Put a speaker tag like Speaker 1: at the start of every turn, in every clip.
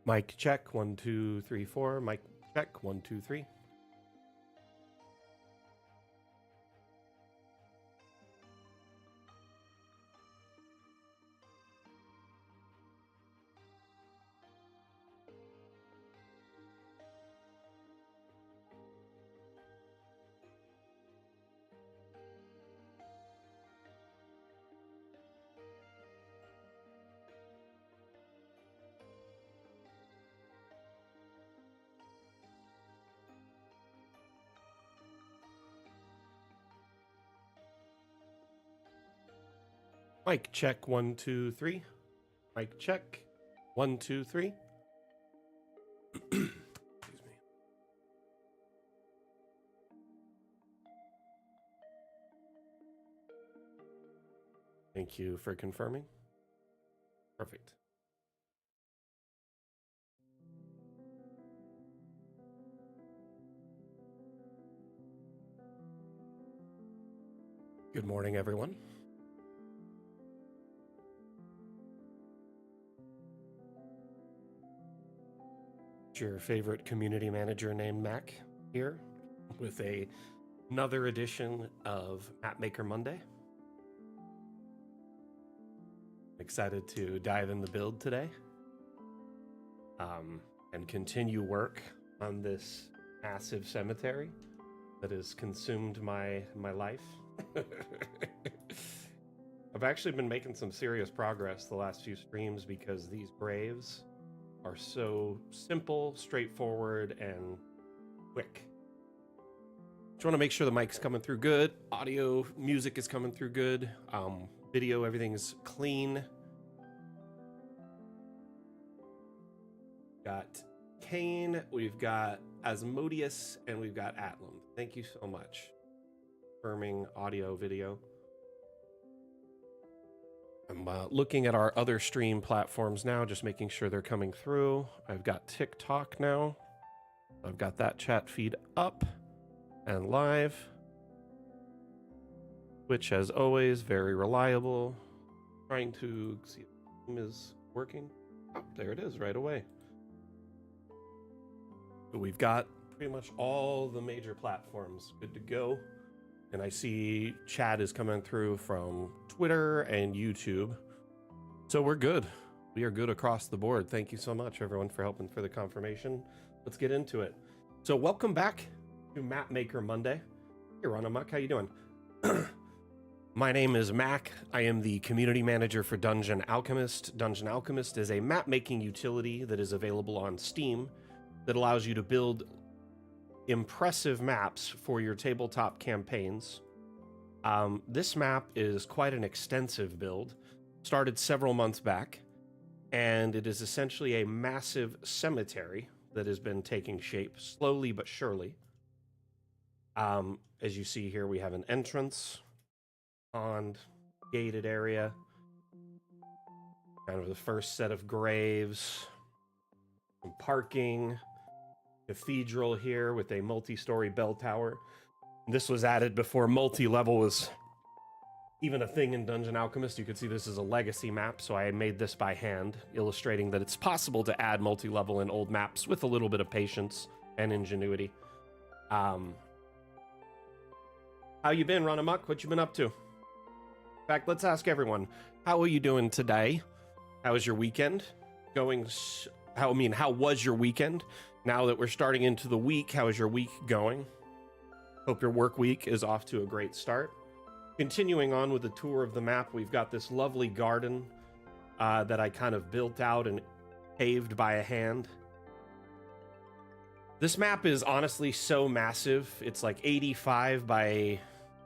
Speaker 1: Mic check, 1, 2, 3, 4. Mic check, 1, 2, 3. Mic check, 1, 2, 3. Mic check, 1, 2, 3. Excuse me. Thank you for confirming. Perfect. Good morning, everyone. It's your favorite community manager named Mac here with another edition of Mapmaker Monday. Excited to dive in the build today and continue work on this massive cemetery that has consumed my life. I've actually been making some serious progress the last few streams because these graves are so simple, straightforward, and quick. Just want to make sure the mic's coming through good, audio, music is coming through good, video, everything's clean. Got Kane, we've got Asmodeus, and we've got Atlam. Thank you so much. Confirming audio, video. I'm looking at our other stream platforms now, just making sure they're coming through. I've got TikTok now. I've got that chat feed up and live. Twitch, as always, very reliable. Trying to see if the stream is working. Oh, there it is right away. We've got pretty much all the major platforms good to go. And I see chat is coming through from Twitter and YouTube. So we're good. We are good across the board. Thank you so much, everyone, for helping for the confirmation. Let's get into it. So welcome back to Mapmaker Monday. Hey, Ron Amok, how you doing? My name is Mac. I am the community manager for Dungeon Alchemist. Dungeon Alchemist is a map-making utility that is available on Steam that allows you to build impressive maps for your tabletop campaigns. This map is quite an extensive build, started several months back, and it is essentially a massive cemetery that has been taking shape slowly but surely. As you see here, we have an entrance, pond, gated area, kind of the first set of graves, some parking, cathedral here with a multi-story bell tower. This was added before multi-level was even a thing in Dungeon Alchemist. You can see this is a legacy map, so I made this by hand, illustrating that it's possible to add multi-level in old maps with a little bit of patience and ingenuity. How you been, Ron Amok? What you been up to? In fact, let's ask everyone, how are you doing today? How was your weekend? How was your weekend? Now that we're starting into the week, how is your week going? Hope your work week is off to a great start. Continuing on with the tour of the map, we've got this lovely garden that I kind of built out and paved by a hand. This map is honestly so massive. It's like 85 by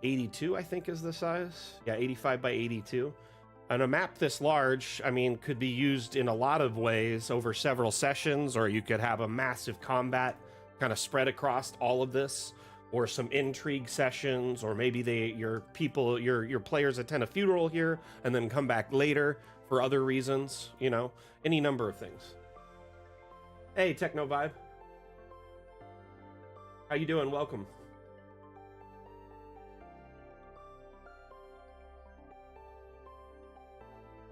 Speaker 1: 82, I think is the size. Yeah, 85 by 82. And a map this large, I mean, could be used in a lot of ways over several sessions, or you could have a massive combat kind of spread across all of this, or some intrigue sessions, or maybe your players attend a funeral here and then come back later for other reasons, you know, any number of things. Hey, Techno Vibe. How you doing? Welcome.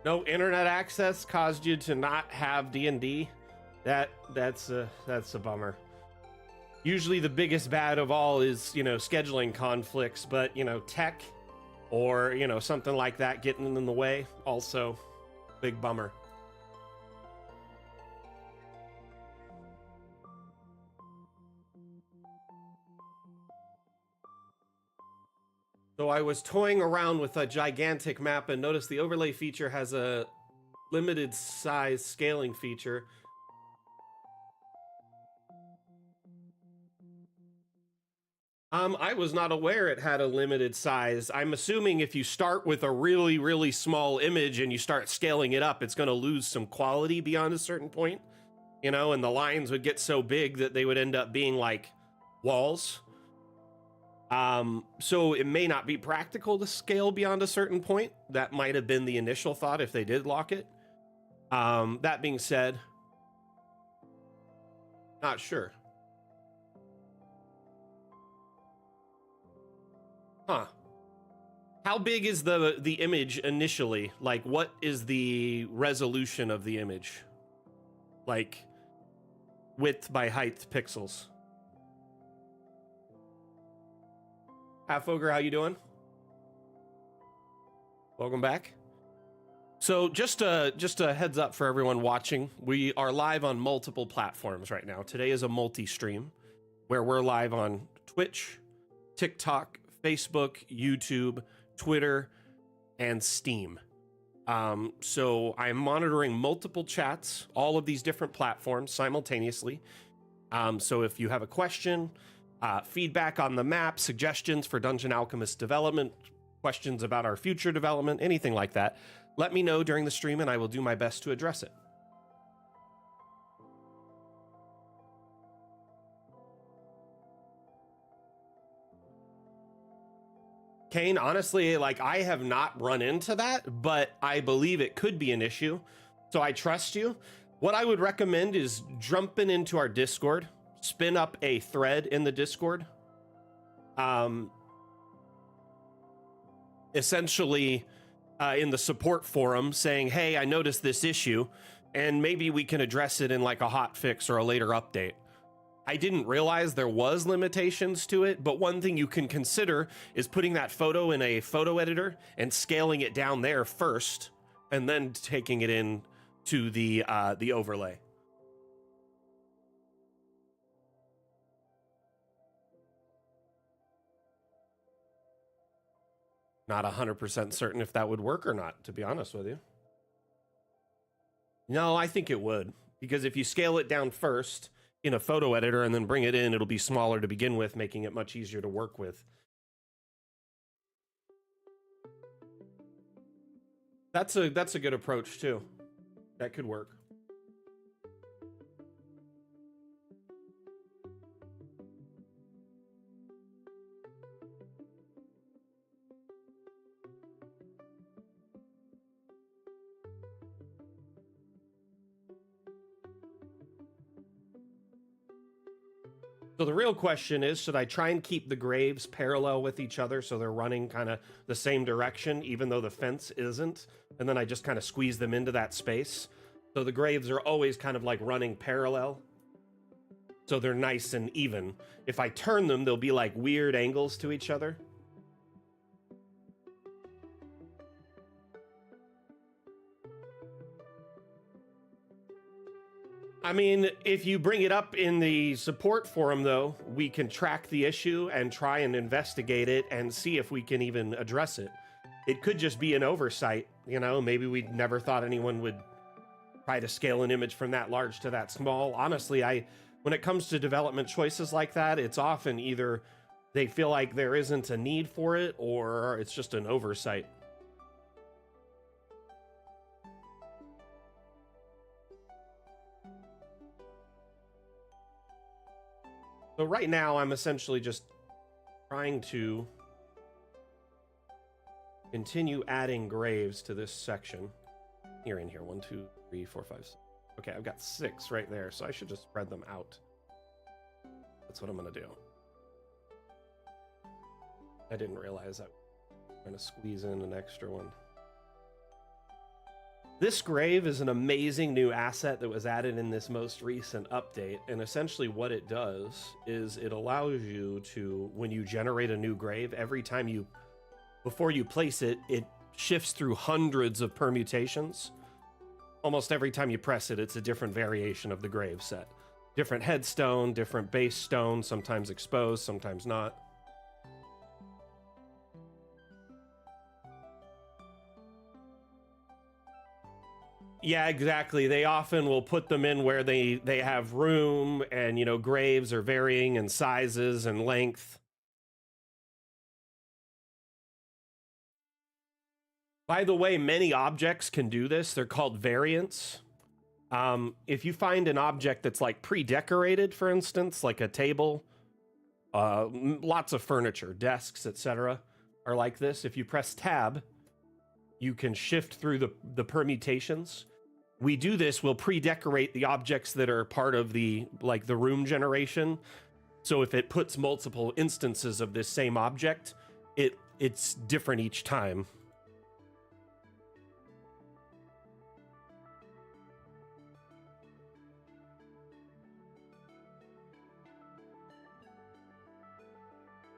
Speaker 1: No internet access caused you to not have D&D? That's a bummer. Usually the biggest bad of all is, you know, scheduling conflicts, but, you know, tech or, you know, something like that getting in the way, also big bummer. So I was toying around with a gigantic map and noticed the overlay feature has a limited size scaling feature. I was not aware it had a limited size. I'm assuming if you start with a really, really small image and you start scaling it up, it's going to lose some quality beyond a certain point, you know, and the lines would get so big that they would end up being like walls. So it may not be practical to scale beyond a certain point. That might have been the initial thought if they did lock it. That being said, not sure. Huh. How big is the image initially? Like, what is the resolution of the image? Like, width by height pixels. Half Ogre, how you doing? Welcome back. So just a heads up for everyone watching, we are live on multiple platforms right now. Today is a multi-stream where we're live on Twitch, TikTok, Facebook, YouTube, Twitter, and Steam. So I'm monitoring multiple chats, all of these different platforms simultaneously. So if you have a question, feedback on the map, suggestions for Dungeon Alchemist development, questions about our future development, anything like that, let me know during the stream and I will do my best to address it. Kane, honestly, like, I have not run into that, but I believe it could be an issue. So I trust you. What I would recommend is jumping into our Discord, spin up a thread in the Discord. Essentially, in the support forum saying, hey, I noticed this issue, and maybe we can address it in like a hot fix or a later update. I didn't realize there was limitations to it, but one thing you can consider is putting that photo in a photo editor and scaling it down there first, and then taking it in to the overlay. Not 100% certain if that would work or not, to be honest with you. No, I think it would, because if you scale it down first in a photo editor and then bring it in, it'll be smaller to begin with, making it much easier to work with. That's a good approach too. That could work. So the real question is, should I try and keep the graves parallel with each other so they're running kind of the same direction, even though the fence isn't? And then I just kind of squeeze them into that space. So the graves are always kind of like running parallel. So they're nice and even. If I turn them, they'll be like weird angles to each other. I mean, if you bring it up in the support forum, though, we can track the issue and try and investigate it and see if we can even address it. It could just be an oversight, you know, maybe we never thought anyone would try to scale an image from that large to that small. Honestly, when it comes to development choices like that, it's often either they feel like there isn't a need for it or it's just an oversight. So right now, I'm essentially just trying to continue adding graves to this section. Here in here, 1, 2, 3, 4, 5, 6. Okay, I've got 6 right there, so I should just spread them out. That's what I'm gonna do. I didn't realize I'm gonna squeeze in an extra one. This grave is an amazing new asset that was added in this most recent update, and essentially what it does is it allows you to, when you generate a new grave, every time you, before you place it, it shifts through hundreds of permutations. Almost every time you press it, it's a different variation of the grave set. Different headstone, different base stone, sometimes exposed, sometimes not. Yeah, exactly. They often will put them in where they have room, and graves are varying in sizes and length. By the way, many objects can do this. They're called variants. If you find an object that's like pre-decorated, for instance, like a table, lots of furniture, desks, etc., are like this. If you press tab, you can shift through the permutations. We do this, we'll pre-decorate the objects that are part of the room generation. So if it puts multiple instances of this same object, it's different each time.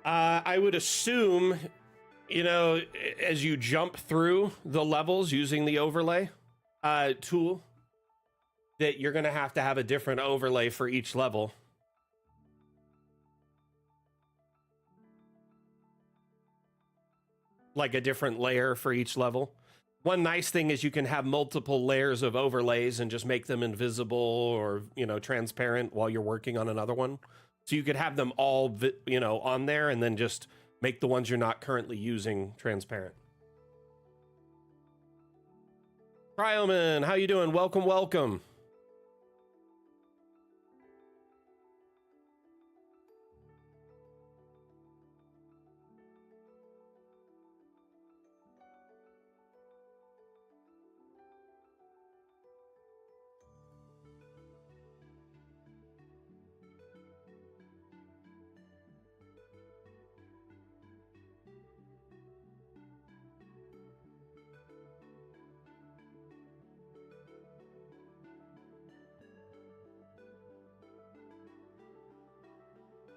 Speaker 1: I would assume, as you jump through the levels using the overlay tool, that you're going to have a different overlay for each level. Like a different layer for each level. One nice thing is you can have multiple layers of overlays and just make them invisible or, transparent while you're working on another one. So you could have them all, on there and then just make the ones you're not currently using transparent. Cryoman, how you doing? Welcome, welcome.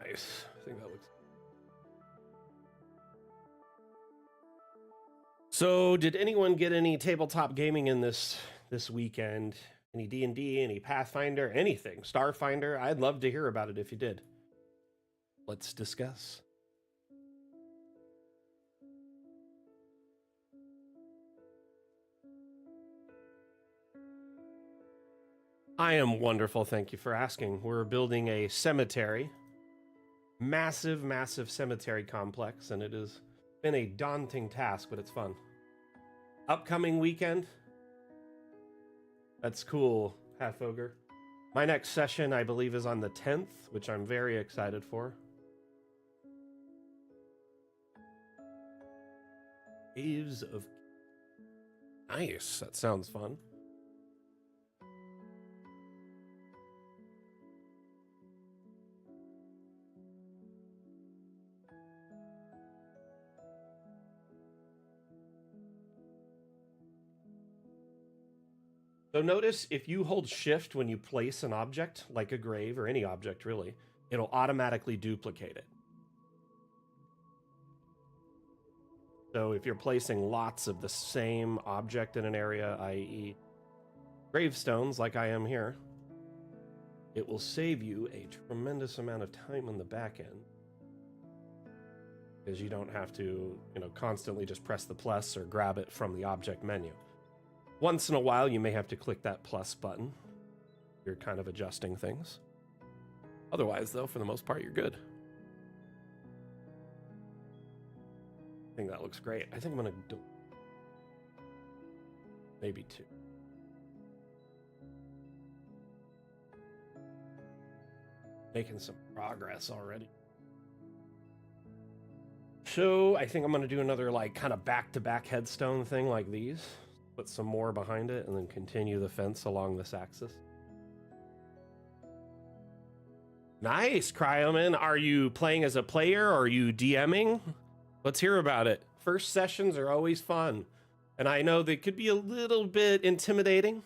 Speaker 1: Nice. I think that looks. So, did anyone get any tabletop gaming in this weekend? Any D&D, any Pathfinder, anything? Starfinder? I'd love to hear about it if you did. Let's discuss. I am wonderful, thank you for asking. We're building a cemetery. Massive, massive cemetery complex, and it has been a daunting task, but it's fun. Upcoming weekend? That's cool, Half Ogre. My next session, I believe, is on the 10th, which I'm very excited for. Waves of... Nice, that sounds fun. So notice if you hold shift when you place an object, like a grave or any object really, it'll automatically duplicate it. So if you're placing lots of the same object in an area, i.e. gravestones like I am here, it will save you a tremendous amount of time on the back end. Because you don't have to, constantly just press the plus or grab it from the object menu. Once in a while, you may have to click that plus button. You're kind of adjusting things. Otherwise, though, for the most part, you're good. I think that looks great. I think I'm going to do maybe 2. Making some progress already. So I think I'm going to do another kind of back-to-back headstone thing like these. Put some more behind it and then continue the fence along this axis. Nice, Cryoman. Are you playing as a player or are you DMing? Let's hear about it. First sessions are always fun. And I know they could be a little bit intimidating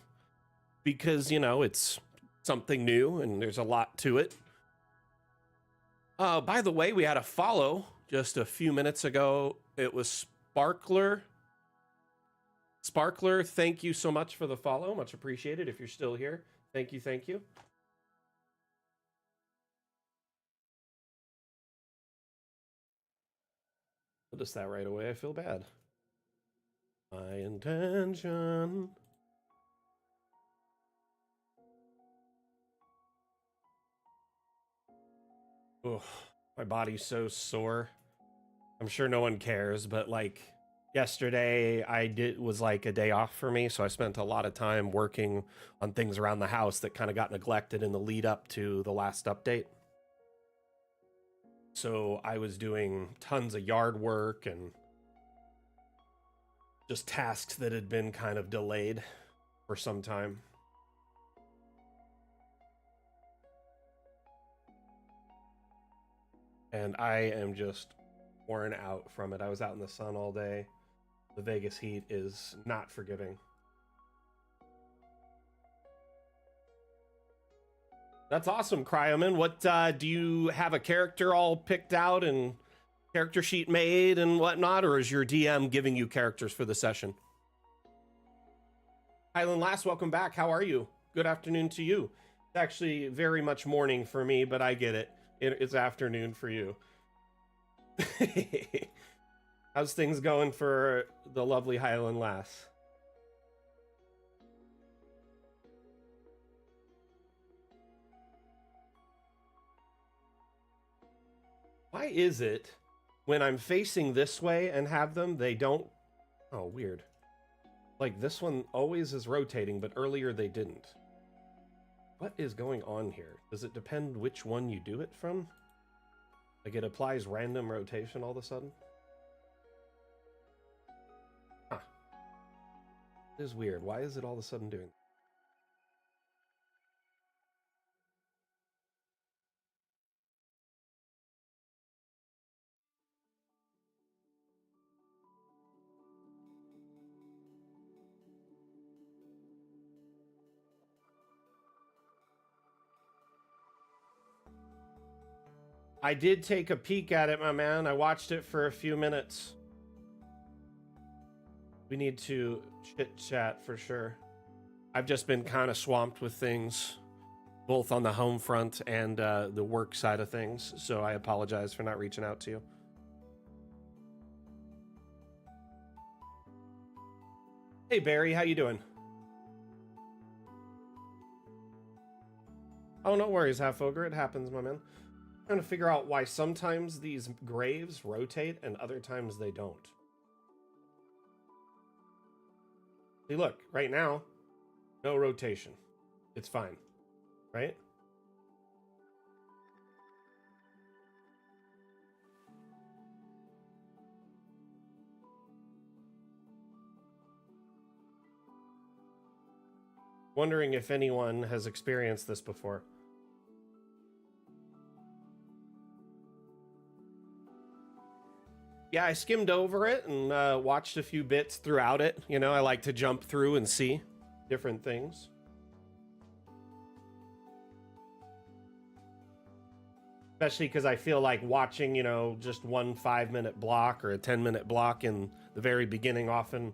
Speaker 1: because, you know, it's something new and there's a lot to it. By the way, we had a follow just a few minutes ago. It was Sparkler. Sparkler, thank you so much for the follow. Much appreciated. If you're still here, thank you, thank you. Notice that right away. I feel bad. My intention. Ugh, my body's so sore. I'm sure no one cares, but like yesterday was like a day off for me, so I spent a lot of time working on things around the house that kind of got neglected in the lead up to the last update. So I was doing tons of yard work and just tasks that had been kind of delayed for some time. And I am just worn out from it. I was out in the sun all day. The Vegas heat is not forgiving. That's awesome, Cryoman. What do you have a character all picked out and character sheet made and whatnot, or is your DM giving you characters for the session? Highland Lass, welcome back. How are you? Good afternoon to you. It's actually very much morning for me, but I get it. It's afternoon for you. How's things going for the lovely Highland Lass? Why is it when I'm facing this way and have them, they don't... Oh, weird. Like, this one always is rotating, but earlier they didn't. What is going on here? Does it depend which one you do it from? Like, it applies random rotation all of a sudden? Huh. It is weird. Why is it all of a sudden doing... I did take a peek at it, my man. I watched it for a few minutes. We need to chit-chat for sure. I've just been kind of swamped with things, both on the home front and the work side of things, so I apologize for not reaching out to you. Hey, Barry, how you doing? Oh, no worries, Half Ogre. It happens, my man. Trying to figure out why sometimes these graves rotate and other times they don't. See, look, right now, no rotation. It's fine, right? Wondering if anyone has experienced this before. Yeah, I skimmed over it and watched a few bits throughout it. You know, I like to jump through and see different things. Especially because I feel like watching, you know, just one 5-minute block or a 10-minute block in the very beginning often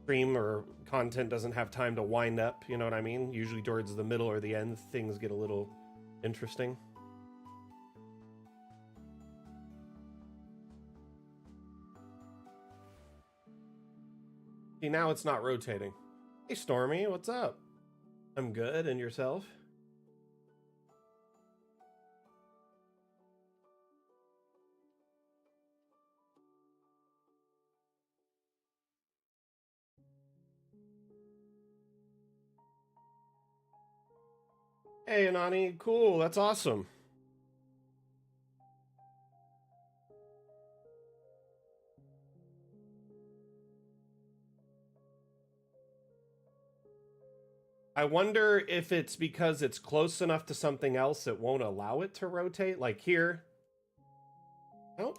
Speaker 1: stream or content doesn't have time to wind up, you know what I mean? Usually towards the middle or the end, things get a little interesting. See, now it's not rotating. Hey, Stormy, what's up? I'm good, and yourself? Hey, Anani, cool, that's awesome. I wonder if it's because it's close enough to something else it won't allow it to rotate. Like here. Nope.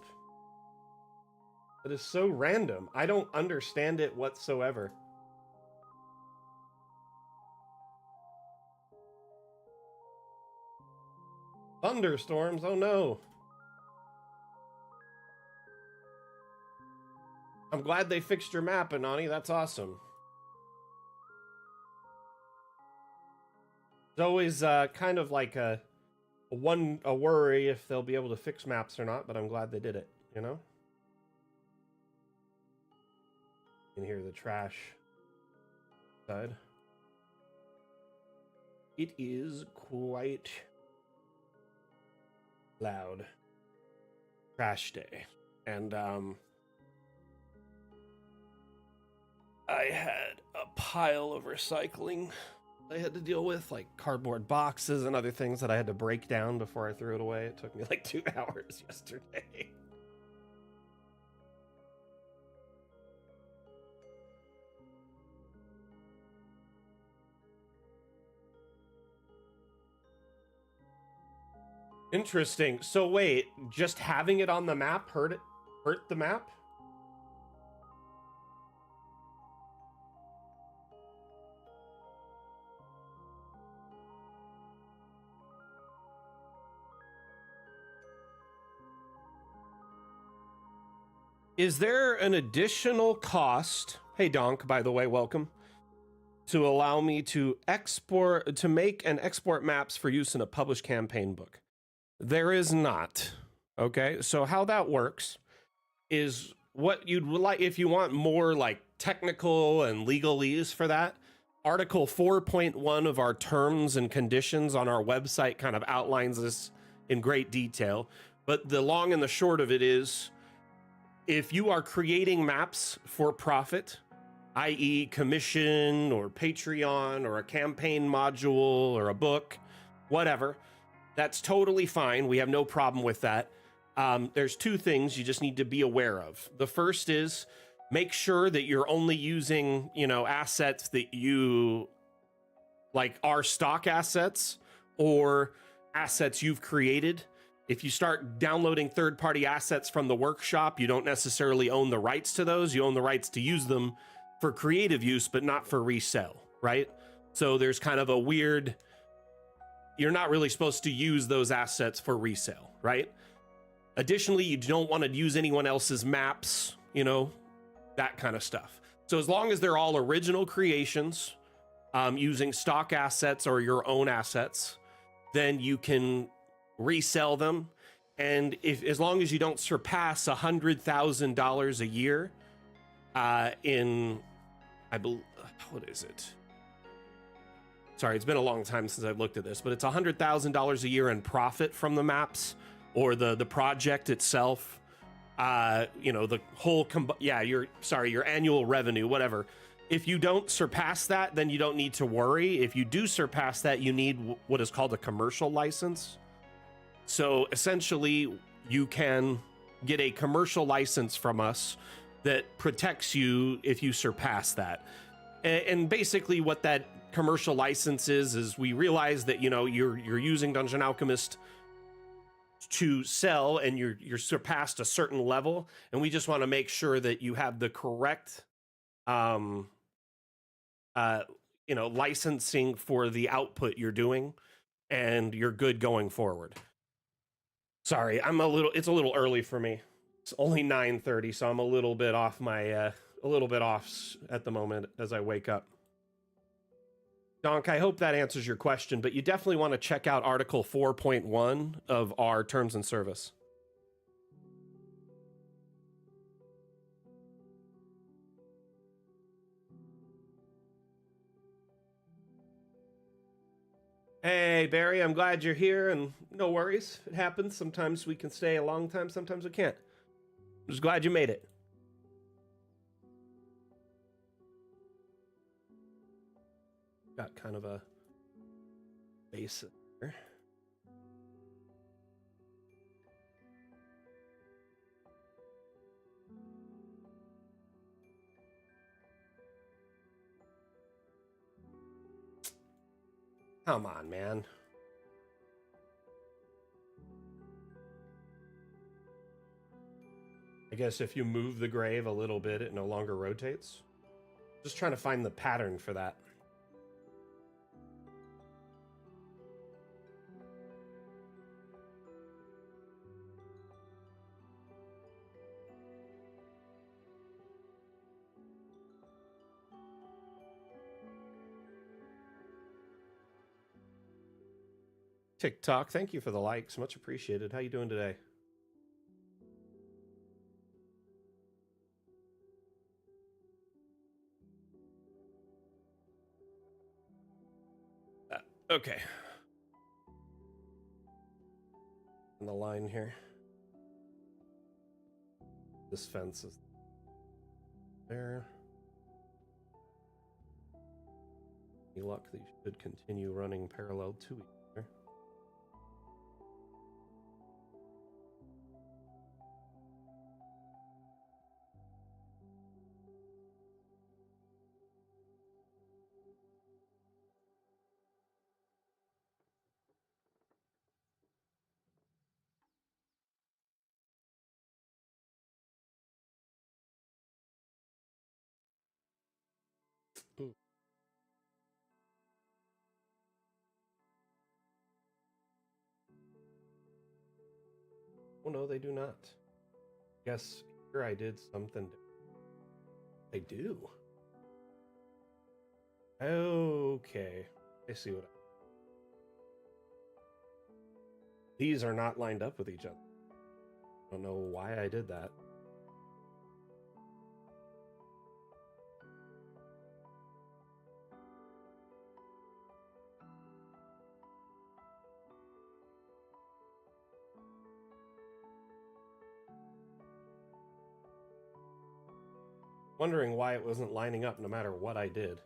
Speaker 1: It is so random. I don't understand it whatsoever. Thunderstorms, oh no. I'm glad they fixed your map, Anani. That's awesome. It's always kind of like a worry if they'll be able to fix maps or not, but I'm glad they did it, you know? You can hear the trash side. It is quite loud. Trash day. And I had a pile of recycling I had to deal with, like cardboard boxes and other things that I had to break down before I threw it away. It took me like 2 hours yesterday. Interesting. So wait, just having it on the map hurt the map? Is there an additional cost? Hey Donk, by the way, welcome. To allow me to make and export maps for use in a published campaign book. There is not. Okay, so how that works is what you'd like, if you want more like technical and legalese for that, Article 4.1 of our terms and conditions on our website kind of outlines this in great detail. But the long and the short of it is, if you are creating maps for profit, i.e. commission or Patreon or a campaign module or a book, whatever, that's totally fine. We have no problem with that. There's two things you just need to be aware of. The first is make sure that you're only using, assets that you like are stock assets or assets you've created. If you start downloading third-party assets from the workshop, you don't necessarily own the rights to those. You own the rights to use them for creative use, but not for resale, right? So there's kind of a weird, you're not really supposed to use those assets for resale, right? Additionally, you don't want to use anyone else's maps, that kind of stuff. So as long as they're all original creations, using stock assets or your own assets, then you can resell them. And as long as you don't surpass $100,000 a year in, I believe, what is it? Sorry, it's been a long time since I've looked at this, but it's $100,000 a year in profit from the maps or the project itself. The whole, your annual revenue, whatever. If you don't surpass that, then you don't need to worry. If you do surpass that, you need what is called a commercial license. So essentially, you can get a commercial license from us that protects you if you surpass that. And basically what that commercial license is we realize that, you're using Dungeon Alchemist to sell and you're surpassed a certain level. And we just want to make sure that you have the correct, licensing for the output you're doing and you're good going forward. Sorry, it's a little early for me. It's only 9:30, so I'm a little bit off at the moment as I wake up. Donk, I hope that answers your question, but you definitely want to check out Article 4.1 of our terms and service. Hey, Barry, I'm glad you're here, and no worries. It happens. Sometimes we can stay a long time, sometimes we can't. I'm just glad you made it. Got kind of a base there. Come on, man. I guess if you move the grave a little bit, it no longer rotates. Just trying to find the pattern for that. TikTok, thank you for the likes. Much appreciated. How you doing today? Okay. On the line here. This fence is there. Any luck, these should continue running parallel to each other. Ooh. Oh no, they do not. Guess here I did something. They do. Okay, I see what. These are not lined up with each other. I don't know why I did that. Wondering why it wasn't lining up no matter what I did.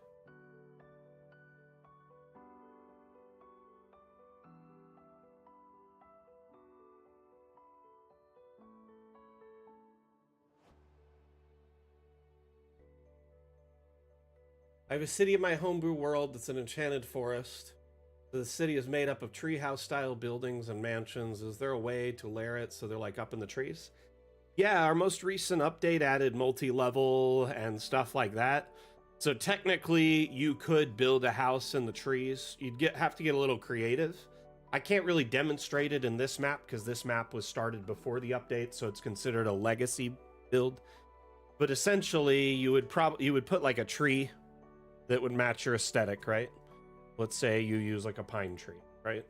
Speaker 1: I have a city in my homebrew world that's an enchanted forest. The city is made up of treehouse style buildings and mansions. Is there a way to layer it so they're like up in the trees? Yeah, our most recent update added multi-level and stuff like that. So technically you could build a house in the trees. You'd have to get a little creative. I can't really demonstrate it in this map because this map was started before the update, so it's considered a legacy build. But essentially you would put like a tree that would match your aesthetic, right? Let's say you use like a pine tree, right?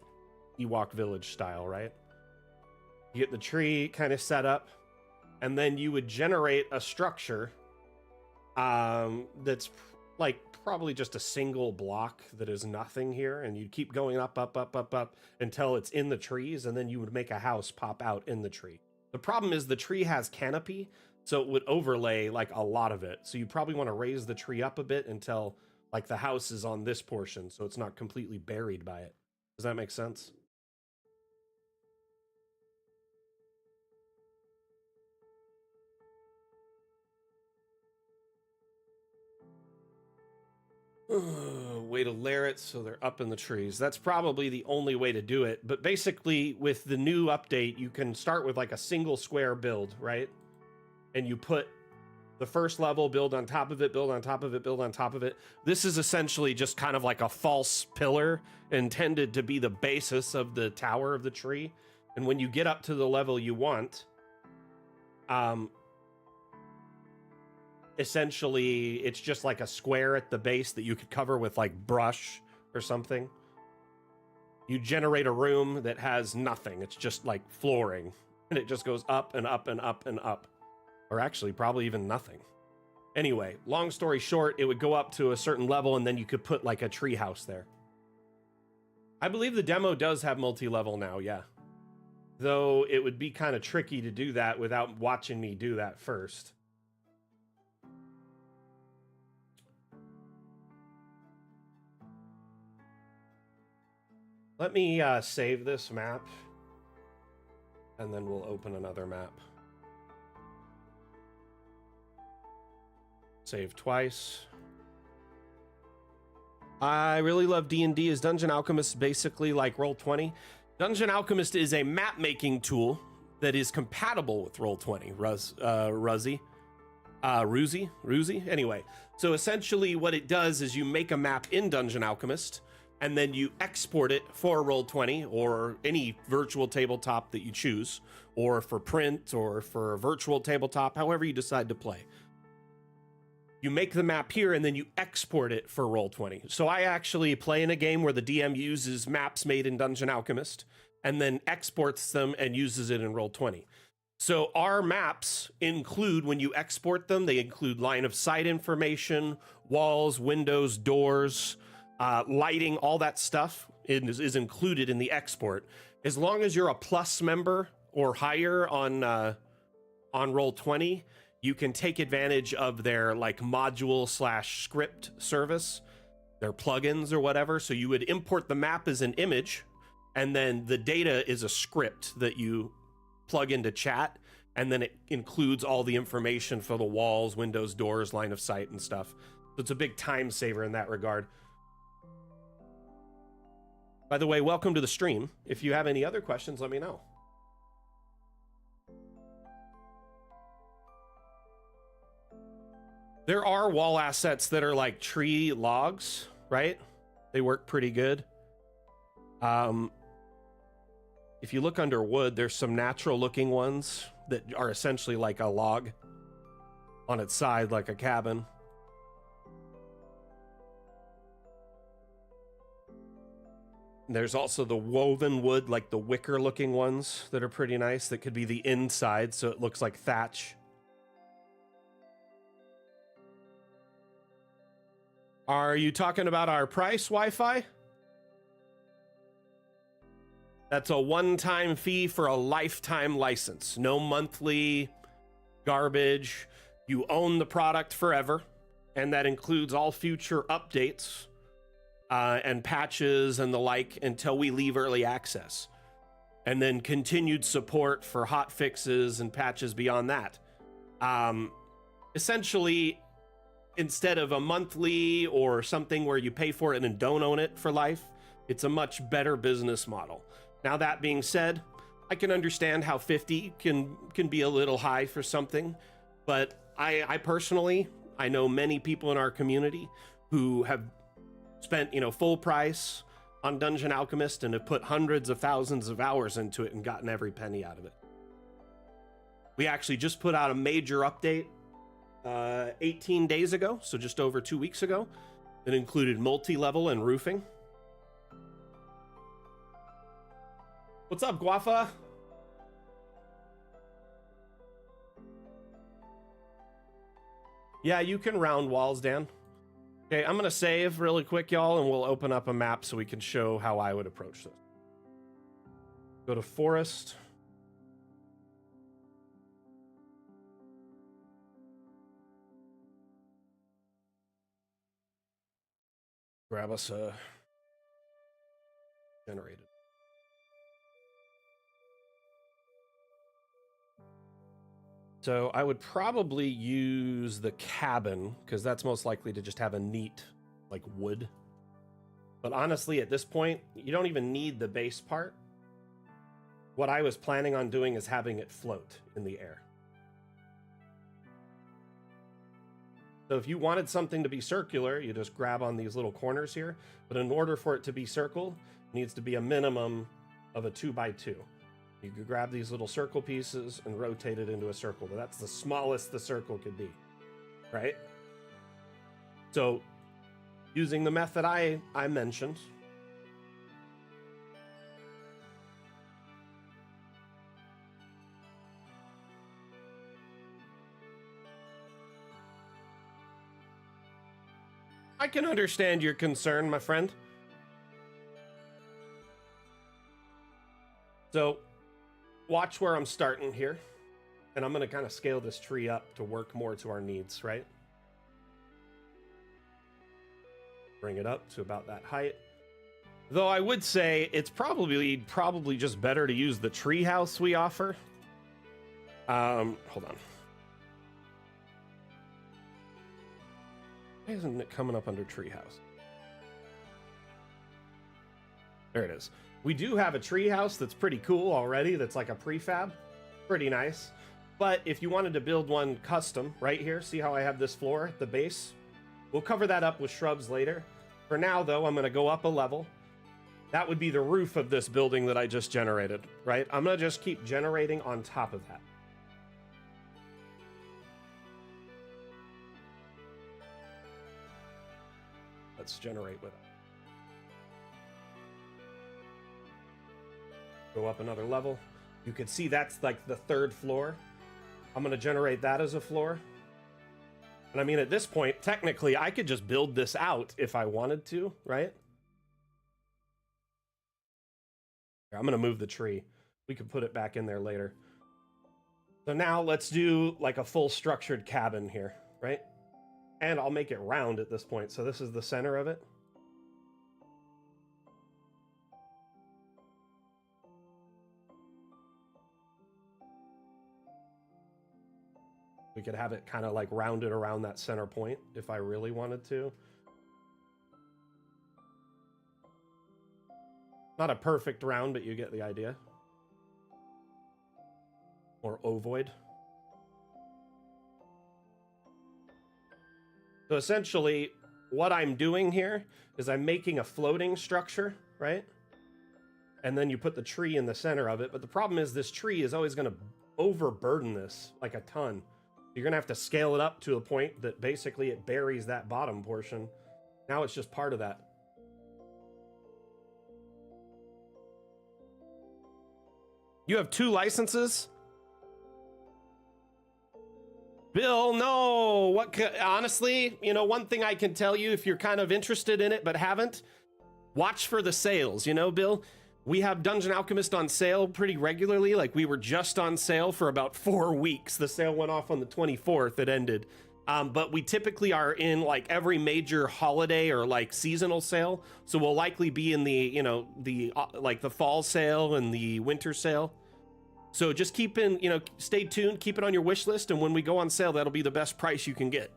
Speaker 1: Ewok village style, right? You get the tree kind of set up, and then you would generate a structure that's like probably just a single block that is nothing here, and you'd keep going up, up, up, up, up until it's in the trees, and then you would make a house pop out in the tree. The problem is the tree has canopy, so it would overlay like a lot of it. So you probably want to raise the tree up a bit until like the house is on this portion, so it's not completely buried by it. Does that make sense? Way to layer it so they're up in the trees. That's probably the only way to do it. But basically, with the new update, you can start with like a single square build, right? And you put the first level, build on top of it, build on top of it, build on top of it. This is essentially just kind of like a false pillar intended to be the basis of the tower of the tree. And when you get up to the level you want, essentially it's just like a square at the base that you could cover with like brush or something. You generate a room that has nothing. It's just like flooring, and it just goes up and up and up and up. Or actually probably even nothing. Anyway, long story short, it would go up to a certain level and then you could put like a tree house there. I believe the demo does have multi-level now, yeah. Though it would be kind of tricky to do that without watching me do that first. Let me save this map, and then we'll open another map. Save twice. I really love D&D. Is Dungeon Alchemist basically like Roll20? Dungeon Alchemist is a map-making tool that is compatible with Roll20, Ruzy. Anyway, so essentially what it does is you make a map in Dungeon Alchemist, and then you export it for Roll20 or any virtual tabletop that you choose, or for print or for a virtual tabletop, however you decide to play. You make the map here and then you export it for Roll20. So I actually play in a game where the DM uses maps made in Dungeon Alchemist and then exports them and uses it in Roll20. So our maps include, when you export them, they include line of sight information, walls, windows, doors, lighting, all that stuff is included in the export. As long as you're a plus member or higher on Roll20, you can take advantage of their like module / script service, their plugins or whatever. So you would import the map as an image, and then the data is a script that you plug into chat, and then it includes all the information for the walls, windows, doors, line of sight, and stuff. So it's a big time saver in that regard. By the way, welcome to the stream. If you have any other questions, let me know. There are wall assets that are like tree logs, right? They work pretty good. If you look under wood, there's some natural looking ones that are essentially like a log on its side, like a cabin. There's also the woven wood, like the wicker looking ones that are pretty nice. That could be the inside, so it looks like thatch. Are you talking about our price Wi-Fi? That's a one-time fee for a lifetime license. No monthly garbage. You own the product forever, and that includes all future updates and patches and the like until we leave early access. And then continued support for hot fixes and patches beyond that. Essentially, instead of a monthly or something where you pay for it and don't own it for life, it's a much better business model. Now, that being said, I can understand how 50 can be a little high for something, but I personally, I know many people in our community who have spent, full price on Dungeon Alchemist and have put hundreds of thousands of hours into it and gotten every penny out of it. We actually just put out a major update 18 days ago, so just over 2 weeks ago. It included multi-level and roofing. What's up, Guafa? Yeah, you can round walls, Dan. Okay, I'm gonna save really quick, y'all, and we'll open up a map so we can show how I would approach this. Go to forest. Grab us a generated. So I would probably use the cabin because that's most likely to just have a neat like wood. But honestly, at this point, you don't even need the base part. What I was planning on doing is having it float in the air. So if you wanted something to be circular, you just grab on these little corners here. But in order for it to be circle, it needs to be a minimum of a 2x2. You could grab these little circle pieces and rotate it into a circle, but that's the smallest the circle could be, right? So using the method I mentioned, I can understand your concern, my friend. So watch where I'm starting here, and I'm going to kind of scale this tree up to work more to our needs, right? Bring it up to about that height. Though I would say it's probably just better to use the tree house we offer. Hold on. Why isn't it coming up under treehouse? There it is. We do have a treehouse that's pretty cool already. That's like a prefab. pretty nice. But if you wanted to build one custom right here, see how I have this floor at the base? We'll cover that up with shrubs later. For now, though, I'm going to go up a level. That would be the roof of this building that I just generated, right? I'm going to just keep generating on top of that. Let's generate with it. Go up another level. You can see that's like the third floor. I'm going to generate that as a floor. And I mean, at this point, technically, I could just build this out if I wanted to, right? Here, I'm going to move the tree. We could put it back in there later. So now let's do like a full structured cabin here, right? And I'll make it round at this point. So this is the center of it. We could have it kind of like rounded around that center point if I really wanted to. Not a perfect round, but you get the idea. Or ovoid. So essentially, what I'm doing here is I'm making a floating structure, right? And then you put the tree in the center of it. But the problem is this tree is always going to overburden this like a ton. You're going to have to scale it up to a point that basically it buries that bottom portion. Now it's just part of that. You have 2 licenses? Bill, no. Honestly, you know, one thing I can tell you if you're kind of interested in it but haven't, watch for the sales, you know, Bill? We have Dungeon Alchemist on sale pretty regularly. Like, we were just on sale for about 4 weeks. The sale went off on the 24th. It ended. But we typically are in like every major holiday or like seasonal sale. So we'll likely be in the, you know, the like the fall sale and the winter sale. So just keep in, you know, stay tuned, keep it on your wish list. And when we go on sale, that'll be the best price you can get.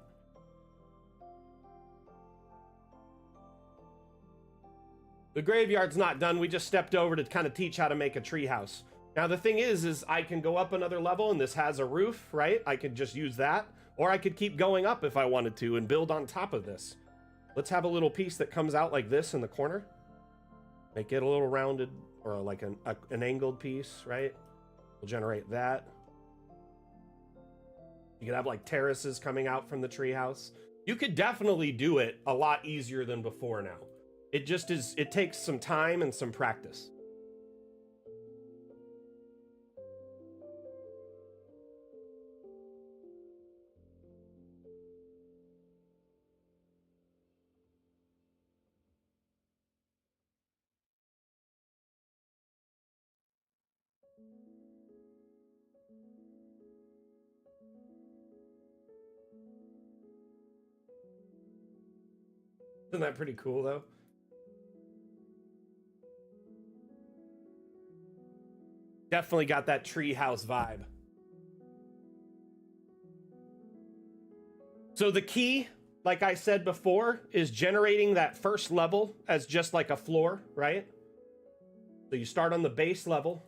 Speaker 1: The graveyard's not done. We just stepped over to kind of teach how to make a tree house. Now, the thing is I can go up another level and this has a roof, right? I could just use that, or I could keep going up if I wanted to and build on top of this. Let's have a little piece that comes out like this in the corner. Make it a little rounded or like an angled piece, right? We'll generate that. You could have like terraces coming out from the treehouse. You could definitely do it a lot easier than before now. It just is, it takes some time and some practice. Isn't that pretty cool though? Definitely got that treehouse vibe. So the key, like I said before, is generating that first level as just like a floor, right? So you start on the base level,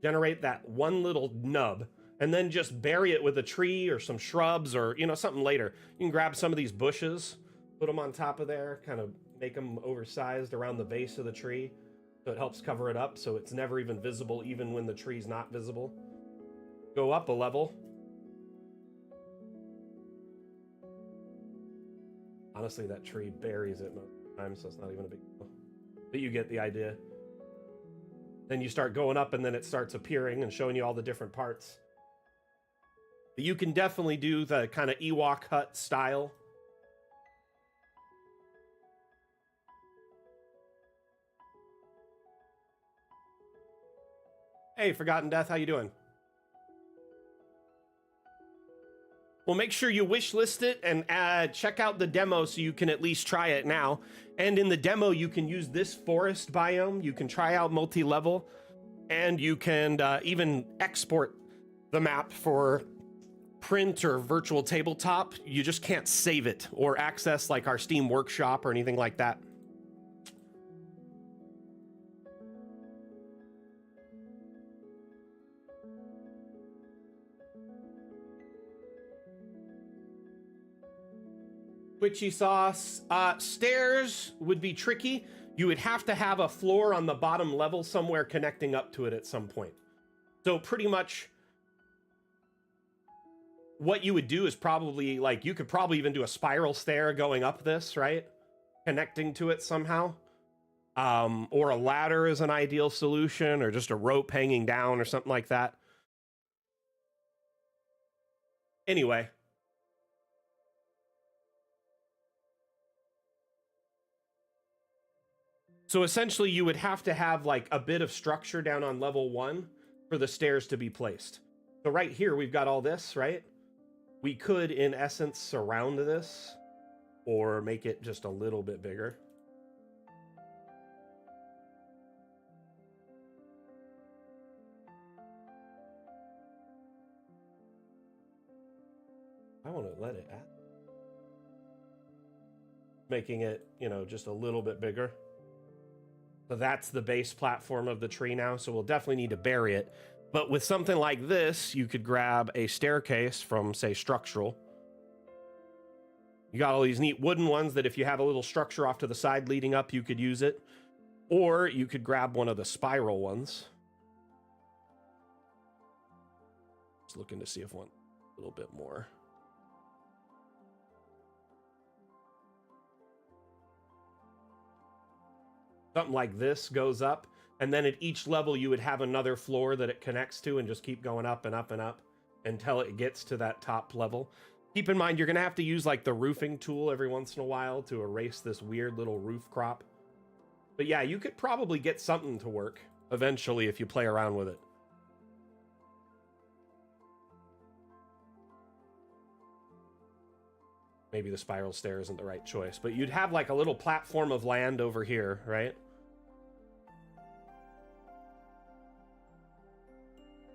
Speaker 1: generate that one little nub, and then just bury it with a tree or some shrubs or, you know, something later. You can grab some of these bushes, put them on top of there, kind of make them oversized around the base of the tree. So it helps cover it up so it's never even visible, even when the tree's not visible. Go up a level. Honestly, that tree buries it most of the time, so it's not even a big deal. But you get the idea. Then you start going up and then it starts appearing and showing you all the different parts. But you can definitely do the kind of Ewok hut style. Hey, Forgotten Death, how you doing? Well, make sure you wish list it and check out the demo so you can at least try it now. And in the demo, you can use this forest biome. You can try out multi-level, and you can even export the map for print or virtual tabletop. You just can't save it or access like our Steam Workshop or anything like that. Witchy sauce. Stairs would be tricky. You would have to have a floor on the bottom level somewhere connecting up to it at some point. So pretty much what you would do is probably like, you could probably even do a spiral stair going up this, right? Connecting to it somehow. Or a ladder is an ideal solution, or just a rope hanging down or something like that. Anyway. So essentially you would have to have like a bit of structure down on level 1 for the stairs to be placed. So right here, we've got all this, right? We could, in essence, surround this or make it just a little bit bigger. I want to let it at. Making it, you know, just a little bit bigger. So that's the base platform of the tree now. So we'll definitely need to bury it. But with something like this, you could grab a staircase from, say, structural. You got all these neat wooden ones that if you have a little structure off to the side leading up, you could use it. Or you could grab one of the spiral ones. Just looking to see if one a little bit more. Something like this goes up, and then at each level you would have another floor that it connects to and just keep going up and up and up until it gets to that top level. Keep in mind, you're going to have to use like the roofing tool every once in a while to erase this weird little roof crop. But yeah, you could probably get something to work eventually if you play around with it. Maybe the spiral stair isn't the right choice, but you'd have like a little platform of land over here, right?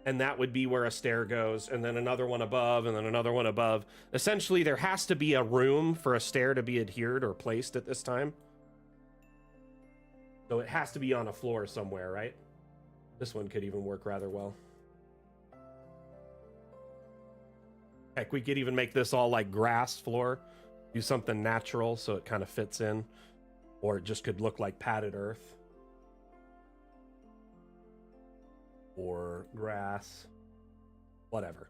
Speaker 1: And that would be where a stair goes, and then another one above, and then another one above. Essentially, there has to be a room for a stair to be adhered or placed at this time. So it has to be on a floor somewhere, right? This one could even work rather well. Heck, we could even make this all like grass floor. Do something natural so it kind of fits in. Or it just could look like padded earth. Or grass. Whatever.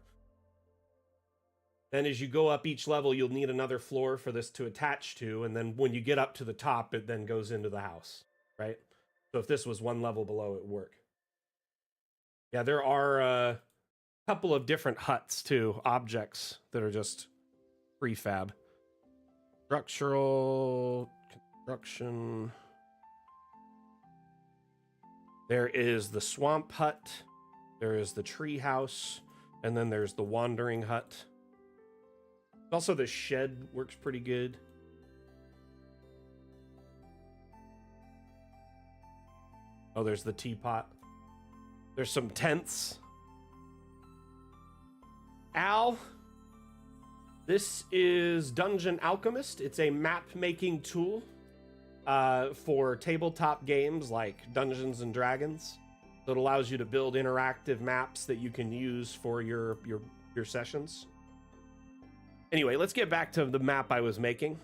Speaker 1: Then as you go up each level, you'll need another floor for this to attach to. And then when you get up to the top, it then goes into the house, right? So if this was one level below, it would work. Yeah, there are couple of different huts too, objects that are just prefab. Structural construction. There is the swamp hut, there is the tree house, and then there's the wandering hut. Also the shed works pretty good. Oh, there's the teapot. There's some tents. Al, this is Dungeon Alchemist. It's a map-making tool for tabletop games like Dungeons and Dragons. So it allows you to build interactive maps that you can use for your sessions. Anyway, let's get back to the map I was making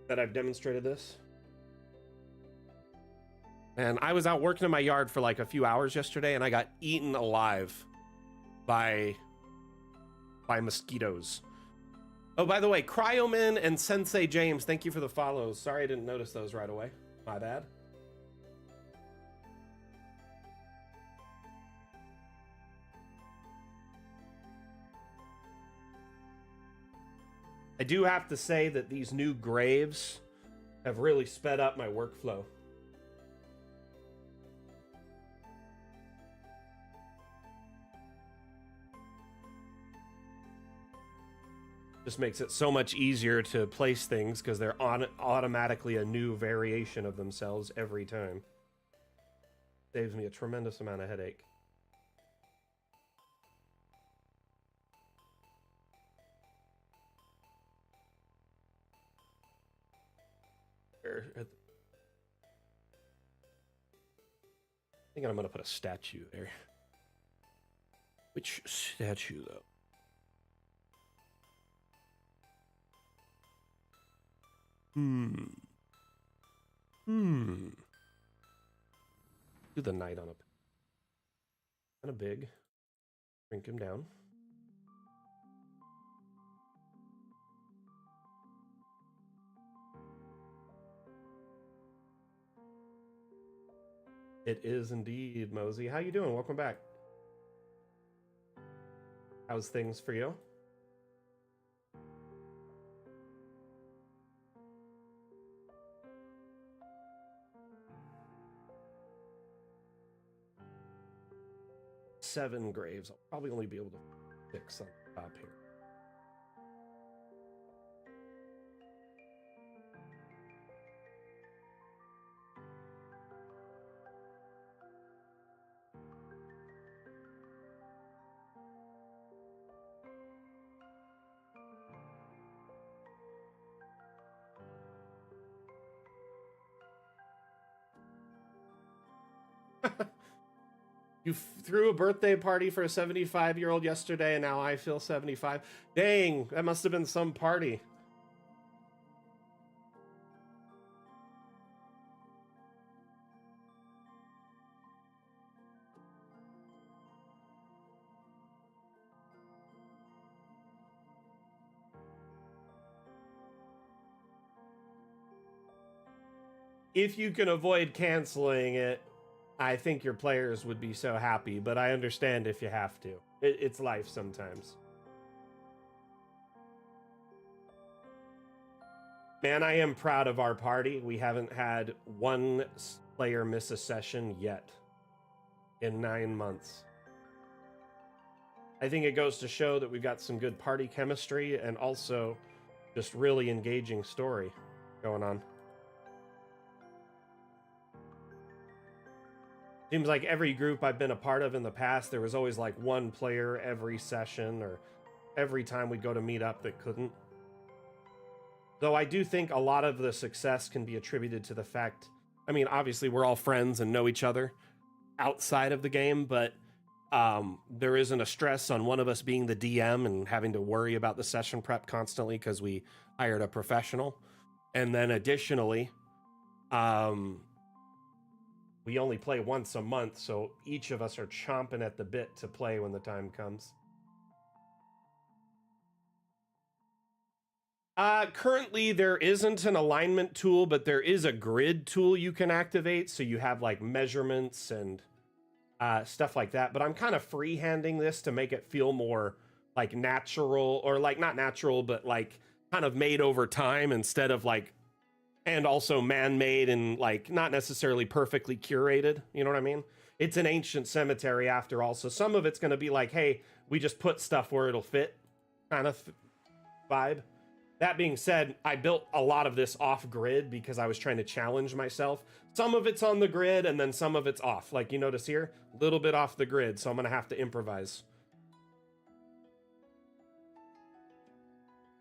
Speaker 1: that I've demonstrated this. And I was out working in my yard for like a few hours yesterday, and I got eaten alive by mosquitoes. Oh, by the way, Cryoman and Sensei James, thank you for the follows. Sorry I didn't notice those right away. My bad. I do have to say that these new graves have really sped up my workflow. Just makes it so much easier to place things because they're automatically a new variation of themselves every time. Saves me a tremendous amount of headache. I think I'm going to put a statue there. Which statue, though? Do the knight on a kind of big. Shrink him down. It is indeed, Mosey. How you doing? Welcome back. How's things for you? Seven graves. I'll probably only be able to fix on the top here. You threw a birthday party for a 75-year-old yesterday, and now I feel 75. Dang, that must have been some party. If you can avoid canceling it, I think your players would be so happy, but I understand if you have to. It's life sometimes. Man, I am proud of our party. We haven't had one player miss a session yet in 9 months. I think it goes to show that we've got some good party chemistry and also just really engaging story going on. Seems like every group I've been a part of in the past, there was always like one player every session or every time we'd go to meet up that couldn't. Though I do think a lot of the success can be attributed to the fact, I mean, obviously we're all friends and know each other outside of the game, but there isn't a stress on one of us being the DM and having to worry about the session prep constantly because we hired a professional. And then additionally, we only play once a month, so each of us are chomping at the bit to play when the time comes. Currently, there isn't an alignment tool, but there is a grid tool you can activate, so you have like measurements and stuff like that. But I'm kind of freehanding this to make it feel more like natural, or like not natural, but like kind of made over time instead of like, and also man-made and like not necessarily perfectly curated. You know what I mean? It's an ancient cemetery after all, so some of it's going to be like, hey, we just put stuff where it'll fit kind of vibe. That being said, I built a lot of this off grid because I was trying to challenge myself. Some of it's on the grid and then some of it's off. Like you notice here, a little bit off the grid, so I'm going to have to improvise.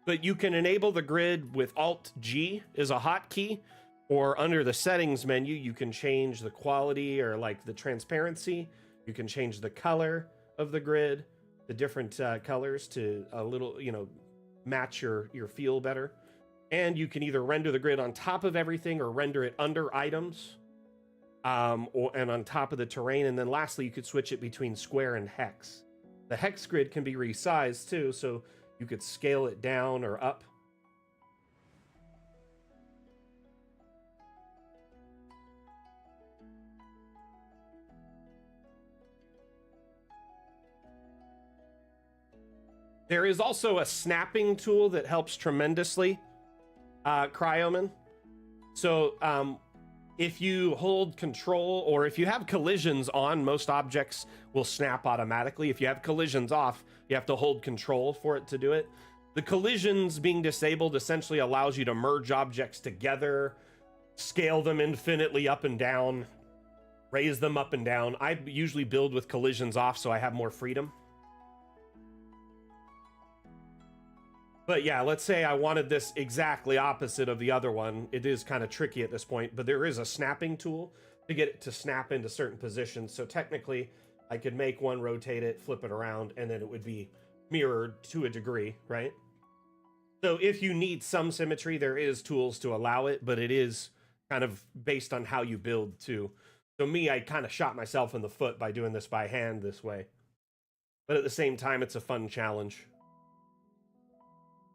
Speaker 1: But you can enable the grid with Alt-G is a hotkey, or under the settings menu, you can change the quality or like the transparency. You can change the color of the grid, the different colors to a little, you know, match your feel better. And you can either render the grid on top of everything or render it under items, and on top of the terrain. And then lastly, you could switch it between square and hex. The hex grid can be resized too, so you could scale it down or up. There is also a snapping tool that helps tremendously, Cryoman. So if you hold control, or if you have collisions on, most objects will snap automatically. If you have collisions off, you have to hold control for it to do it. The collisions being disabled essentially allows you to merge objects together, scale them infinitely up and down, raise them up and down. I usually build with collisions off so I have more freedom. But yeah, let's say I wanted this exactly opposite of the other one. It is kind of tricky at this point, but there is a snapping tool to get it to snap into certain positions. So technically, I could make one, rotate it, flip it around, and then it would be mirrored to a degree, right? So if you need some symmetry, there is tools to allow it, but it is kind of based on how you build too. So me, I kind of shot myself in the foot by doing this by hand this way. But at the same time, it's a fun challenge.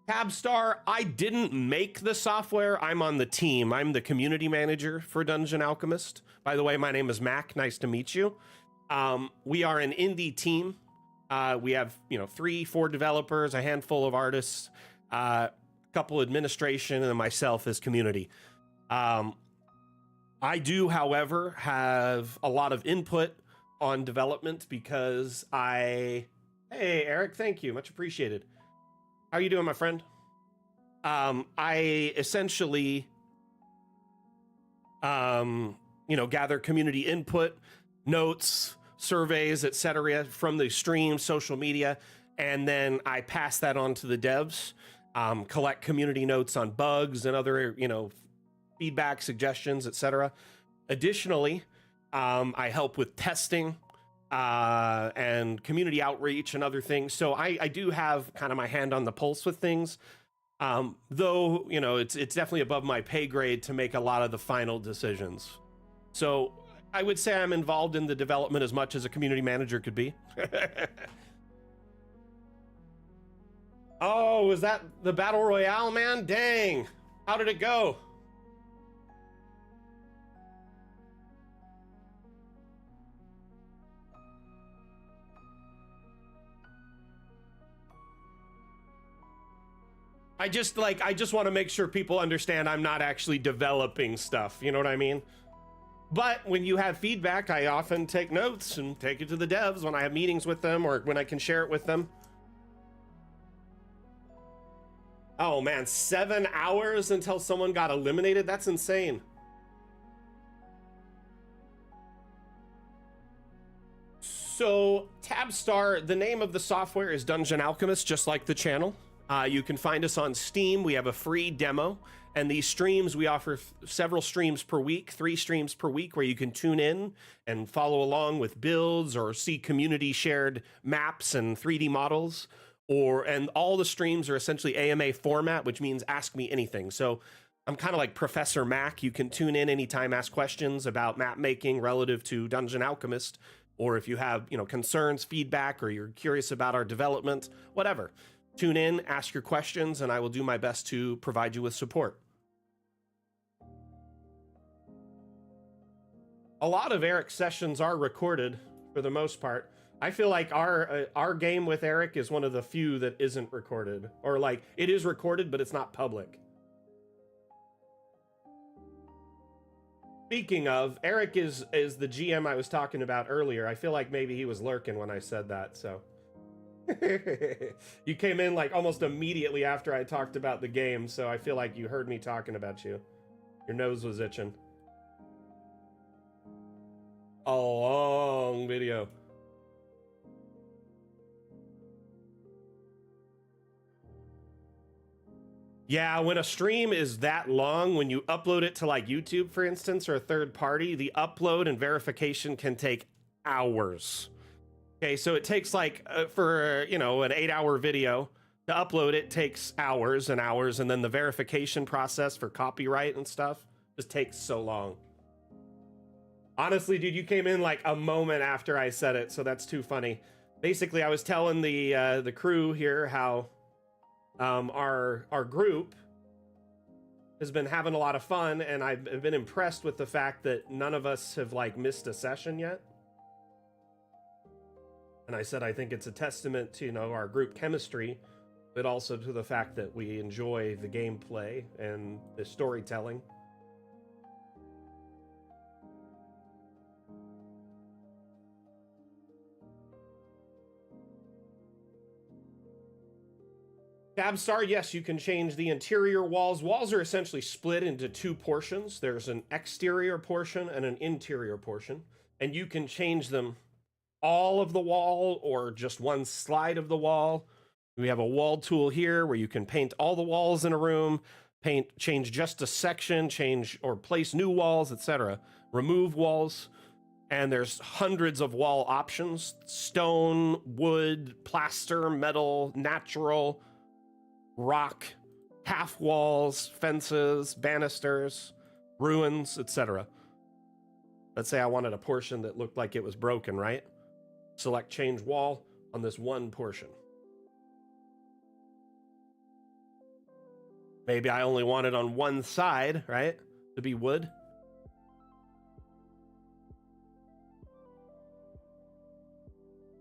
Speaker 1: Tabstar, I didn't make the software. I'm on the team. I'm the community manager for Dungeon Alchemist. By the way, my name is Mac. Nice to meet you. We are an indie team. We have 3-4 developers, a handful of artists, a couple administration, and myself as community. I do, however, have a lot of input on development because Hey, Eric, thank you. Much appreciated. How are you doing, my friend? I essentially, gather community input, notes, surveys, etc., from the stream, social media, and then I pass that on to the devs, collect community notes on bugs and other, feedback, suggestions, etc. Additionally, I help with testing and community outreach and other things. So I do have kind of my hand on the pulse with things. Though, it's definitely above my pay grade to make a lot of the final decisions. So I would say I'm involved in the development as much as a community manager could be. Oh, was that the Battle Royale, man? Dang. How did it go? I just want to make sure people understand I'm not actually developing stuff. You know what I mean? But when you have feedback, I often take notes and take it to the devs when I have meetings with them or when I can share it with them. Oh man, 7 hours until someone got eliminated? That's insane. So Tabstar, the name of the software is Dungeon Alchemist, just like the channel. You can find us on Steam. We have a free demo, and these streams, we offer several streams per week, 3 streams per week, where you can tune in and follow along with builds or see community shared maps and 3D models. And all the streams are essentially AMA format, which means ask me anything. So I'm kind of like Professor Mac. You can tune in anytime, ask questions about map making relative to Dungeon Alchemist, or if you have concerns, feedback, or you're curious about our development, whatever. Tune in, ask your questions, and I will do my best to provide you with support. A lot of Eric's sessions are recorded for the most part. I feel like our game with Eric is one of the few that isn't recorded, or like it is recorded, but it's not public. Speaking of, Eric is the GM I was talking about earlier. I feel like maybe he was lurking when I said that, so. You came in like almost immediately after I talked about the game, so I feel like you heard me talking about you. Your nose was itching. A long video. Yeah, when a stream is that long, when you upload it to like YouTube, for instance, or a third party, the upload and verification can take hours. Okay, so it takes like, for, an 8-hour video, to upload it takes hours and hours, and then the verification process for copyright and stuff just takes so long. Honestly, dude, you came in like a moment after I said it, so that's too funny. Basically, I was telling the crew here how our group has been having a lot of fun, and I've been impressed with the fact that none of us have like missed a session yet. And I said, I think it's a testament to, our group chemistry, but also to the fact that we enjoy the gameplay and the storytelling. Tabstar, yes, you can change the interior walls. Walls are essentially split into 2 portions. There's an exterior portion and an interior portion, and you can change them all of the wall or just one slide of the wall. We have a wall tool here where you can paint all the walls in a room, change just a section, change or place new walls, etc. Remove walls. And there's hundreds of wall options: stone, wood, plaster, metal, natural, rock, half walls, fences, banisters, ruins, etc. Let's say I wanted a portion that looked like it was broken, right? Select change wall on this one portion. Maybe I only want it on one side, right? To be wood.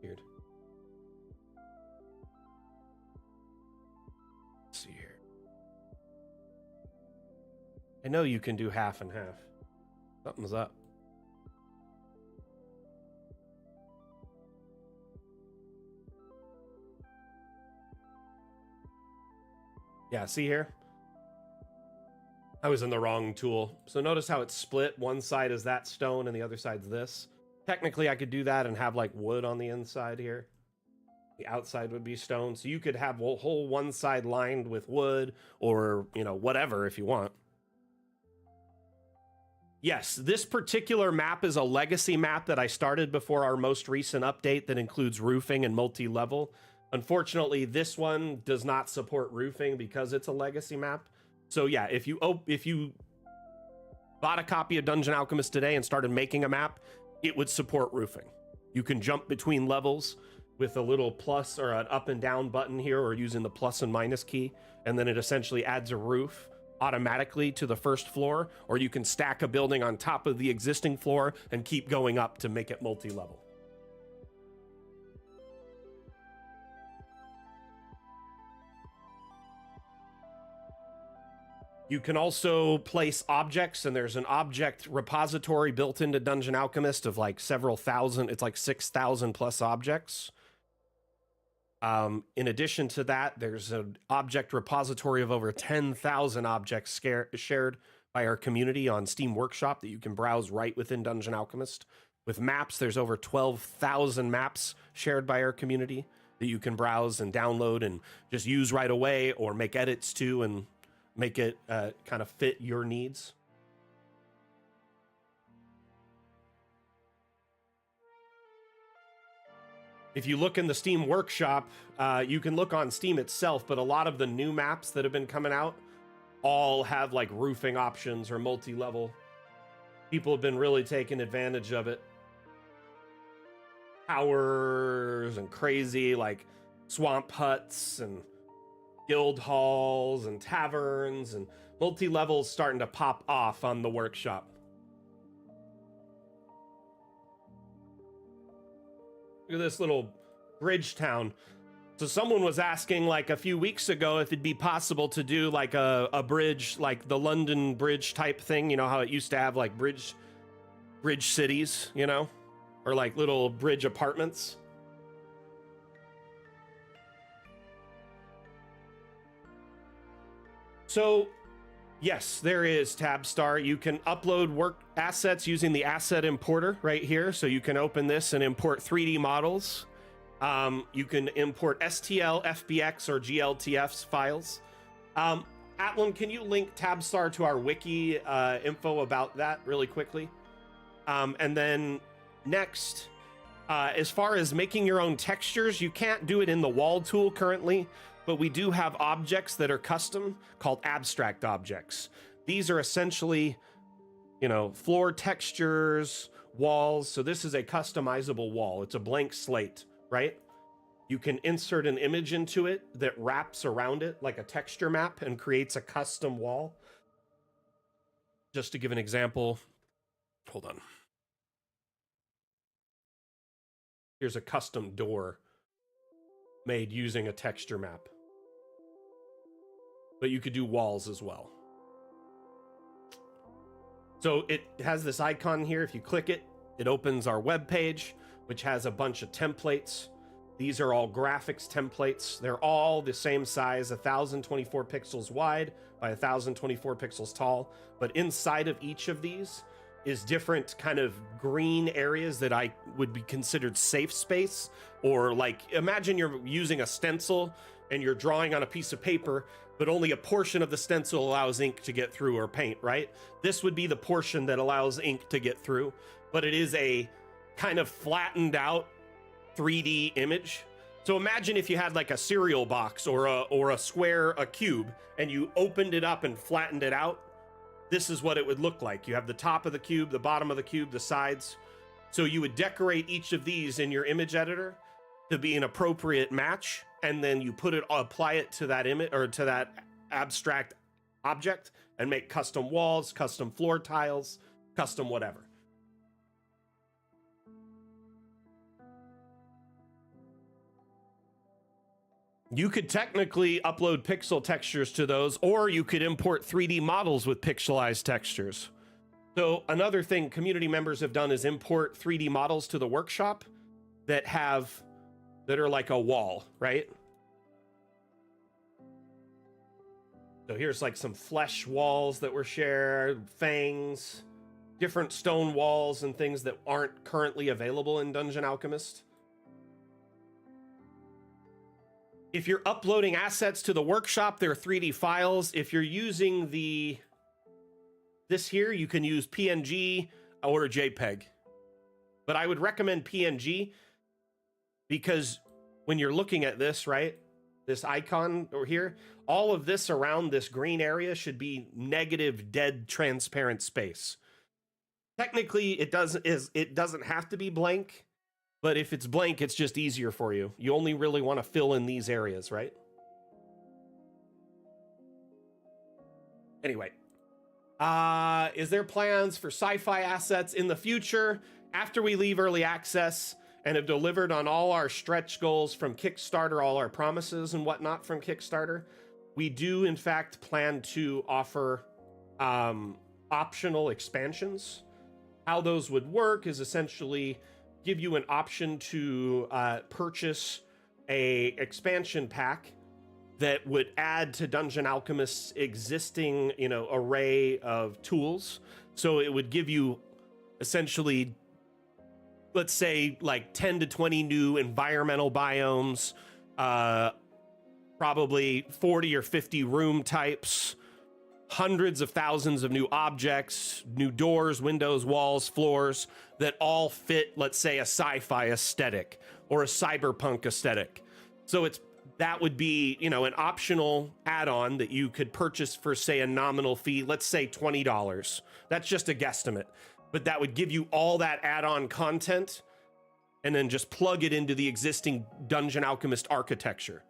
Speaker 1: Weird. Let's see here. I know you can do half and half. Something's up. Yeah, see here? I was in the wrong tool. So notice how it's split. One side is that stone and the other side's this. Technically, I could do that and have like wood on the inside here. The outside would be stone. So you could have a whole one side lined with wood or, you know, whatever if you want. Yes, this particular map is a legacy map that I started before our most recent update that includes roofing and multi-level. Unfortunately, this one does not support roofing because it's a legacy map. So yeah, if you bought a copy of Dungeon Alchemist today and started making a map, it would support roofing. You can jump between levels with a little plus or an up and down button here, or using the plus and minus key, and then it essentially adds a roof automatically to the first floor, or you can stack a building on top of the existing floor and keep going up to make it multi-level. You can also place objects, and there's an object repository built into Dungeon Alchemist of like several thousand. It's like 6,000 plus objects. In addition to that, there's an object repository of over 10,000 objects shared by our community on Steam Workshop that you can browse right within Dungeon Alchemist. With maps, there's over 12,000 maps shared by our community that you can browse and download and just use right away, or make edits to and make it kind of fit your needs. If you look in the Steam Workshop, you can look on Steam itself, but a lot of the new maps that have been coming out all have like roofing options or multi-level. People have been really taking advantage of it. Towers and crazy like swamp huts and guild halls and taverns and multi-levels starting to pop off on the workshop. Look at this little bridge town. So someone was asking like a few weeks ago if it'd be possible to do like a bridge, like the London Bridge type thing. You know how it used to have like bridge cities, you know, or like little bridge apartments. So yes, there is Tabstar. You can upload work assets using the asset importer right here. So you can open this and import 3D models. You can import STL, FBX, or GLTF files. Atlan, can you link Tabstar to our wiki info about that really quickly? And then next, as far as making your own textures, you can't do it in the wall tool currently, but we do have objects that are custom called abstract objects. These are essentially, you know, floor textures, walls. So this is a customizable wall. It's a blank slate, right? You can insert an image into it that wraps around it like a texture map and creates a custom wall. Just to give an example, hold on. Here's a custom door made using a texture map. But you could do walls as well. So it has this icon here. If you click it, it opens our web page, which has a bunch of templates. These are all graphics templates. They're all the same size, 1024 pixels wide by 1024 pixels tall. But inside of each of these is different kind of green areas that I would be considered safe space. Or like, imagine you're using a stencil and you're drawing on a piece of paper, but only a portion of the stencil allows ink to get through, or paint, right? This would be the portion that allows ink to get through, but it is a kind of flattened out 3D image. So imagine if you had like a cereal box or a square, a cube, and you opened it up and flattened it out. This is what it would look like. You have the top of the cube, the bottom of the cube, the sides. So you would decorate each of these in your image editor to be an appropriate match, and then you apply it to that image or to that abstract object and make custom walls, custom floor tiles, custom whatever. You could technically upload pixel textures to those, or you could import 3D models with pixelized textures. So another thing community members have done is import 3D models to the workshop that are like a wall, right? So here's like some flesh walls that were shared, fangs, different stone walls and things that aren't currently available in Dungeon Alchemist. If you're uploading assets to the workshop, they're 3D files. If you're using this here, you can use PNG or JPEG. But I would recommend PNG because when you're looking at this, right, this icon over here, all of this around this green area should be negative, dead, transparent space. Technically, it doesn't have to be blank. But if it's blank, it's just easier for you. You only really want to fill in these areas, right? Anyway, is there plans for sci-fi assets in the future after we leave early access and have delivered on all our stretch goals from Kickstarter, all our promises and whatnot from Kickstarter? We do, in fact, plan to offer optional expansions. How those would work is essentially give you an option to purchase a expansion pack that would add to Dungeon Alchemist's existing, array of tools. So it would give you essentially, let's say, like 10 to 20 new environmental biomes, probably 40 or 50 room types, hundreds of thousands of new objects, new doors, windows, walls, floors that all fit, let's say, a sci-fi aesthetic or a cyberpunk aesthetic. So that would be, an optional add-on that you could purchase for, say, a nominal fee, let's say $20. That's just a guesstimate, but that would give you all that add-on content and then just plug it into the existing Dungeon Alchemist architecture.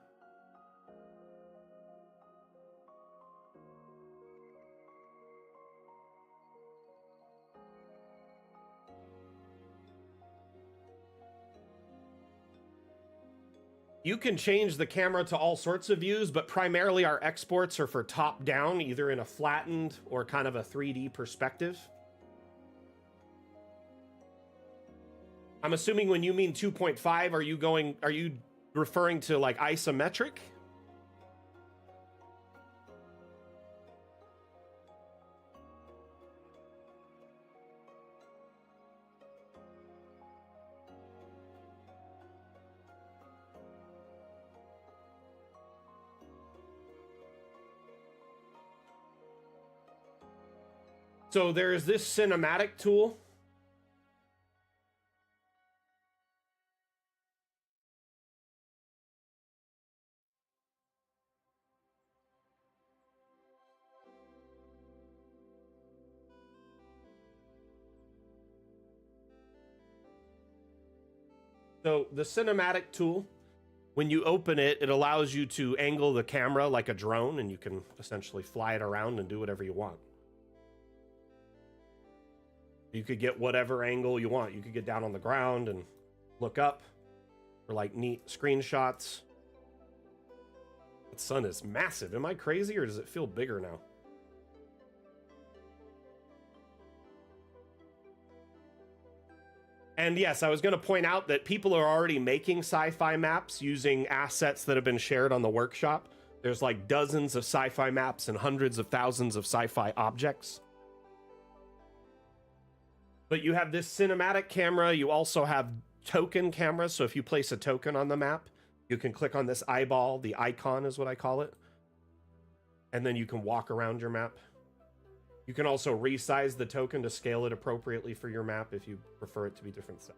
Speaker 1: You can change the camera to all sorts of views, but primarily our exports are for top down, either in a flattened or kind of a 3D perspective. I'm assuming when you mean 2.5, are you referring to like isometric? So there's this cinematic tool. So the cinematic tool, when you open it, it allows you to angle the camera like a drone, and you can essentially fly it around and do whatever you want. You could get whatever angle you want. You could get down on the ground and look up for like neat screenshots. The sun is massive. Am I crazy or does it feel bigger now? And yes, I was going to point out that people are already making sci-fi maps using assets that have been shared on the workshop. There's like dozens of sci-fi maps and hundreds of thousands of sci-fi objects. But you have this cinematic camera. You also have token cameras. So if you place a token on the map, you can click on this eyeball. The icon is what I call it. And then you can walk around your map. You can also resize the token to scale it appropriately for your map if you prefer it to be different stuff.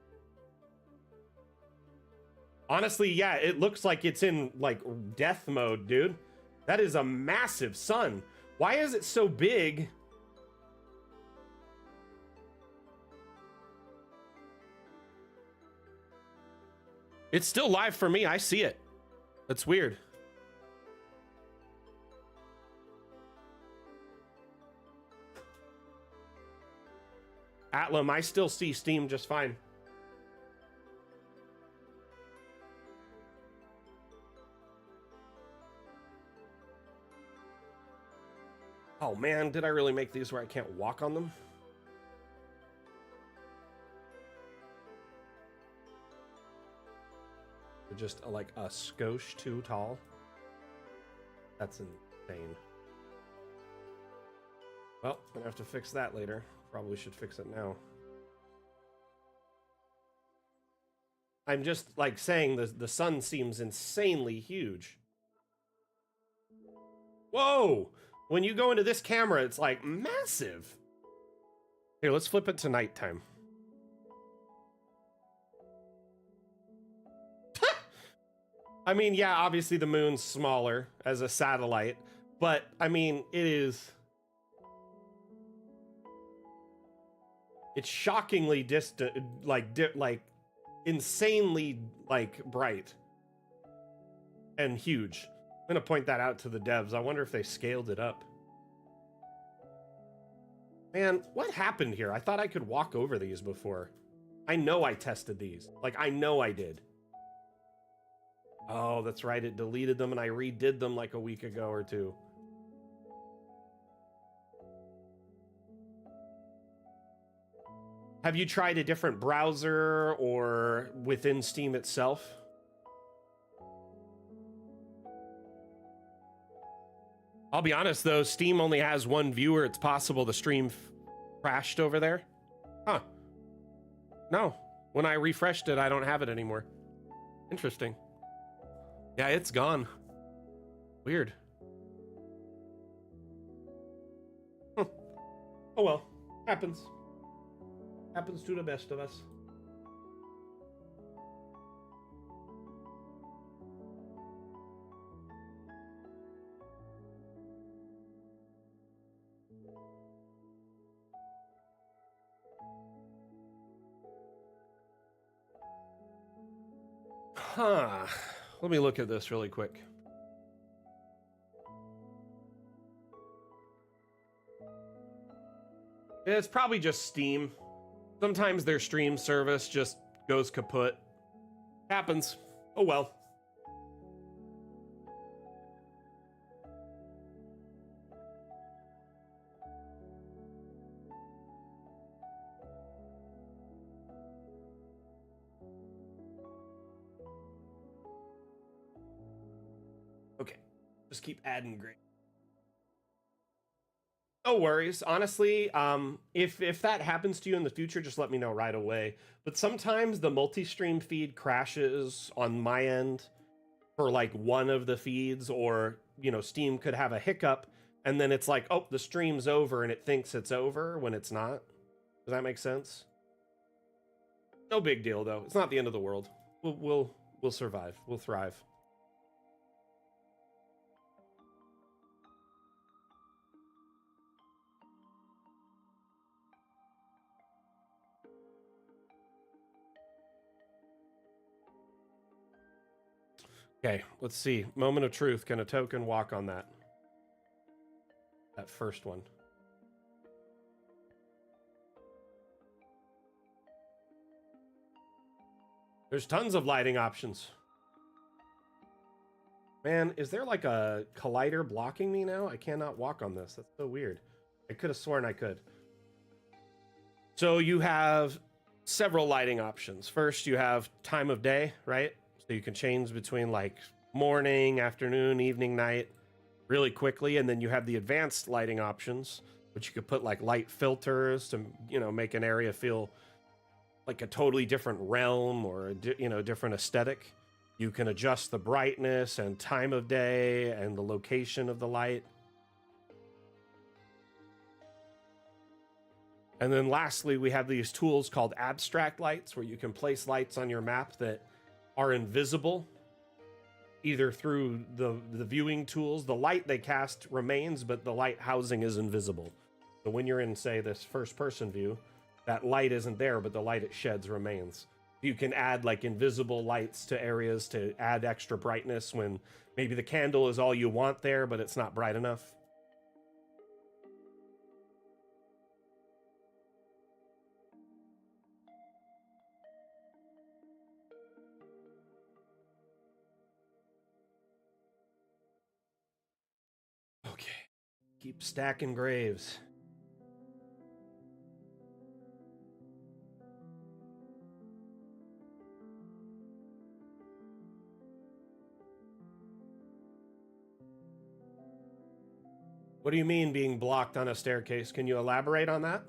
Speaker 1: Honestly, yeah, it looks like it's in like death mode, dude. That is a massive sun. Why is it so big? It's still live for me. I see it. That's weird. Atlam, I still see Steam just fine. Oh man, did I really make these where I can't walk on them? They're just like a skosh too tall. That's insane. Well, I'm gonna have to fix that later. Probably should fix it now. I'm just like saying the sun seems insanely huge. Whoa! When you go into this camera, it's like massive. Here, let's flip it to nighttime. I mean, yeah, obviously the moon's smaller as a satellite, but I mean, it's shockingly distant, like insanely like bright and huge. I'm gonna point that out to the devs. I wonder if they scaled it up. Man, what happened here? I thought I could walk over these before. I know I tested these. Like, I know I did. Oh, that's right. It deleted them and I redid them like a week ago or two. Have you tried a different browser or within Steam itself? I'll be honest though, Steam only has one viewer. It's possible the stream crashed over there. Huh. No, when I refreshed it, I don't have it anymore. Interesting. Yeah, it's gone. Weird. Oh well, happens. Happens to the best of us. Huh. Let me look at this really quick. It's probably just Steam. Sometimes their stream service just goes kaput. Happens. Oh well. Okay. Just keep adding great. No worries. Honestly, if that happens to you in the future, just let me know right away. But sometimes the multi-stream feed crashes on my end for like one of the feeds, or you know, Steam could have a hiccup and then it's like, oh, the stream's over, and it thinks it's over when it's not. Does that make sense? No big deal though. It's not the end of the world. We'll survive. We'll thrive. Okay, let's see. Moment of truth. Can a token walk on that? That first one. There's tons of lighting options. Man, is there like a collider blocking me now? I cannot walk on this. That's so weird. I could have sworn I could. So you have several lighting options. First, you have time of day, right? So you can change between like morning, afternoon, evening, night really quickly. And then you have the advanced lighting options, which you could put like light filters to, you know, make an area feel like a totally different realm or a different aesthetic. You can adjust the brightness and time of day and the location of the light. And then lastly, we have these tools called abstract lights, where you can place lights on your map that are invisible, either through the viewing tools. The light they cast remains, but the light housing is invisible. So when you're in, say, this first person view, that light isn't there, but the light it sheds remains. You can add like invisible lights to areas to add extra brightness when maybe the candle is all you want there, but it's not bright enough. Okay. Keep stacking graves. What do you mean being blocked on a staircase? Can you elaborate on that?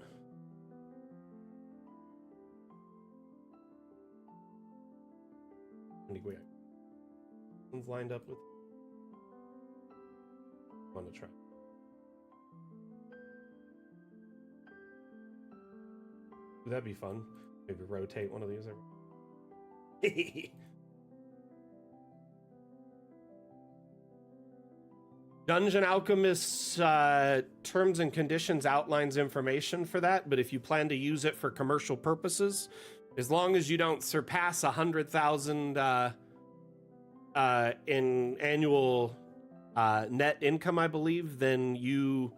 Speaker 1: One's lined up with. I want to try. Would that be fun? Maybe rotate one of these every. Dungeon Alchemist's terms and conditions outlines information for that, but if you plan to use it for commercial purposes, as long as you don't surpass 100,000 in annual net income, I believe, then you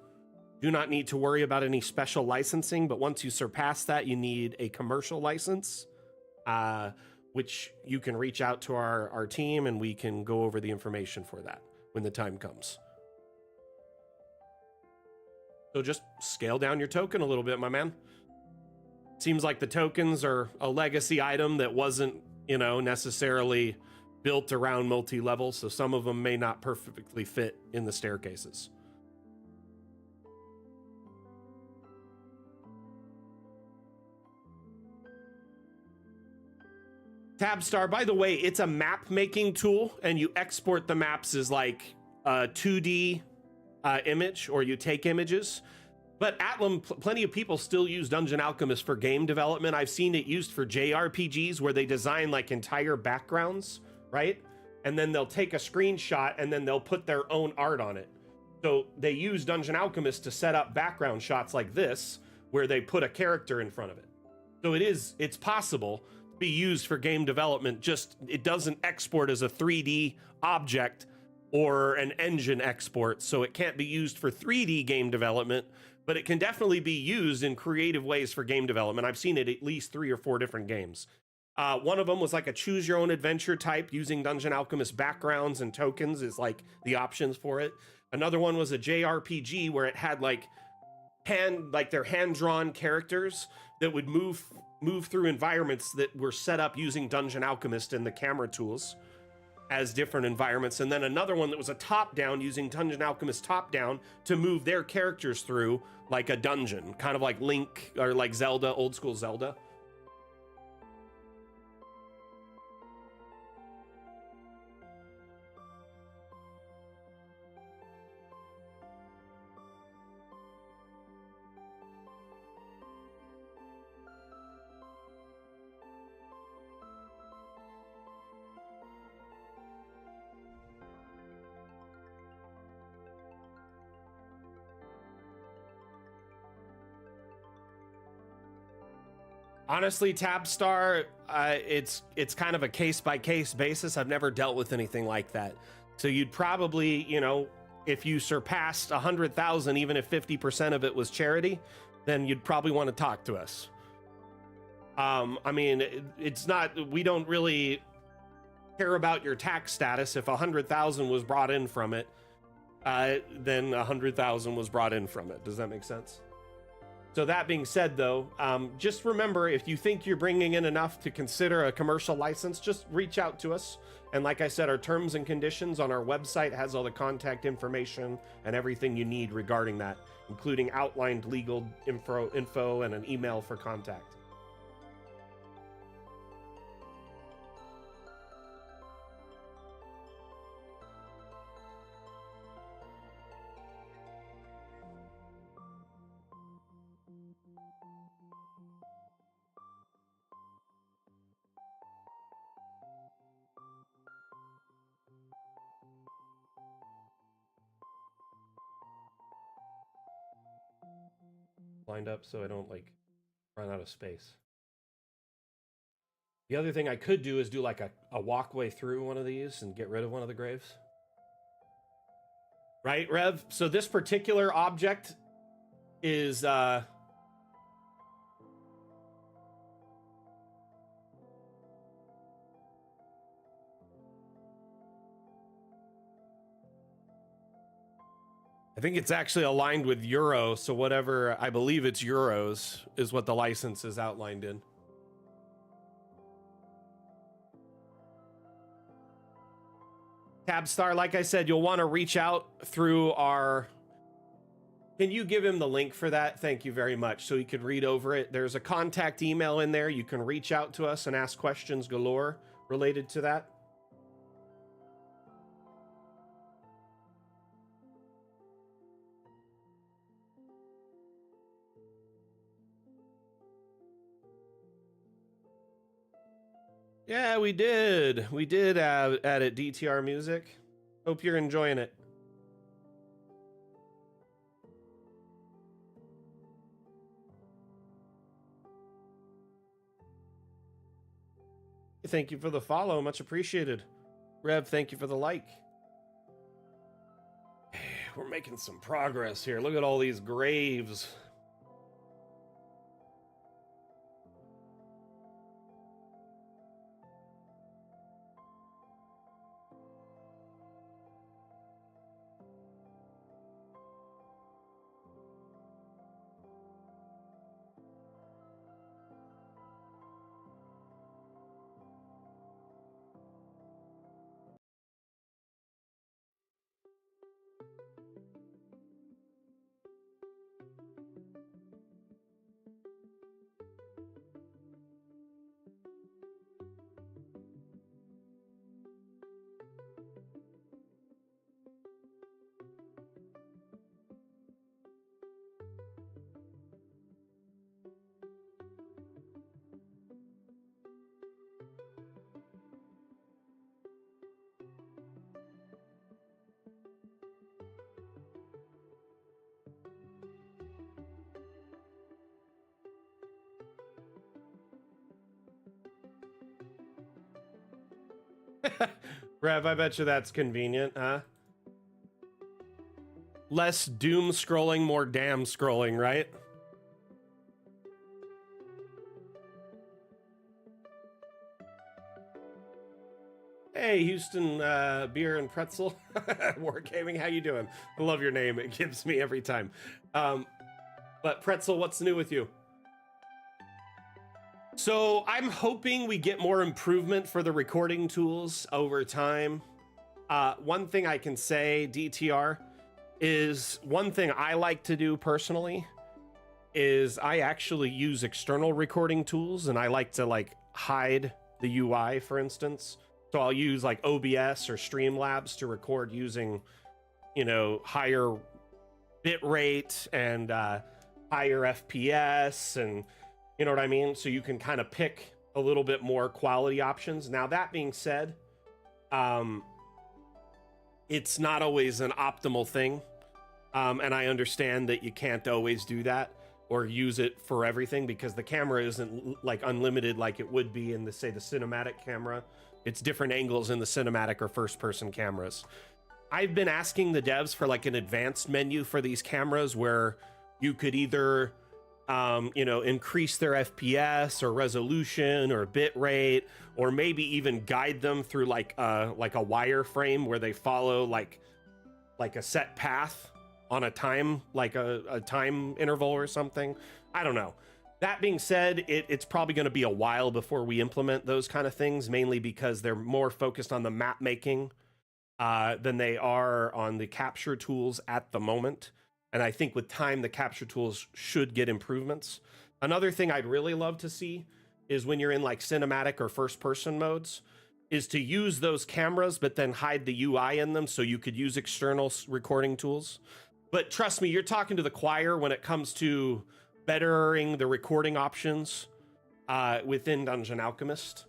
Speaker 1: do not need to worry about any special licensing. But once you surpass that, you need a commercial license, which you can reach out to our team and we can go over the information for that when the time comes. So just scale down your token a little bit, my man. Seems like the tokens are a legacy item that wasn't, necessarily built around multi-level, so some of them may not perfectly fit in the staircases. Tabstar, by the way, it's a map making tool, and you export the maps as like a 2D image, or you take images. But Atlam, plenty of people still use Dungeon Alchemist for game development. I've seen it used for JRPGs where they design like entire backgrounds, right? And then they'll take a screenshot and then they'll put their own art on it. So they use Dungeon Alchemist to set up background shots like this, where they put a character in front of it. So it's possible to be used for game development, just it doesn't export as a 3D object or an engine export, so it can't be used for 3D game development, but it can definitely be used in creative ways for game development. I've seen it at least 3 or 4 different games. One of them was like a choose your own adventure type using Dungeon Alchemist backgrounds and tokens is like the options for it. Another one was a JRPG where it had like their hand-drawn characters that would move through environments that were set up using Dungeon Alchemist and the camera tools as different environments. And then another one that was a top-down using Dungeon Alchemist top-down to move their characters through like a dungeon, kind of like Link or like Zelda, old school Zelda. Honestly, Tabstar, it's kind of a case-by-case basis. I've never dealt with anything like that. So you'd probably, if you surpassed 100,000, even if 50% of it was charity, then you'd probably want to talk to us. I mean, it's not, we don't really care about your tax status. If 100,000 was brought in from it, then 100,000 was brought in from it. Does that make sense? So that being said, though, just remember, if you think you're bringing in enough to consider a commercial license, just reach out to us. And like I said, our terms and conditions on our website has all the contact information and everything you need regarding that, including outlined legal info and an email for contact. lined up so I don't like run out of space. The other thing I could do is do like a walkway through one of these and get rid of one of the graves. Right, Rev? So this particular object is I think it's actually aligned with Euro, so whatever, I believe it's Euros is what the license is outlined in. Tabstar, like I said, you'll want to reach out through our... Can you give him the link for that? Thank you very much. So he could read over it. There's a contact email in there. You can reach out to us and ask questions galore related to that. Yeah, we did. We did add it, DTR Music. Hope you're enjoying it. Thank you for the follow. Much appreciated. Rev, thank you for the like. We're making some progress here. Look at all these graves. Rev, I bet you that's convenient, huh? Less doom scrolling, more damn scrolling, right? Hey, Houston Beer and Pretzel. Wargaming, how you doing? I love your name. It gives me every time. But Pretzel, what's new with you? So I'm hoping we get more improvement for the recording tools over time. One thing I can say, DTR, is one thing I like to do personally is I actually use external recording tools, and I like to like hide the UI, for instance. So I'll use like OBS or Streamlabs to record using, you know, higher bit rate and higher FPS, and you know what I mean? So you can kind of pick a little bit more quality options. Now, that being said, it's not always an optimal thing. And I understand that you can't always do that or use it for everything because the camera isn't like unlimited like it would be in the, say, the cinematic camera. It's different angles in the cinematic or first person cameras. I've been asking the devs for like an advanced menu for these cameras where you could either you know, increase their FPS or resolution or bit rate, or maybe even guide them through like a wireframe where they follow like a set path on a time, like a time interval or something. I don't know. That being said, it's probably going to be a while before we implement those kind of things, mainly because they're more focused on the map making than they are on the capture tools at the moment. And I think with time, the capture tools should get improvements. Another thing I'd really love to see is when you're in like cinematic or first person modes, is to use those cameras, but then hide the UI in them so you could use external recording tools. But trust me, you're talking to the choir when it comes to bettering the recording options within Dungeon Alchemist.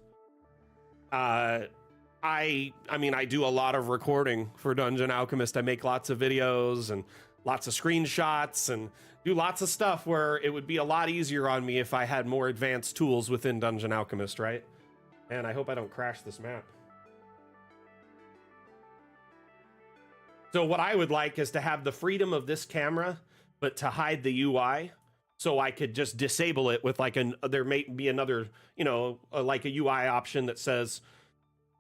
Speaker 1: I mean, I do a lot of recording for Dungeon Alchemist. I make lots of videos and lots of screenshots and do lots of stuff where it would be a lot easier on me if I had more advanced tools within Dungeon Alchemist, right? And I hope I don't crash this map. So what I would like is to have the freedom of this camera, but to hide the UI, so I could just disable it with like there may be another, you know, like a UI option that says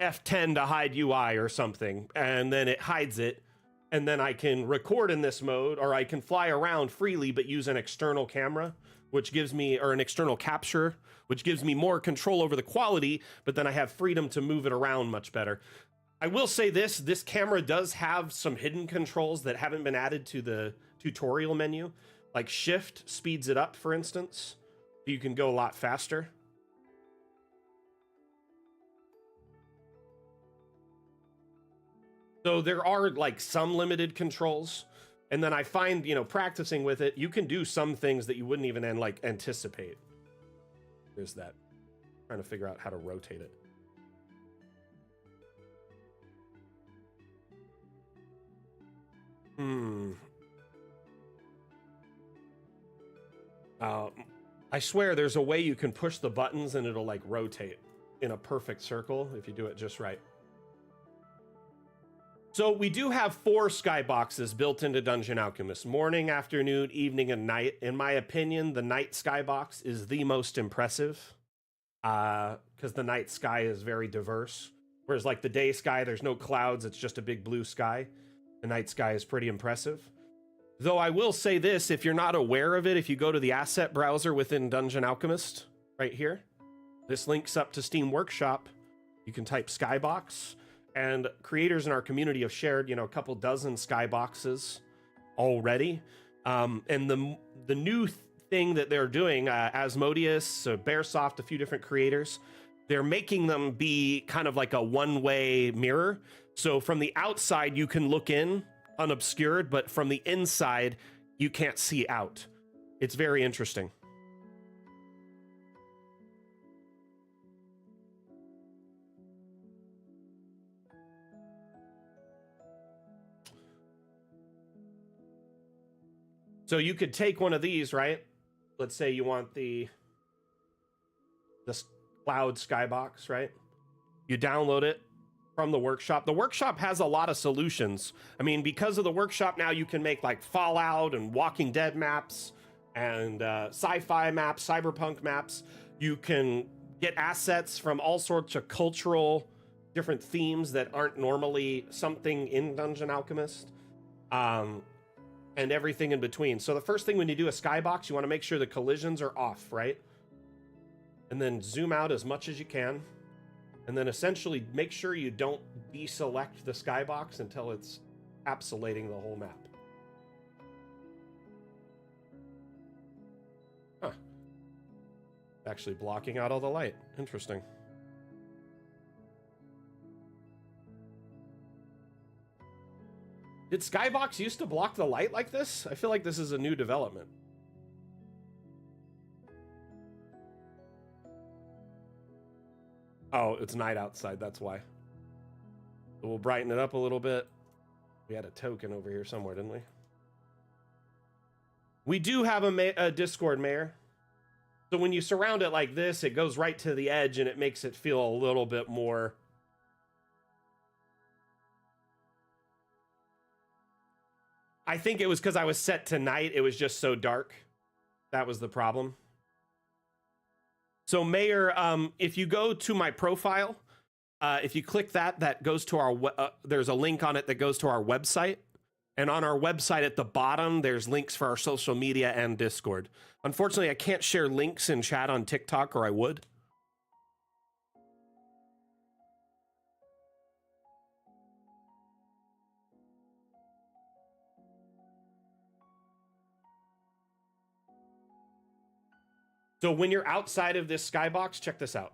Speaker 1: F10 to hide UI or something, and then it hides it, and then I can record in this mode, or I can fly around freely but use an external camera, which gives me, or an external capture, which gives me more control over the quality, but then I have freedom to move it around much better. I will say this camera does have some hidden controls that haven't been added to the tutorial menu. Like shift speeds it up, for instance. You can go a lot faster. So there are like some limited controls. And then I find, you know, practicing with it, you can do some things that you wouldn't even anticipate. There's that. Trying to figure out how to rotate it. I swear there's a way you can push the buttons and it'll like rotate in a perfect circle if you do it just right. So we do have 4 skyboxes built into Dungeon Alchemist: morning, afternoon, evening, and night. In my opinion, the night skybox is the most impressive because the night sky is very diverse. Whereas like the day sky, there's no clouds, it's just a big blue sky. The night sky is pretty impressive. Though I will say this, if you're not aware of it, if you go to the asset browser within Dungeon Alchemist, right here, this links up to Steam Workshop. You can type Skybox, and creators in our community have shared, you know, a couple dozen Skyboxes already. And the new thing that they're doing, Asmodeus, Bearsoft, a few different creators, they're making them be kind of like a one-way mirror. So from the outside, you can look in unobscured, but from the inside, you can't see out. It's very interesting. So you could take one of these, right? Let's say you want the cloud skybox, right? You download it from the workshop. The workshop has a lot of solutions. I mean, because of the workshop now, you can make like Fallout and Walking Dead maps and sci-fi maps, cyberpunk maps. You can get assets from all sorts of cultural different themes that aren't normally something in Dungeon Alchemist, and everything in between. So the first thing when you do a skybox, you want to make sure the collisions are off, right? And then zoom out as much as you can. And then essentially make sure you don't deselect the skybox until it's encapsulating the whole map. Huh. Actually blocking out all the light. Interesting. Did Skybox used to block the light like this? I feel like this is a new development. Oh, it's night outside, that's why. So we'll brighten it up a little bit. We had a token over here somewhere, didn't we? We do have a Discord mayor. So when you surround it like this, it goes right to the edge and it makes it feel a little bit more... I think it was because I was set to night. It was just so dark. That was the problem. So Mayor, if you go to my profile, if you click that, that goes to our, there's a link on it that goes to our website. And on our website at the bottom, there's links for our social media and Discord. Unfortunately, I can't share links in chat on TikTok, or I would. So when you're outside of this skybox, check this out.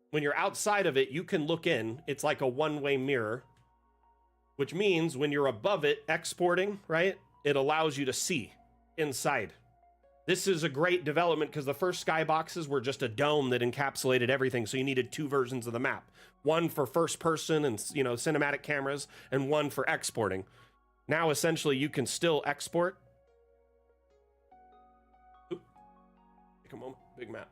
Speaker 1: When you're outside of it, you can look in. It's like a one-way mirror, which means when you're above it, exporting, right? It allows you to see inside. This is a great development because the first skyboxes were just a dome that encapsulated everything. So you needed 2 versions of the map. One for first person and, you know, cinematic cameras, and one for exporting. now essentially you can still export. Oop. Take a moment. Big map.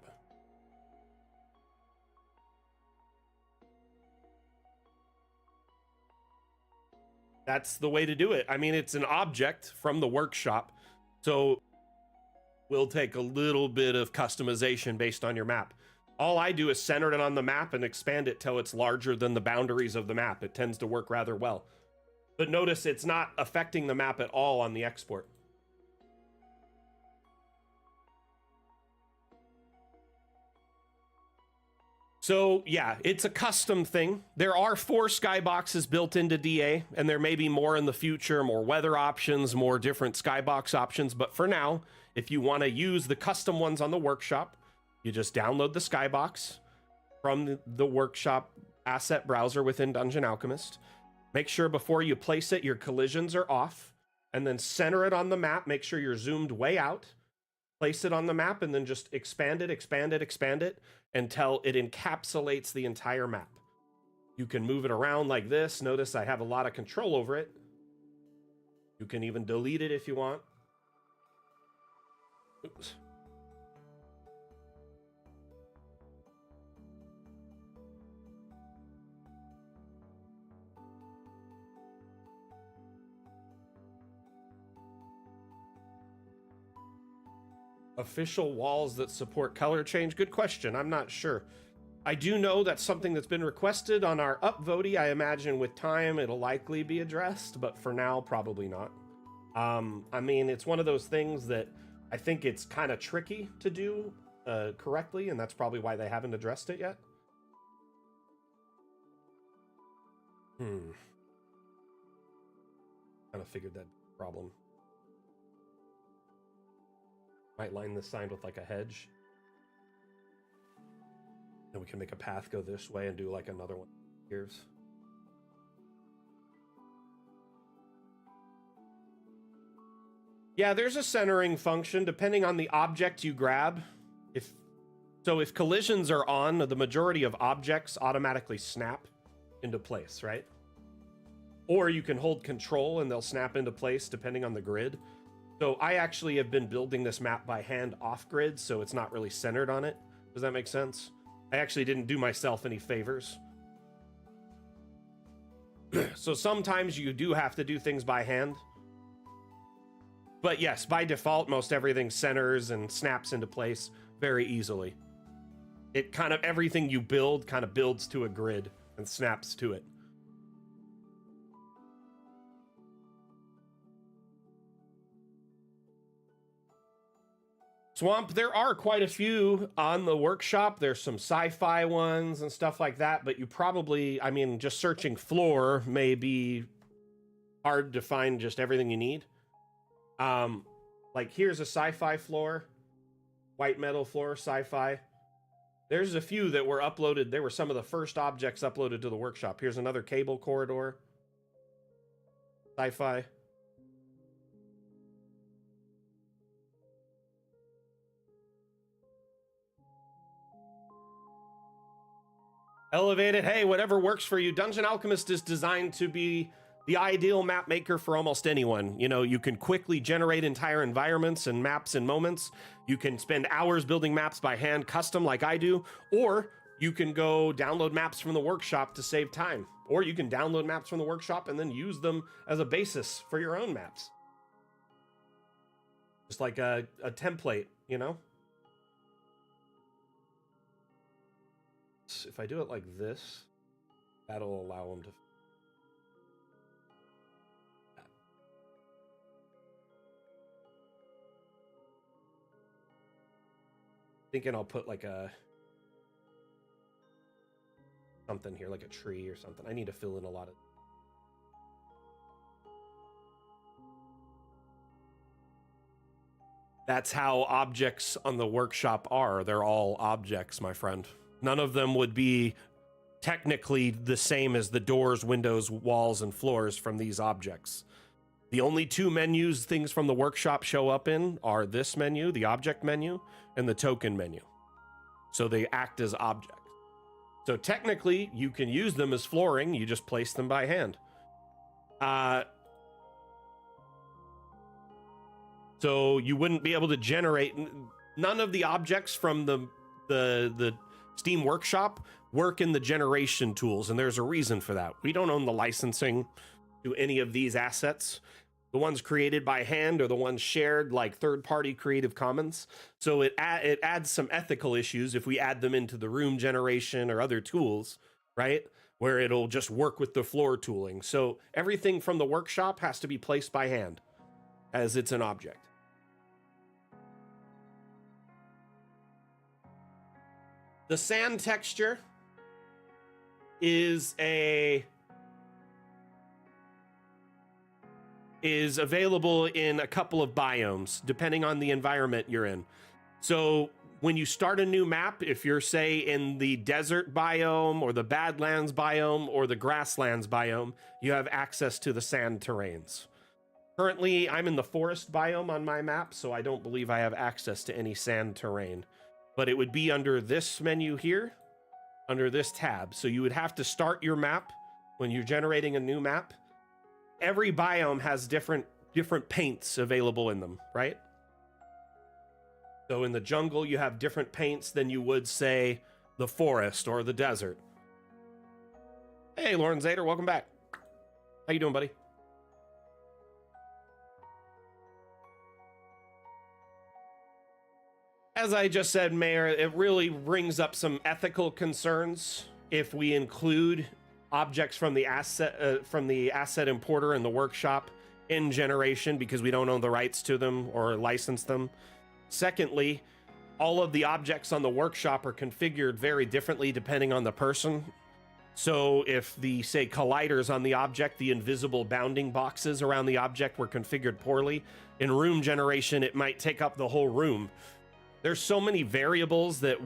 Speaker 1: That's the way to do it. I mean, it's an object from the workshop, so we'll take a little bit of customization based on your map. All I do is center it on the map and expand it till it's larger than the boundaries of the map. It tends to work rather well. But notice it's not affecting the map at all on the export. So yeah, it's a custom thing. There are 4 skyboxes built into DA, and there may be more in the future, more weather options, more different skybox options. But for now, if you want to use the custom ones on the workshop, you just download the skybox from the workshop asset browser within Dungeon Alchemist. Make sure before you place it, your collisions are off, and then center it on the map. Make sure you're zoomed way out. Place it on the map, and then just expand it, expand it, expand it, until it encapsulates the entire map. You can move it around like this. Notice I have a lot of control over it. You can even delete it if you want. Oops. Official walls that support color change? Good question. I'm not sure. I do know that's something that's been requested on our upvote. I imagine with time it'll likely be addressed, but for now, probably not. I mean, it's one of those things that I think it's kind of tricky to do correctly, and that's probably why they haven't addressed it yet. Kind of figured that problem. Might line this sign with like a hedge. Then we can make a path go this way and do like another one here. Yeah, there's a centering function depending on the object you grab. If collisions are on, the majority of objects automatically snap into place, right? Or you can hold control and they'll snap into place depending on the grid. So I actually have been building this map by hand off grid, so it's not really centered on it. Does that make sense? I actually didn't do myself any favors. So sometimes you do have to do things by hand. But yes, by default, most everything centers and snaps into place very easily. It kind of, everything you build kind of builds to a grid and snaps to it. Swamp, there are quite a few on the workshop. There's some sci-fi ones and stuff like that, but you probably, I mean, just searching floor may be hard to find just everything you need. Like here's a sci-fi floor, white metal floor, sci-fi. There's a few that were uploaded. They were some of the first objects uploaded to the workshop. Here's another cable corridor, sci-fi. Elevated, hey, whatever works for you. Dungeon Alchemist is designed to be the ideal map maker for almost anyone. You know, you can quickly generate entire environments and maps in moments. You can spend hours building maps by hand, custom like I do, or you can go download maps from the workshop to save time. Or you can download maps from the workshop and then use them as a basis for your own maps. Just like a template, you know? If I do it like this, that'll allow them to. Thinking I'll put like a something here, like a tree or something. I need to fill in a lot of. That's how objects on the workshop are. They're all objects, my friend. None of them would be technically the same as the doors, windows, walls, and floors from these objects. The only 2 menus things from the workshop show up in are this menu, the object menu, and the token menu. So they act as objects. So technically, you can use them as flooring. You just place them by hand. So you wouldn't be able to generate none of the objects from the Steam Workshop work in the generation tools, and there's a reason for that. We don't own the licensing to any of these assets. The ones created by hand are the ones shared like third-party Creative Commons. So it adds some ethical issues if we add them into the room generation or other tools, right? Where it'll just work with the floor tooling. So everything from the workshop has to be placed by hand as it's an object. The sand texture is available in a couple of biomes, depending on the environment you're in. So when you start a new map, if you're, say, in the desert biome or the Badlands biome or the grasslands biome, you have access to the sand terrains. Currently, I'm in the forest biome on my map, so I don't believe I have access to any sand terrain. But it would be under this menu here, under this tab. So you would have to start your map when you're generating a new map. Every biome has different paints available in them, right? So in the jungle, you have different paints than you would, say, the forest or the desert. Hey, Lauren Zader, welcome back. How you doing, buddy? As I just said, Mayor, it really brings up some ethical concerns if we include objects from the asset importer in the workshop in generation because we don't own the rights to them or license them. Secondly, all of the objects on the workshop are configured very differently depending on the person. So if the, say, colliders on the object, the invisible bounding boxes around the object were configured poorly, in room generation, it might take up the whole room. There's so many variables that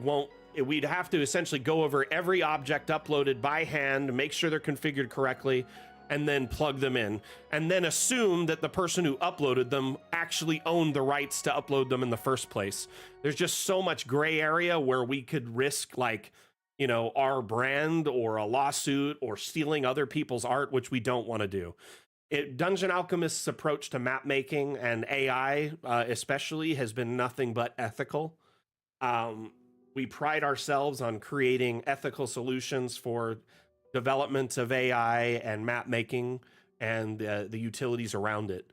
Speaker 1: we'd have to essentially go over every object uploaded by hand, make sure they're configured correctly, and then plug them in. And then assume that the person who uploaded them actually owned the rights to upload them in the first place. There's just so much gray area where we could risk, like, you know, our brand or a lawsuit or stealing other people's art, which we don't want to do. Dungeon Alchemist's approach to map making and AI especially has been nothing but ethical. We pride ourselves on creating ethical solutions for development of AI and map making and the utilities around it.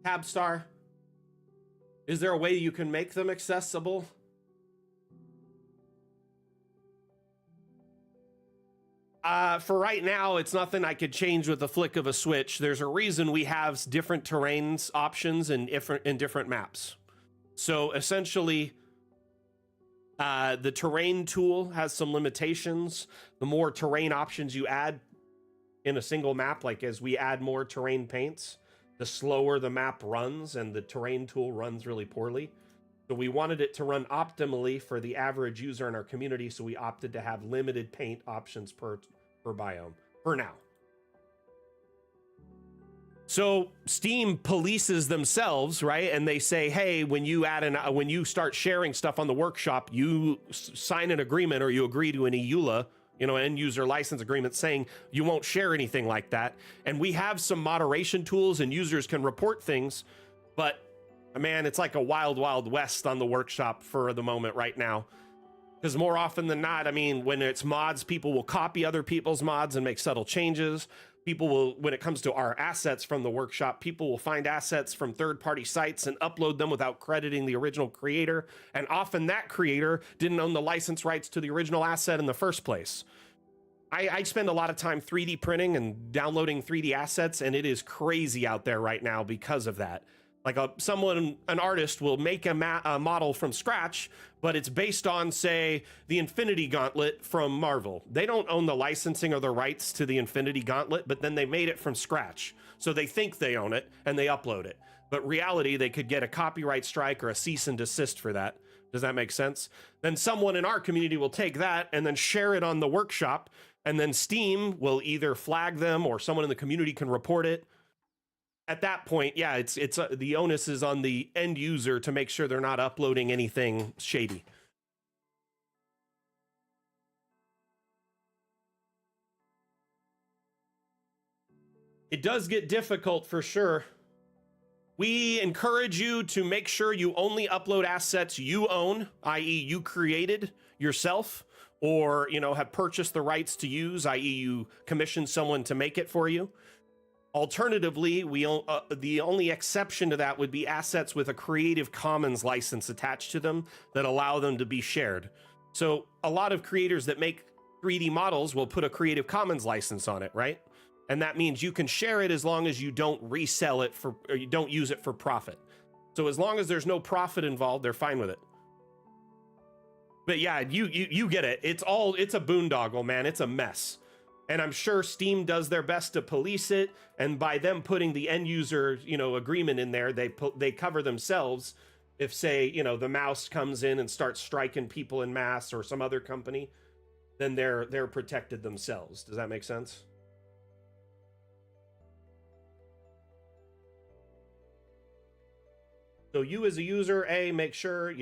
Speaker 1: Tabstar, is there a way you can make them accessible? For right now, it's nothing I could change with the flick of a switch. There's a reason we have different terrains options in different maps. So essentially, the terrain tool has some limitations. The more terrain options you add in a single map, like as we add more terrain paints, the slower the map runs, and the terrain tool runs really poorly. So we wanted it to run optimally for the average user in our community, so we opted to have limited paint options per biome for now. So Steam polices themselves, right? And they say, hey, when you start sharing stuff on the workshop, you sign an agreement or you agree to an EULA, you know, end user license agreement saying you won't share anything like that. And we have some moderation tools and users can report things, but man, it's like a wild, wild west on the workshop for the moment right now. Because more often than not, I mean, when it's mods, people will copy other people's mods and make subtle changes. People will, when it comes to our assets from the workshop, people will find assets from third-party sites and upload them without crediting the original creator. And often that creator didn't own the license rights to the original asset in the first place. I spend a lot of time 3D printing and downloading 3D assets, and it is crazy out there right now because of that. Like an artist will make a model from scratch, but it's based on, say, the Infinity Gauntlet from Marvel. They don't own the licensing or the rights to the Infinity Gauntlet, but then they made it from scratch. So they think they own it and they upload it. But reality, they could get a copyright strike or a cease and desist for that. Does that make sense? Then someone in our community will take that and then share it on the workshop, and then Steam will either flag them or someone in the community can report it. At that point, yeah, it's the onus is on the end user to make sure they're not uploading anything shady. It does get difficult for sure. We encourage you to make sure you only upload assets you own, i.e. you created yourself, or have purchased the rights to use, i.e. you commissioned someone to make it for you. Alternatively, the only exception to that would be assets with a Creative Commons license attached to them that allow them to be shared. So a lot of creators that make 3D models will put a Creative Commons license on it, right? And that means you can share it as long as you don't resell it or you don't use it for profit. So as long as there's no profit involved, they're fine with it. But yeah, you get it. It's a boondoggle, man. It's a mess. And I'm sure Steam does their best to police it. And by them putting the end user, agreement in there, they cover themselves. If, say, the mouse comes in and starts striking people in mass, or some other company, then they're protected themselves. Does that make sense? So you as a user, make sure,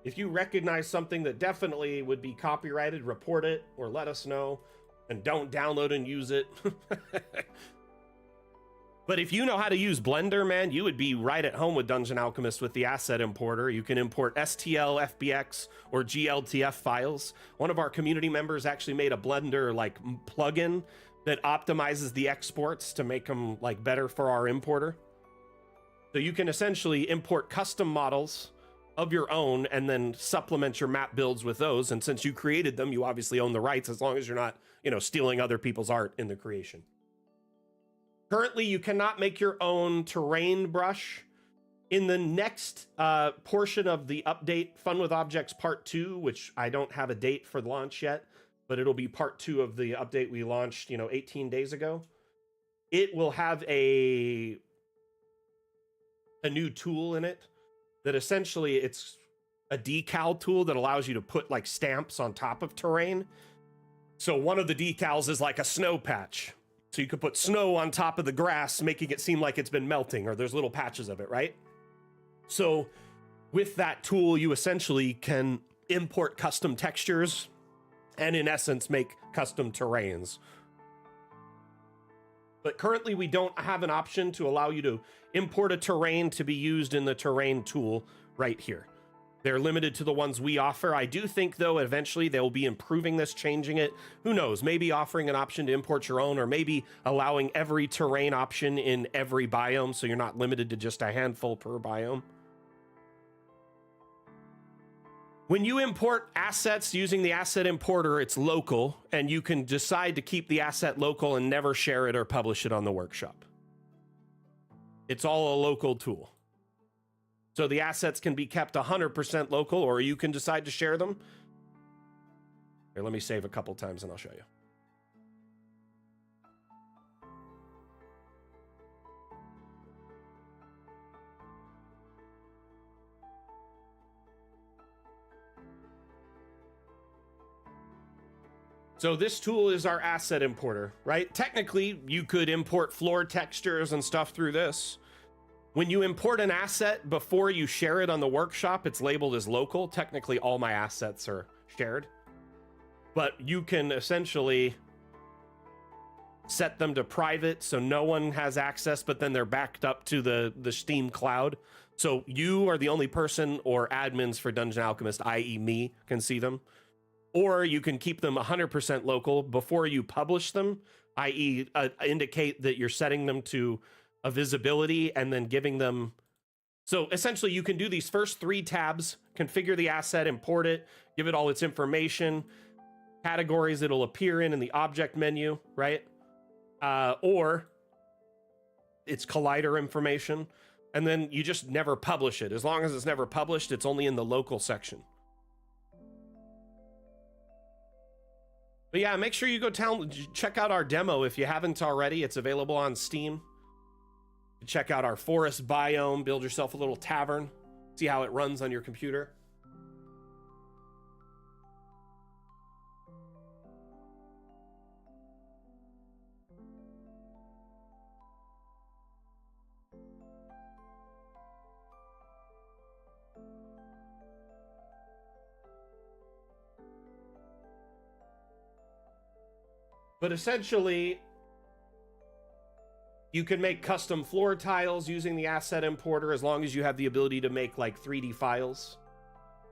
Speaker 1: if you recognize something that definitely would be copyrighted, report it or let us know, and don't download and use it. But if you know how to use Blender, man, you would be right at home with Dungeon Alchemist with the asset importer. You can import STL, FBX, or GLTF files. One of our community members actually made a Blender plugin that optimizes the exports to make them better for our importer. So you can essentially import custom models of your own and then supplement your map builds with those. And since you created them, you obviously own the rights, as long as you're not, stealing other people's art in the creation. Currently, you cannot make your own terrain brush. In the next portion of the update, Fun with Objects Part 2, which I don't have a date for launch yet, but it'll be Part 2 of the update we launched, 18 days ago. It will have a new tool in it that essentially it's a decal tool that allows you to put stamps on top of terrain. So one of the decals is like a snow patch. So you could put snow on top of the grass, making it seem like it's been melting, or there's little patches of it, right? So with that tool, you essentially can import custom textures and in essence make custom terrains. But currently we don't have an option to allow you to import a terrain to be used in the terrain tool right here. They're limited to the ones we offer. I do think, though, eventually they'll be improving this, changing it. Who knows? Maybe offering an option to import your own, or maybe allowing every terrain option in every biome, so you're not limited to just a handful per biome. When you import assets using the asset importer, it's local, and you can decide to keep the asset local and never share it or publish it on the workshop. It's all a local tool. So the assets can be kept 100% local, or you can decide to share them. Here, let me save a couple times and I'll show you. So this tool is our asset importer, right? Technically, you could import floor textures and stuff through this. When you import an asset before you share it on the workshop, it's labeled as local. Technically, all my assets are shared. But you can essentially set them to private so no one has access, but then they're backed up to the Steam cloud. So you are the only person or admins for Dungeon Alchemist, i.e. me, can see them. Or you can keep them 100% local before you publish them, i.e. Indicate that you're setting them to a visibility and then giving them. So essentially you can do these first 3 tabs, configure the asset, import it, give it all its information, categories it'll appear in the object menu, right? Or its collider information. And then you just never publish it. As long as it's never published, it's only in the local section. But yeah, make sure you go check out our demo if you haven't already. It's available on Steam. Check out our forest biome, build yourself a little tavern, see how it runs on your computer. But essentially, You can make custom floor tiles using the asset importer as long as you have the ability to make like 3D files.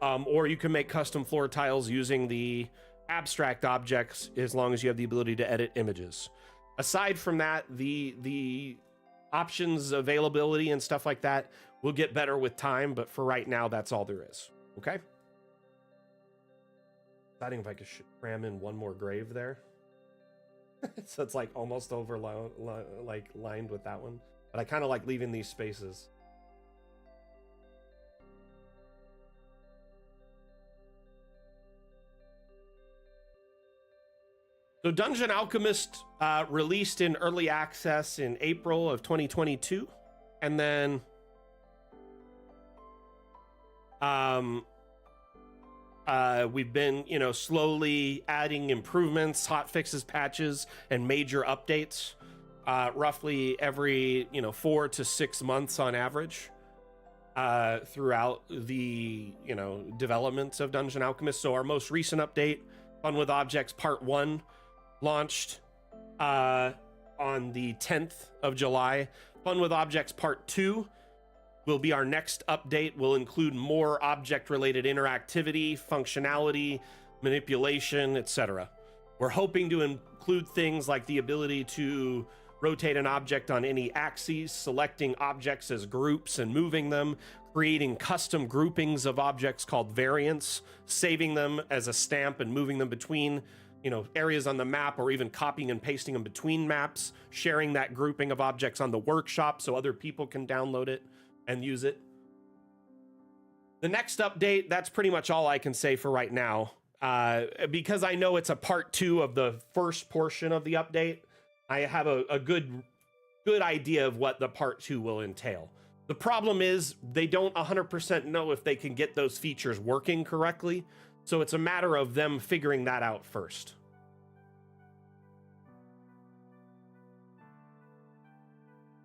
Speaker 1: Or you can make custom floor tiles using the abstract objects as long as you have the ability to edit images. Aside from that, the options availability and stuff like that will get better with time, but for right now, that's all there is. Okay? Deciding if I could cram in one more grave there. So it's like almost over lined with that one. But I kind of like leaving these spaces. So Dungeon Alchemist released in early access in April of 2022. And then we've been, slowly adding improvements, hot fixes, patches, and major updates roughly every, 4 to 6 months on average throughout the, development of Dungeon Alchemist. So our most recent update, Fun with Objects Part 1, launched on the 10th of July. Fun with Objects Part 2 will be our next update. Will include more object-related interactivity, functionality, manipulation, etc. We're hoping to include things like the ability to rotate an object on any axes, selecting objects as groups and moving them, creating custom groupings of objects called variants, saving them as a stamp and moving them between areas on the map, or even copying and pasting them between maps, sharing that grouping of objects on the workshop so other people can download it and use it. The next update, that's pretty much all I can say for right now. Because I know it's a part 2 of the first portion of the update, I have a good idea of what the part 2 will entail. The problem is they don't 100% know if they can get those features working correctly. So it's a matter of them figuring that out first.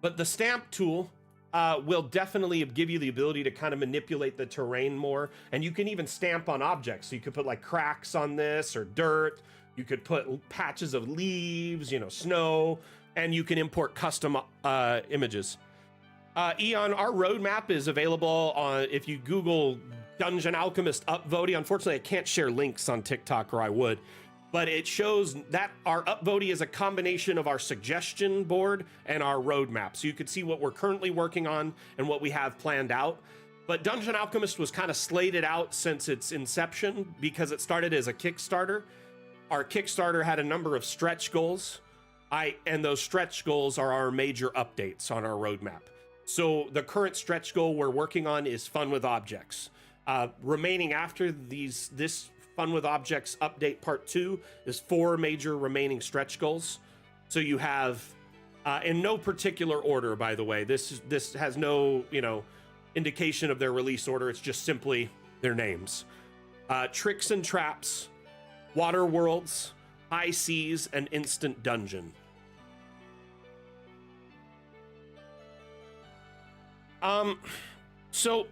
Speaker 1: But the stamp tool will definitely give you the ability to kind of manipulate the terrain more. And you can even stamp on objects. So you could put like cracks on this or dirt. You could put patches of leaves, snow, and you can import custom images. Eon, our roadmap is available on, if you Google Dungeon Alchemist upvoting. Unfortunately, I can't share links on TikTok, or I would. But it shows that our upvoting is a combination of our suggestion board and our roadmap. So you can see what we're currently working on and what we have planned out. But Dungeon Alchemist was kind of slated out since its inception because it started as a Kickstarter. Our Kickstarter had a number of stretch goals. And those stretch goals are our major updates on our roadmap. So the current stretch goal we're working on is Fun with Objects. Remaining after this Fun with Objects update part 2 is 4 major remaining stretch goals. So you have, in no particular order, by the way, this has no, indication of their release order. It's just simply their names. Tricks and Traps, Water Worlds, High Seas, and Instant Dungeon. So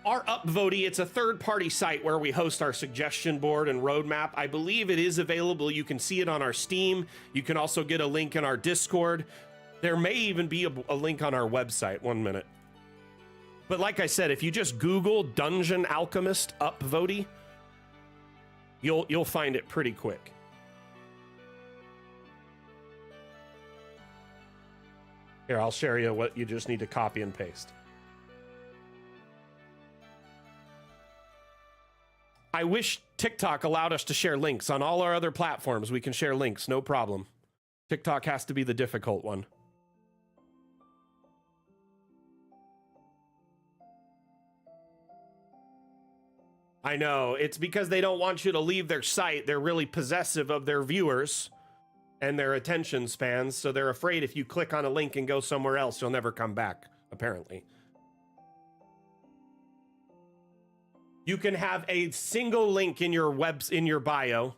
Speaker 1: our upvoting, it's a third-party site where we host our suggestion board and roadmap. I believe it is available. You can see it on our Steam. You can also get a link in our Discord. There may even be a link on our website. 1 minute. But like I said, if you just Google Dungeon Alchemist upvoting, you'll find it pretty quick. Here, I'll share you what you just need to copy and paste. I wish TikTok allowed us to share links. On all our other platforms, we can share links, no problem. TikTok has to be the difficult one. I know, it's because they don't want you to leave their site. They're really possessive of their viewers and their attention spans, so they're afraid if you click on a link and go somewhere else, you'll never come back, apparently. You can have a single link in your bio,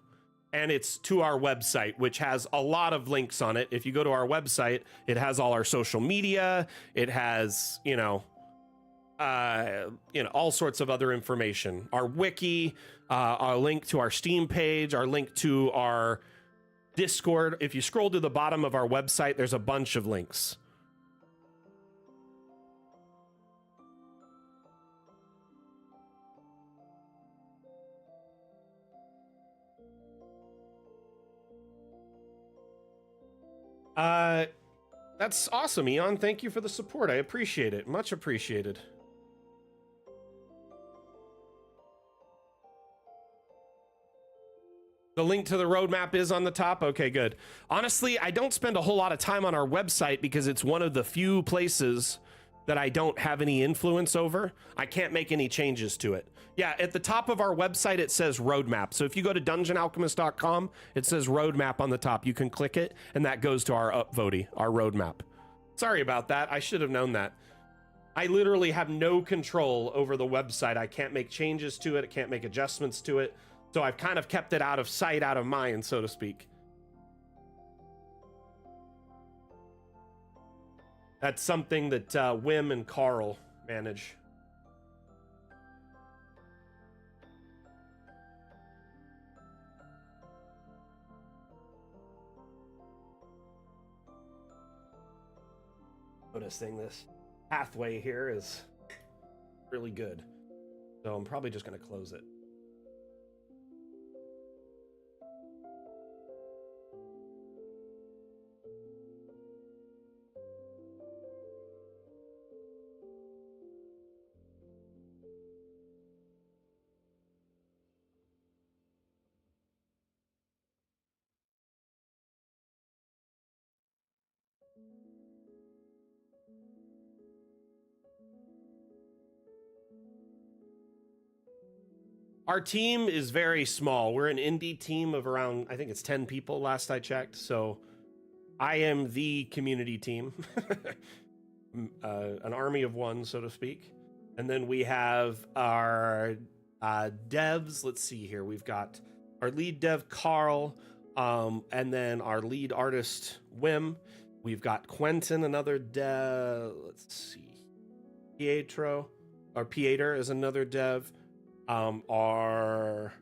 Speaker 1: and it's to our website, which has a lot of links on it. If you go to our website, it has all our social media. It has, all sorts of other information. Our wiki, our link to our Steam page, our link to our Discord. If you scroll to the bottom of our website, there's a bunch of links. That's awesome, Eon. Thank you for the support. I appreciate it. Much appreciated. The link to the roadmap is on the top. Okay, good. Honestly, I don't spend a whole lot of time on our website because it's one of the few places that I don't have any influence over. I can't make any changes to it. Yeah, at the top of our website, it says roadmap. So if you go to dungeonalchemist.com, it says roadmap on the top. You can click it, and that goes to our upvote, our roadmap. Sorry about that. I should have known that. I literally have no control over the website. I can't make changes to it. I can't make adjustments to it. So I've kind of kept it out of sight, out of mind, so to speak. That's something that Wim and Carl manage. Noticing this pathway here is really good. So I'm probably just going to close it. Our team is very small. We're an indie team of around, I think it's 10 people last I checked. So I am the community team, an army of one, so to speak. And then we have our devs. Let's see here. We've got our lead dev, Carl, and then our lead artist, Wim. We've got Quentin, another dev. Let's see. Pietro, or Pieter is another dev. Our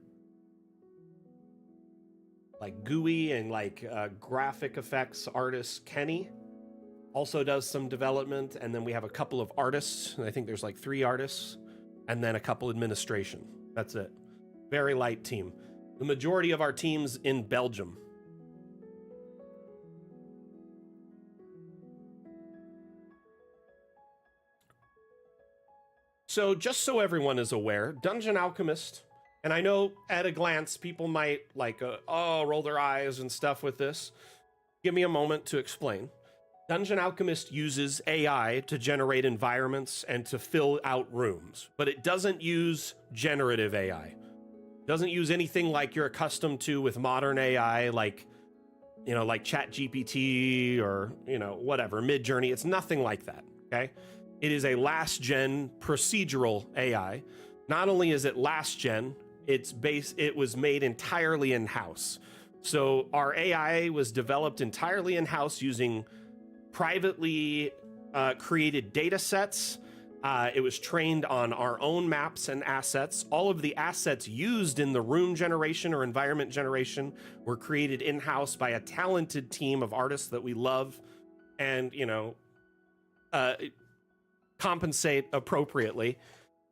Speaker 1: like GUI and like graphic effects artist Kenny also does some development, and then we have a couple of artists. I think there's like 3 artists, and then a couple administration. That's it. Very light team. The majority of our team's in Belgium. So just so everyone is aware, Dungeon Alchemist, and I know at a glance people might like, roll their eyes and stuff with this. Give me a moment to explain. Dungeon Alchemist uses AI to generate environments and to fill out rooms, but it doesn't use generative AI. It doesn't use anything like you're accustomed to with modern AI, like, you know, like ChatGPT or, you know, whatever, Midjourney. It's nothing like that, okay? It is a last gen procedural AI. Not only is it last gen, it was made entirely in-house. So our AI was developed entirely in-house using privately created data sets. It was trained on our own maps and assets. All of the assets used in the room generation or environment generation were created in-house by a talented team of artists that we love and, you know, compensate appropriately.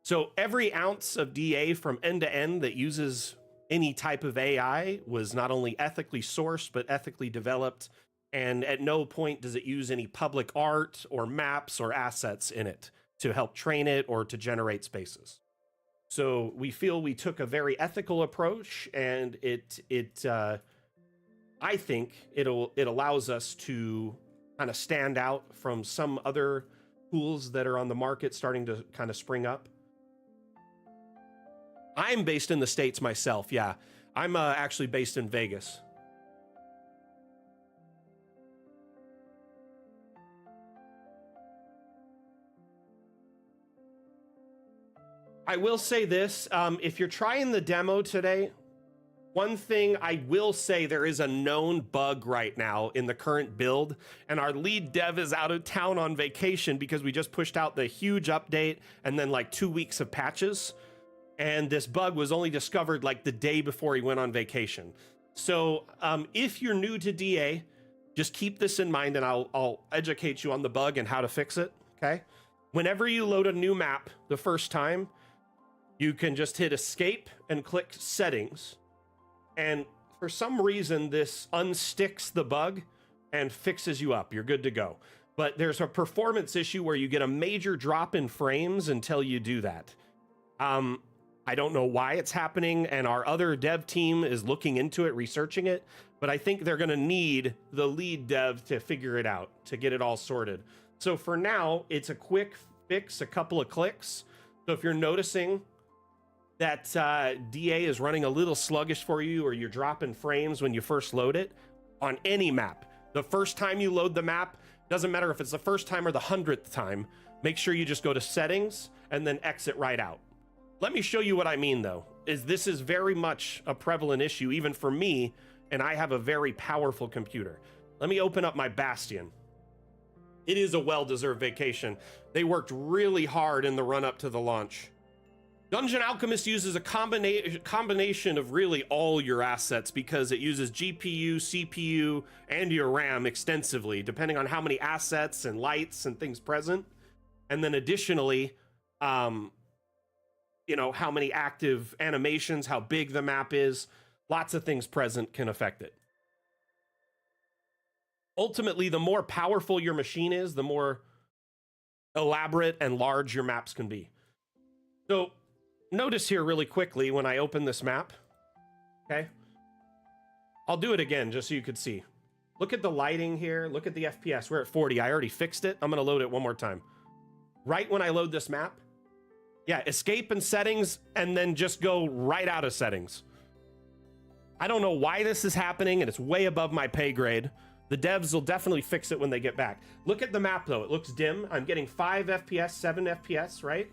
Speaker 1: So every ounce of DA from end to end that uses any type of AI was not only ethically sourced, but ethically developed. And at no point does it use any public art or maps or assets in it to help train it or to generate spaces. So we feel we took a very ethical approach, and I think it allows us to kind of stand out from some other tools that are on the market starting to kind of spring up. I'm based in the States myself. Yeah, I'm actually based in Vegas. I will say this, if you're trying the demo today, one thing I will say, there is a known bug right now in the current build, and our lead dev is out of town on vacation because we just pushed out the huge update and then like 2 weeks of patches. And this bug was only discovered like the day before he went on vacation. So if you're new to DA, just keep this in mind and I'll educate you on the bug and how to fix it, okay? Whenever you load a new map the first time, you can just hit escape and click settings. And for some reason, this unsticks the bug and fixes you up. You're good to go. But there's a performance issue where you get a major drop in frames until you do that. I don't know why it's happening, and our other dev team is looking into it, researching it, but I think they're gonna need the lead dev to figure it out, to get it all sorted. So for now, it's a quick fix, a couple of clicks. So if you're noticing that DA is running a little sluggish for you, or you're dropping frames when you first load it, on any map, the first time you load the map, doesn't matter if it's the first time or the 100th time, make sure you just go to settings and then exit right out. Let me show you what I mean, though, is this is very much a prevalent issue, even for me, and I have a very powerful computer. Let me open up my Bastion. It is a well-deserved vacation. They worked really hard in the run-up to the launch. Dungeon Alchemist uses a combination of really all your assets because it uses GPU, CPU, and your RAM extensively, depending on how many assets and lights and things present. And then additionally, you know, how many active animations, how big the map is, lots of things present can affect it. Ultimately, the more powerful your machine is, the more elaborate and large your maps can be. So notice here really quickly when I open this map, okay? I'll do it again just so you could see. Look at the lighting here. Look at the FPS. We're at 40. I already fixed it. I'm going to load it one more time. Right when I load this map, yeah, escape and settings, and then just go right out of settings. I don't know why this is happening, and it's way above my pay grade. The devs will definitely fix it when they get back. Look at the map, though. It looks dim. I'm getting 5 FPS, 7 FPS, right?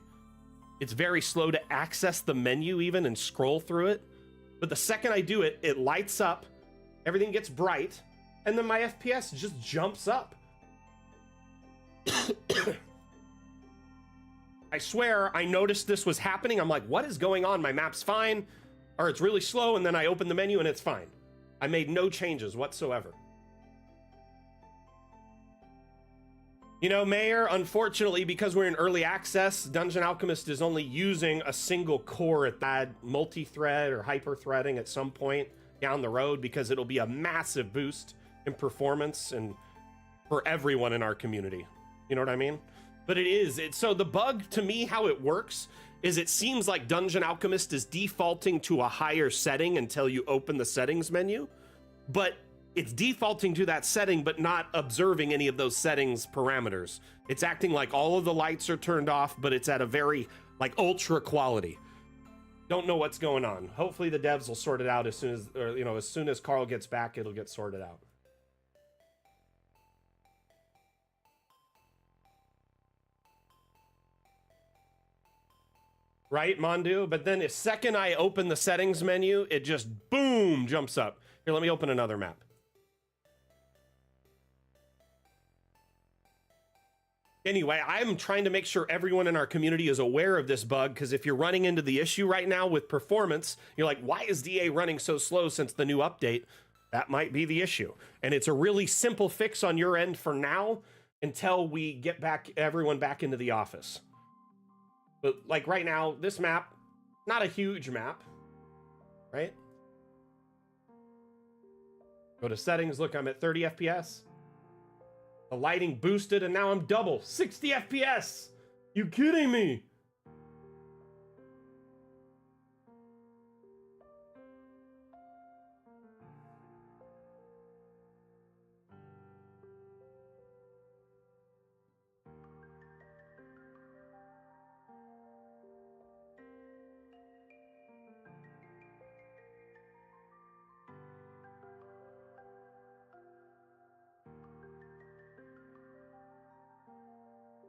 Speaker 1: It's very slow to access the menu even and scroll through it. But the second I do it, it lights up, everything gets bright, and then my FPS just jumps up. I swear I noticed this was happening. I'm like, what is going on? My map's fine, or it's really slow, and then I open the menu and it's fine. I made no changes whatsoever. You know, Mayor, unfortunately, because we're in early access, Dungeon Alchemist is only using a single core at that multi-thread or hyper-threading at some point down the road, because it'll be a massive boost in performance and for everyone in our community. You know what I mean? But so the bug, to me, how it works is it seems like Dungeon Alchemist is defaulting to a higher setting until you open the settings menu, but it's defaulting to that setting, but not observing any of those settings parameters. It's acting like all of the lights are turned off, but it's at a very, like, ultra quality. Don't know what's going on. Hopefully the devs will sort it out as soon as, or, you know, as soon as Carl gets back, it'll get sorted out. Right, Mondu? But then the second I open the settings menu, it just, boom, jumps up. Here, let me open another map. Anyway, I'm trying to make sure everyone in our community is aware of this bug, because if you're running into the issue right now with performance, you're like, why is DA running so slow since the new update? That might be the issue. And it's a really simple fix on your end for now until we get everyone back into the office. But like right now, this map, not a huge map, right? Go to settings, look, I'm at 30 FPS. The lighting boosted, and now I'm double, 60 FPS. You kidding me?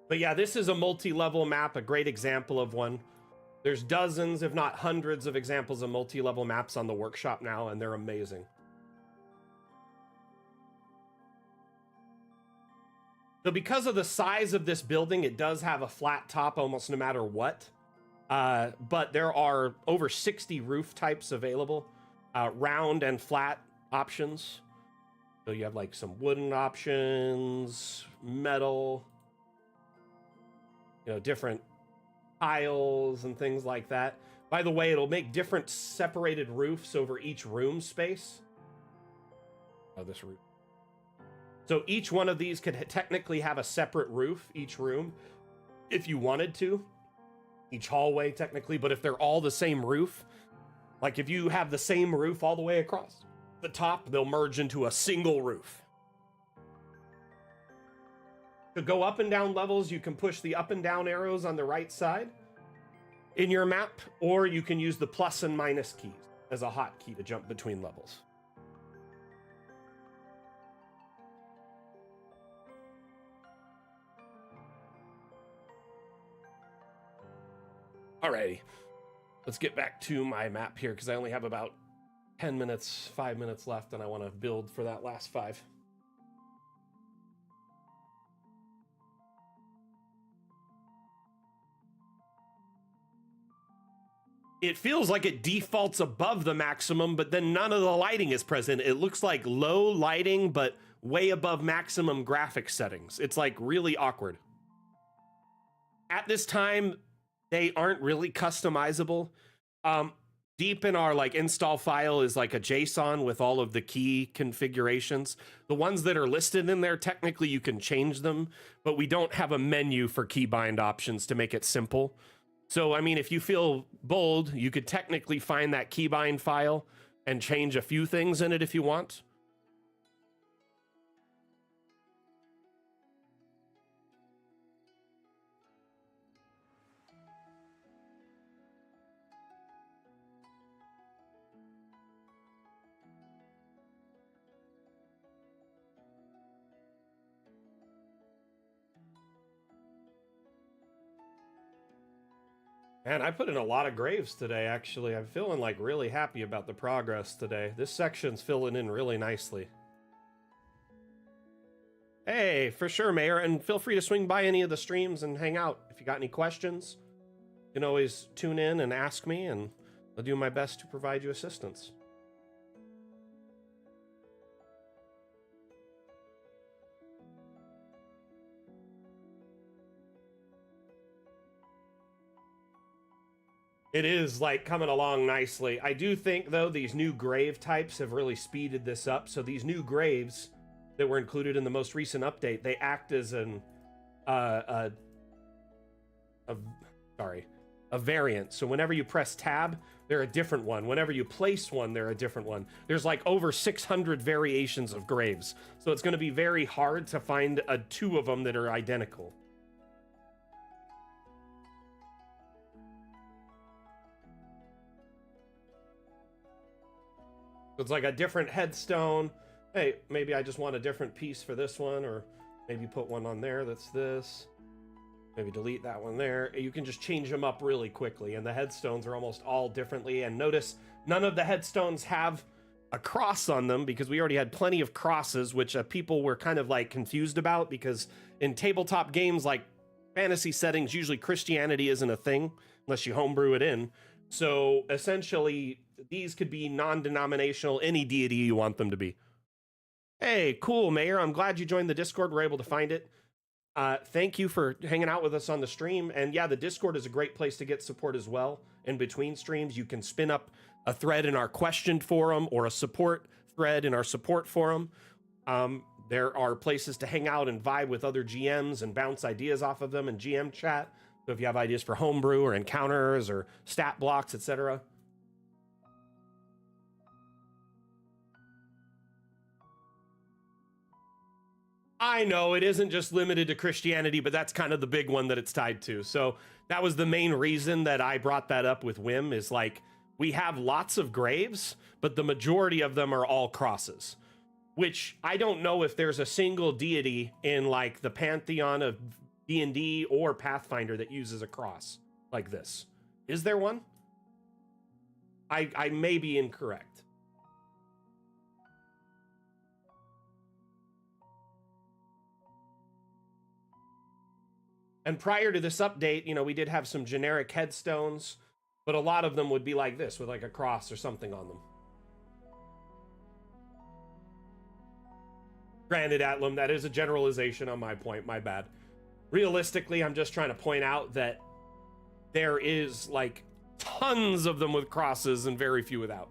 Speaker 1: But yeah, this is a multi-level map, a great example of one. There's dozens, if not hundreds, of examples of multi-level maps on the workshop now, and they're amazing. So because of the size of this building, it does have a flat top almost no matter what. But there are over 60 roof types available. round and flat options. So you have like some wooden options, metal, different tiles and things like that. By the way, it'll make different separated roofs over each room space. Oh, this roof. So each one of these could technically have a separate roof, each room, if you wanted to. Each hallway, technically, but if they're all the same roof, like if you have the same roof all the way across the top, they'll merge into a single roof. To go up and down levels, you can push the up and down arrows on the right side in your map, or you can use the plus and minus keys as a hotkey to jump between levels. Alrighty, let's get back to my map here because I only have about 5 minutes left, and I want to build for that last 5. It feels like it defaults above the maximum, but then none of the lighting is present. It looks like low lighting, but way above maximum graphic settings. It's like really awkward. At this time, they aren't really customizable. Deep in our like install file is like a JSON with all of the key configurations. The ones that are listed in there, technically you can change them, but we don't have a menu for keybind options to make it simple. So, I mean, if you feel bold, you could technically find that keybind file and change a few things in it if you want. Man, I put in a lot of graves today, actually. I'm feeling like really happy about the progress today. This section's filling in really nicely. Hey, for sure, Mayor, and feel free to swing by any of the streams and hang out. If you got any questions, you can always tune in and ask me, and I'll do my best to provide you assistance. It is like coming along nicely. I do think though these new grave types have really speeded this up. So these new graves that were included in the most recent update, they act as an a variant. So whenever you press tab, they're a different one. Whenever you place one, they're a different one. There's like over 600 variations of graves. So it's going to be very hard to find 2 of them that are identical. It's like a different headstone. Hey, maybe I just want a different piece for this one, or maybe put one on there that's this. Maybe delete that one there. You can just change them up really quickly, and the headstones are almost all differently. And notice none of the headstones have a cross on them because we already had plenty of crosses, which people were kind of like confused about because in tabletop games like fantasy settings, usually Christianity isn't a thing unless you homebrew it in. So essentially, these could be non-denominational, any deity you want them to be. Hey, cool, Mayor. I'm glad you joined the Discord. We're able to find it. Thank you for hanging out with us on the stream. And yeah, the Discord is a great place to get support as well. In between streams, you can spin up a thread in our questioned forum or a support thread in our support forum. There are places to hang out and vibe with other GMs and bounce ideas off of them in GM chat. So if you have ideas for homebrew or encounters or stat blocks, etc. I know it isn't just limited to Christianity, but that's kind of the big one that it's tied to. So that was the main reason that I brought that up with Wim, is like, we have lots of graves, but the majority of them are all crosses, which I don't know if there's a single deity in like the pantheon of D&D or Pathfinder that uses a cross like this. Is there one? I may be incorrect. And prior to this update, you know, we did have some generic headstones, but a lot of them would be like this with like a cross or something on them. Granted, Atlam, that is a generalization on my point, my bad. Realistically, I'm just trying to point out that there is like tons of them with crosses and very few without.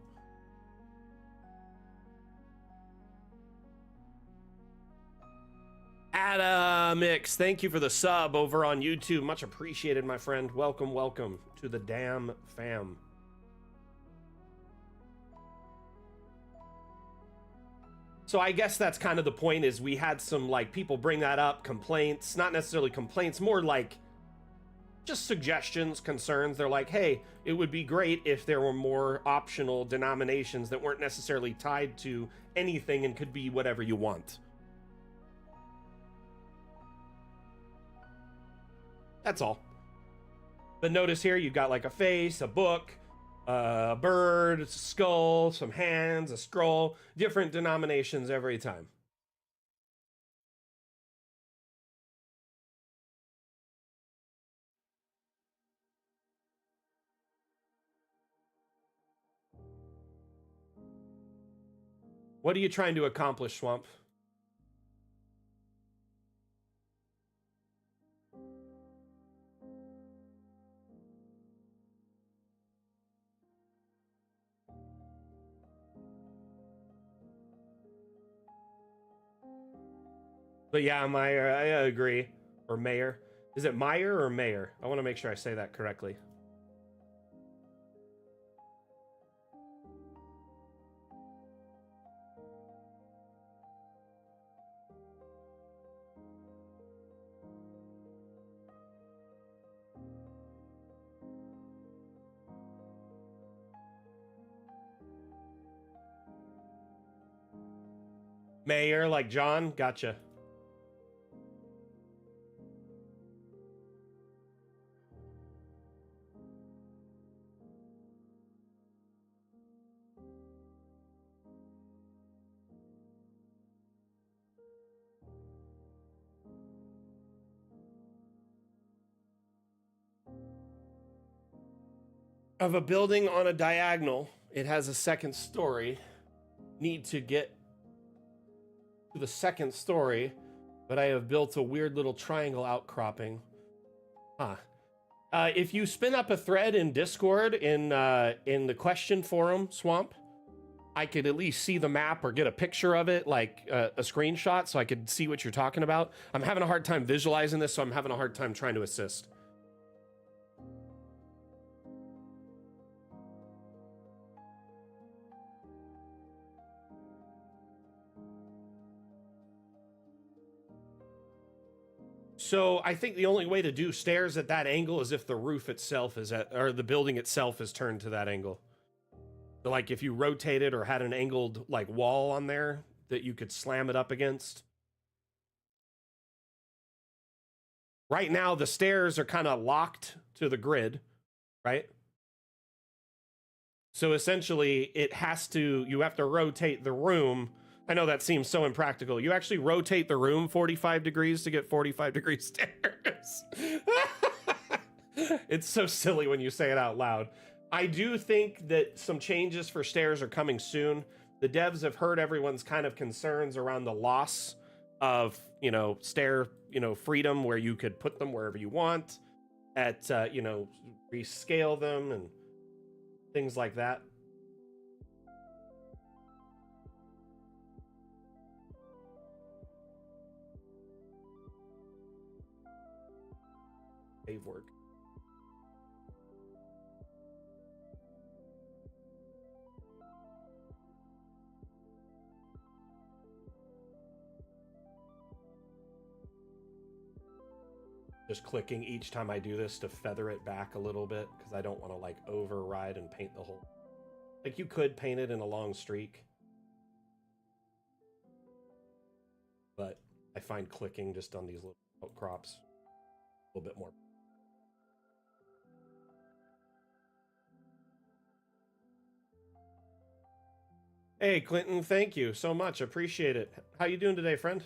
Speaker 1: Adamix, thank you for the sub over on YouTube. Much appreciated, my friend. Welcome, welcome to the damn fam. So I guess that's kind of the point, is we had some like people bring that up, complaints, not necessarily complaints, more like just suggestions, concerns. They're like, hey, it would be great if there were more optional denominations that weren't necessarily tied to anything and could be whatever you want. That's all. But notice here, you've got like a face, a book, a bird, a skull, some hands, a scroll, different denominations every time. What are you trying to accomplish, Swamp? But yeah, Meyer, I agree. Or Mayor. Is it Meyer or Mayor? I want to make sure I say that correctly. Mayor, like John? Gotcha. Of a building on a diagonal, it has a second story. Need to get to the second story, but I have built a weird little triangle outcropping. Huh. If you spin up a thread in Discord in the question forum, Swamp, I could at least see the map or get a picture of it, like a screenshot, so I could see what you're talking about. I'm having a hard time visualizing this, so I'm having a hard time trying to assist. So I think the only way to do stairs at that angle is if the roof itself is at, or the building itself is turned to that angle. So like if you rotate it or had an angled like wall on there that you could slam it up against. Right now, the stairs are kind of locked to the grid, right? So essentially you have to rotate the room. I know that seems so impractical. You actually rotate the room 45 degrees to get 45 degree stairs. It's so silly when you say it out loud. I do think that some changes for stairs are coming soon. The devs have heard everyone's kind of concerns around the loss of, stair, freedom, where you could put them wherever you want at, rescale them and things like that. Save work. Just clicking each time I do this to feather it back a little bit, because I don't want to like override and paint the whole. Like you could paint it in a long streak, but I find clicking just on these little outcrops a little bit more. Hey, Clinton, thank you so much. Appreciate it. How you doing today, friend?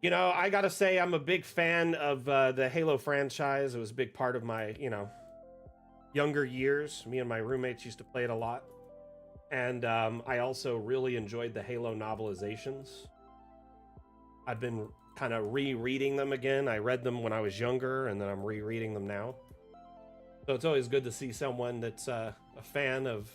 Speaker 1: I gotta say, I'm a big fan of the Halo franchise. It was a big part of my, younger years. Me and my roommates used to play it a lot. And I also really enjoyed the Halo novelizations. I've been kind of rereading them again. I read them when I was younger, and then I'm rereading them now. So it's always good to see someone that's a fan of.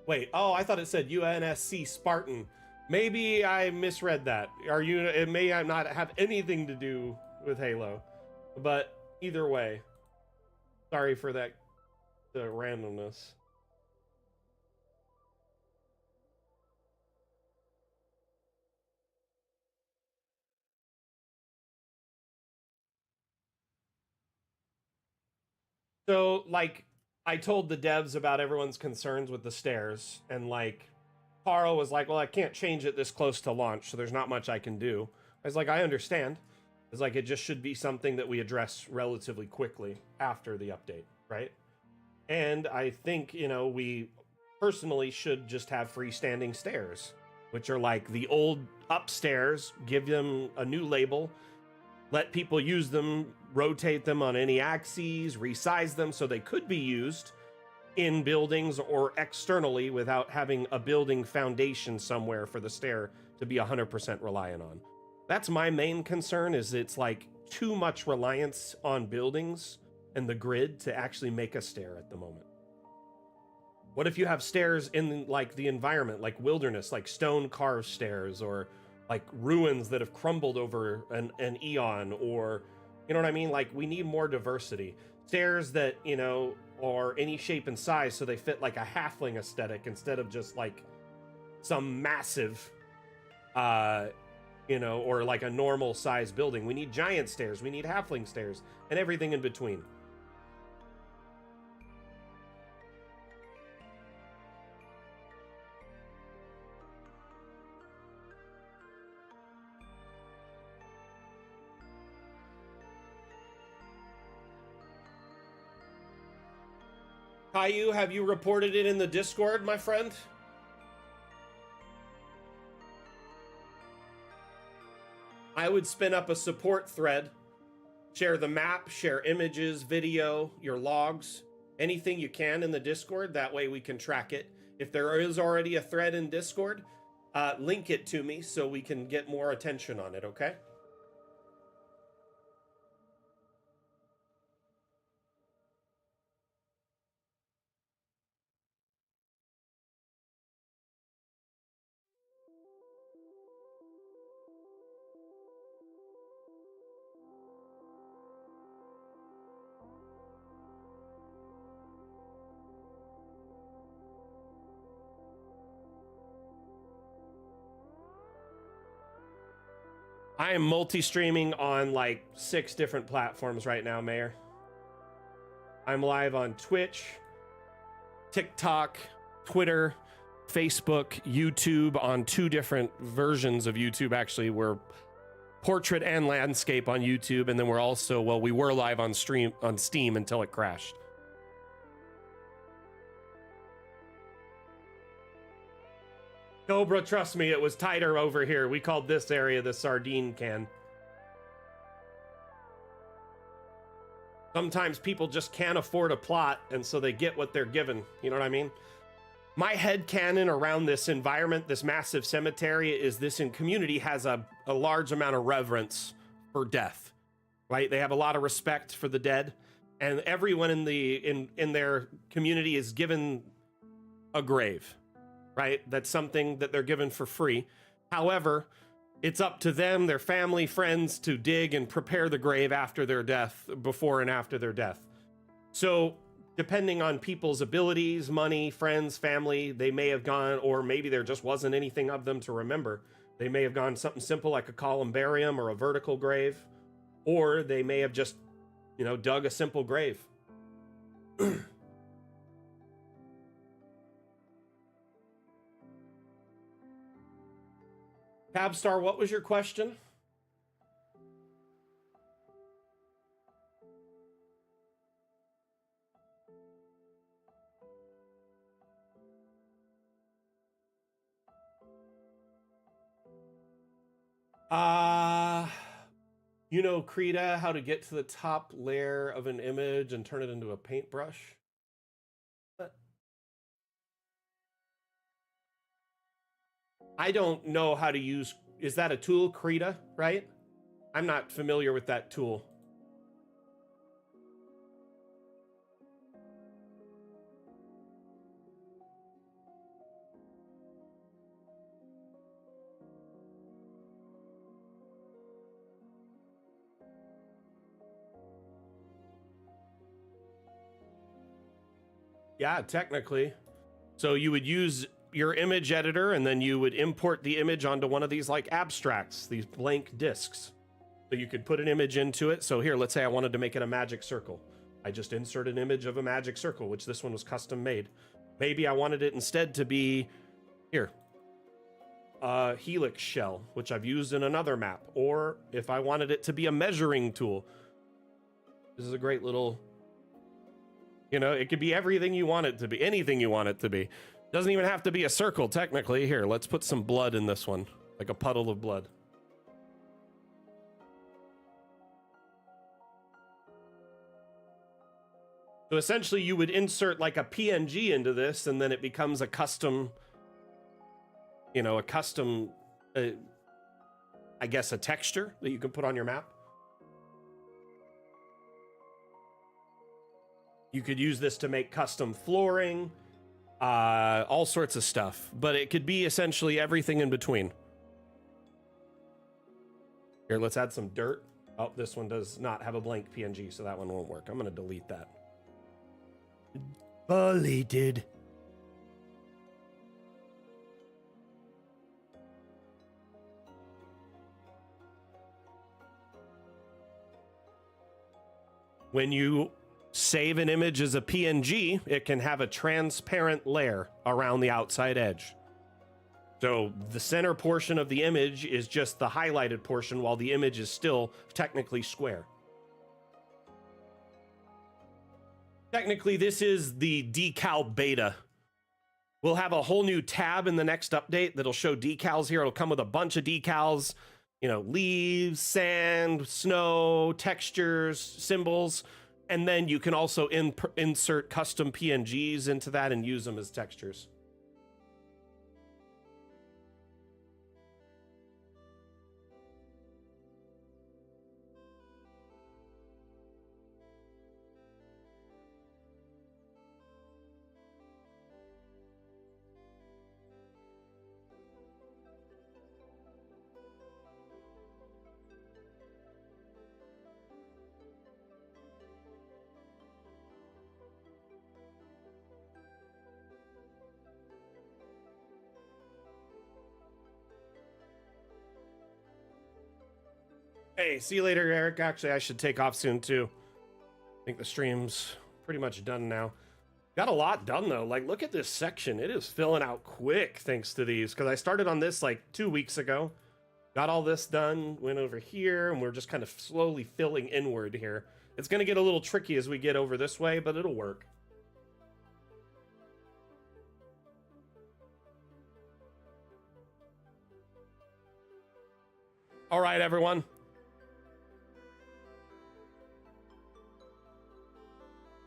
Speaker 1: Wait, oh, I thought it said UNSC Spartan. Maybe I misread that. Are you? It may not have anything to do with Halo, but either way, sorry for that, the randomness. So, like, I told the devs about everyone's concerns with the stairs, and like, Carl was like, "Well, I can't change it this close to launch, so there's not much I can do." I was like, "I understand." It's like it just should be something that we address relatively quickly after the update, right? And I think, we personally should just have freestanding stairs, which are like the old upstairs, give them a new label, let people use them, rotate them on any axes, resize them so they could be used in buildings or externally without having a building foundation somewhere for the stair to be 100% reliant on. That's my main concern, is it's like too much reliance on buildings and the grid to actually make a stair at the moment. What if you have stairs in like the environment, like wilderness, like stone carved stairs, or like ruins that have crumbled over an eon, or you know what I mean? Like, we need more diversity. Stairs that, are any shape and size so they fit like a halfling aesthetic instead of just like some massive or like a normal size building. We need giant stairs, we need halfling stairs, and everything in between. Caillou, have you reported it in the Discord, my friend? I would spin up a support thread, share the map, share images, video, your logs, anything you can in the Discord. That way we can track it. If there is already a thread in Discord, link it to me so we can get more attention on it, okay? I am multi-streaming on like 6 different platforms right now, Mayor. I'm live on Twitch, TikTok, Twitter, Facebook, YouTube, on 2 different versions of YouTube. Actually, we're portrait and landscape on YouTube, and then we're also, we were live on Steam until it crashed. Cobra, trust me, it was tighter over here. We called this area the sardine can. Sometimes people just can't afford a plot, and so they get what they're given. You know what I mean? My headcanon around this environment, this massive cemetery, is this community has a large amount of reverence for death, right? They have a lot of respect for the dead, and everyone in their community is given a grave, right? That's something that they're given for free. However, it's up to them, their family, friends, to dig and prepare the grave after their death, before and after their death. So depending on people's abilities, money, friends, family, they may have gone, or maybe there just wasn't anything of them to remember. They may have gone something simple like a columbarium or a vertical grave, or they may have just, dug a simple grave. Tabstar, what was your question? Krita, how to get to the top layer of an image and turn it into a paintbrush? I don't know how to use, is that a tool, Krita, right? I'm not familiar with that tool. Yeah, technically. So you would use your image editor and then you would import the image onto one of these like abstracts, these blank disks. So you could put an image into it. So here, let's say I wanted to make it a magic circle. I just insert an image of a magic circle, which this one was custom made. Maybe I wanted it instead to be here, a helix shell, which I've used in another map. Or if I wanted it to be a measuring tool, this is a great little, you know, it could be everything you want it to be, anything you want it to be. Doesn't even have to be a circle, technically. Here, let's put some blood in this one, like a puddle of blood. So essentially you would insert like a PNG into this and then it becomes a custom, you know, a custom, I guess a texture that you can put on your map. You could use this to make custom flooring, all sorts of stuff, but it could be essentially everything in between. Here, let's add some dirt. Oh, this one does not have a blank PNG, so that one won't work. I'm going to delete that. Deleted. When you save an image as a PNG, it can have a transparent layer around the outside edge. So the center portion of the image is just the highlighted portion while the image is still technically square. Technically, this is the decal beta. We'll have a whole new tab in the next update that'll show decals here. It'll come with a bunch of decals, you know, leaves, sand, snow, textures, symbols, and then you can also insert custom PNGs into that and use them as textures. Hey, see you later, Eric. Actually, I should take off soon, too. I think the stream's pretty much done now. Got a lot done, though. Like, look at this section. It is filling out quick thanks to these, because I started on this, like, 2 weeks ago. Got all this done, went over here, and we're just kind of slowly filling inward here. It's going to get a little tricky as we get over this way, but it'll work. All right, everyone.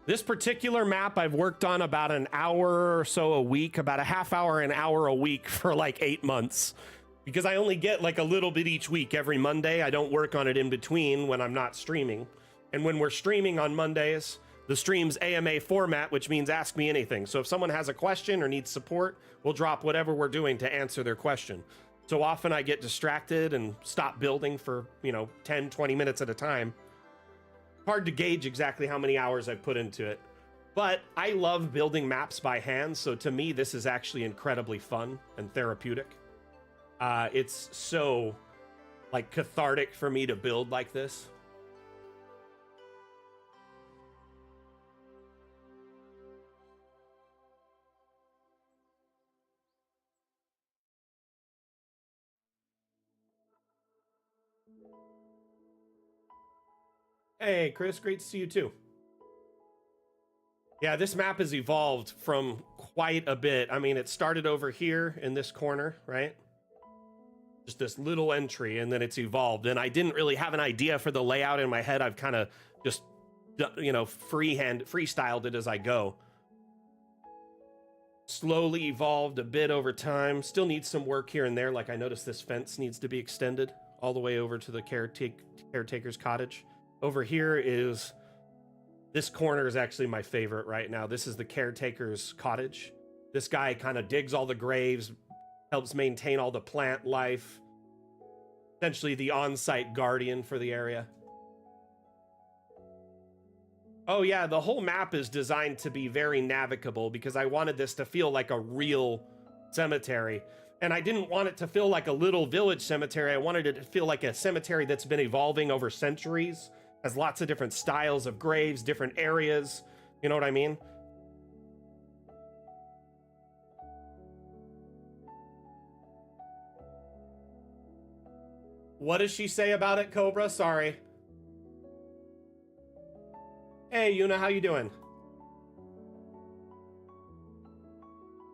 Speaker 1: This particular map I've worked on about an hour or so a week, about a half hour, an hour a week for like 8 months. Because I only get like a little bit each week every Monday. I don't work on it in between when I'm not streaming. And when we're streaming on Mondays, the stream's AMA format, which means ask me anything. So if someone has a question or needs support, we'll drop whatever we're doing to answer their question. So often I get distracted and stop building for, 10, 20 minutes at a time. Hard to gauge exactly how many hours I've put into it, but I love building maps by hand. So to me, this is actually incredibly fun and therapeutic. It's so like cathartic for me to build like this. Hey, Chris, great to see you too. Yeah, this map has evolved from quite a bit. I mean, it started over here in this corner, right? Just this little entry, and then it's evolved. And I didn't really have an idea for the layout in my head. I've kind of just, freestyled it as I go. slowly evolved a bit over time. Still needs some work here and there. Like I noticed this fence needs to be extended all the way over to the caretaker's cottage. Over here is, this corner is actually my favorite right now. This is the caretaker's cottage. This guy kind of digs all the graves, helps maintain all the plant life. Essentially the on-site guardian for the area. Oh yeah, the whole map is designed to be very navigable because I wanted this to feel like a real cemetery. And I didn't want it to feel like a little village cemetery. I wanted it to feel like a cemetery that's been evolving over centuries, has lots of different styles of graves, different areas. You know what I mean? What does she say about it, Cobra? Sorry. Hey, Yuna, how you doing?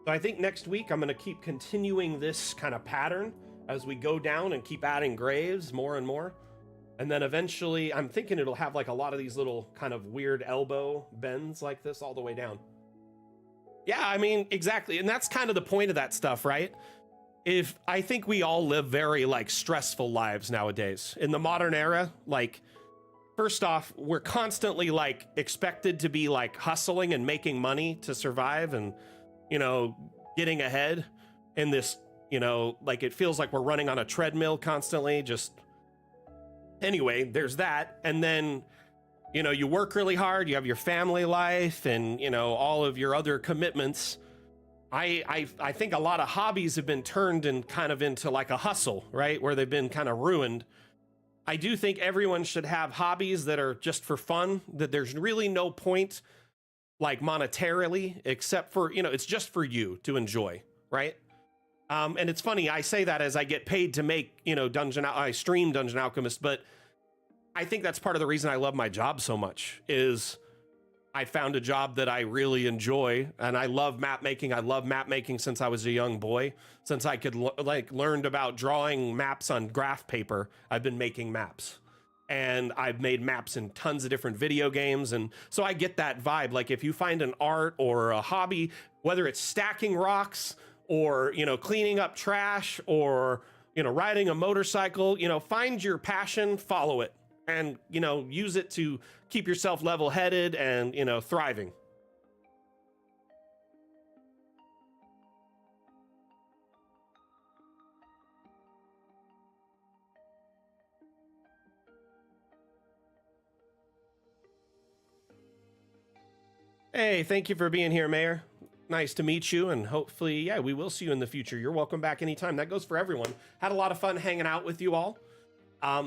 Speaker 1: So I think next week I'm going to keep continuing this kind of pattern as we go down and keep adding graves more and more. And then eventually I'm thinking it'll have like a lot of these little kind of weird elbow bends like this all the way down. Yeah, I mean, exactly. And that's kind of the point of that stuff, right? If I think we all live very like stressful lives nowadays in the modern era, like, first off, we're constantly like expected to be like hustling and making money to survive and, you know, getting ahead in this, you know, like it feels like we're running on a treadmill constantly. Just anyway, there's that. And then, you know, you work really hard, you have your family life and, you know, all of your other commitments. I think a lot of hobbies have been turned and kind of into like a hustle, right? Where they've been kind of ruined. I do think everyone should have hobbies that are just for fun, that there's really no point like monetarily, except for, you know, it's just for you to enjoy, right? And it's funny, I say that as I get paid to make, you know, I stream Dungeon Alchemist, but I think that's part of the reason I love my job so much is I found a job that I really enjoy, and I love map making. I love map making since I was a young boy. Since I could learned about drawing maps on graph paper, I've been making maps. And I've made maps in tons of different video games, and so I get that vibe. Like if you find an art or a hobby, whether it's stacking rocks or, you know, cleaning up trash or, you know, riding a motorcycle, you know, find your passion, follow it, and, you know, use it to keep yourself level-headed and, you know, thriving. Hey, thank you for being here, Mayor. Nice to meet you, and hopefully, yeah, we will see you in the future. You're welcome back anytime. That goes for everyone. Had a lot of fun hanging out with you all.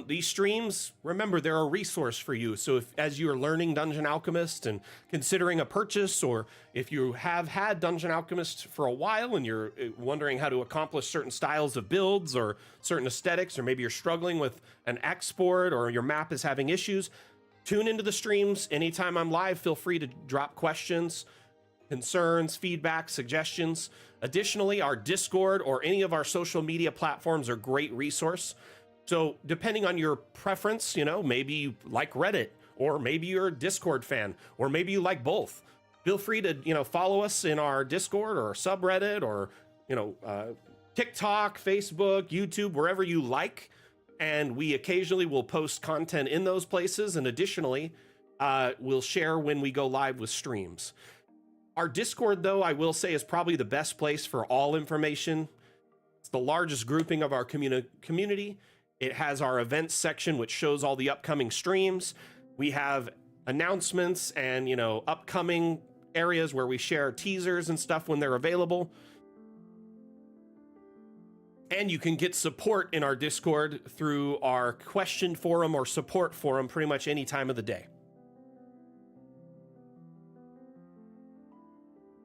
Speaker 1: These streams, remember, they're a resource for you. So if, as you're learning Dungeon Alchemist and considering a purchase, or if you have had Dungeon Alchemist for a while and you're wondering how to accomplish certain styles of builds or certain aesthetics, or maybe you're struggling with an export or your map is having issues, tune into the streams. Anytime I'm live, feel free to drop questions, concerns, feedback, suggestions. Additionally, our Discord or any of our social media platforms are a great resource. So depending on your preference, you know, maybe you like Reddit, or maybe you're a Discord fan, or maybe you like both. Feel free to, you know, follow us in our Discord or subreddit or, you know, TikTok, Facebook, YouTube, wherever you like. And we occasionally will post content in those places. And additionally, we'll share when we go live with streams. Our Discord, though, I will say is probably the best place for all information. It's the largest grouping of our community. It has our events section, which shows all the upcoming streams. We have announcements and, you know, upcoming areas where we share teasers and stuff when they're available. And you can get support in our Discord through our question forum or support forum pretty much any time of the day.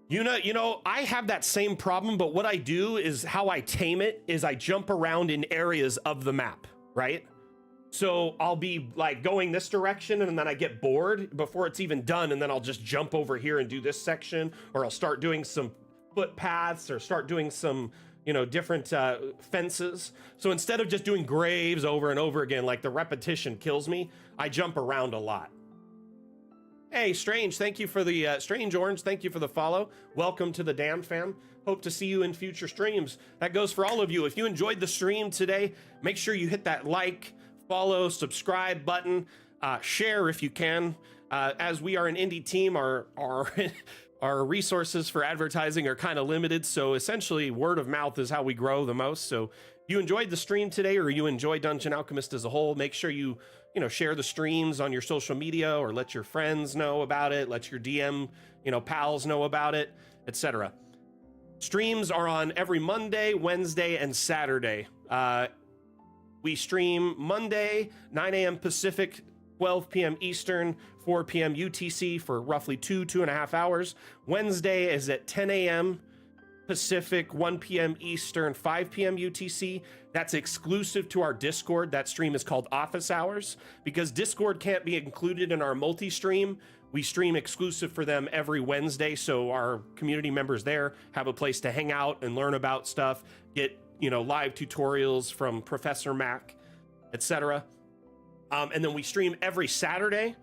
Speaker 1: You know, I have that same problem, but what I do is how I tame it is I jump around in areas of the map, right? So I'll be like going this direction and then I get bored before it's even done. And then I'll just jump over here and do this section, or I'll start doing some footpaths or start doing some, you know, different fences. So instead of just doing graves over and over again, like the repetition kills me, I jump around a lot. Hey, Strange, thank you for the Strange Orange. Thank you for the follow. Welcome to the Damned fam. Hope to see you in future streams. That goes for all of you. If you enjoyed the stream today, make sure you hit that like, follow, subscribe button, share if you can. As we are an indie team, our our resources for advertising are kind of limited, so essentially word of mouth is how we grow the most. So if you enjoyed the stream today, or you enjoy Dungeon Alchemist as a whole, make sure you share the streams on your social media, or let your friends know about it, let your DM pals know about it, etc. Streams are on every Monday, Wednesday, and Saturday. We stream Monday 9 a.m. Pacific, 12 p.m. Eastern, 4 p.m. UTC for roughly 2.5 hours. Wednesday is at 10 a.m. Pacific, 1 p.m. Eastern, 5 p.m. UTC. That's exclusive to our Discord. That stream is called Office Hours. Because Discord can't be included in our multi-stream, we stream exclusive for them every Wednesday, so our community members there have a place to hang out and learn about stuff, get live tutorials from Professor Mac, etc. And then we stream every Saturday.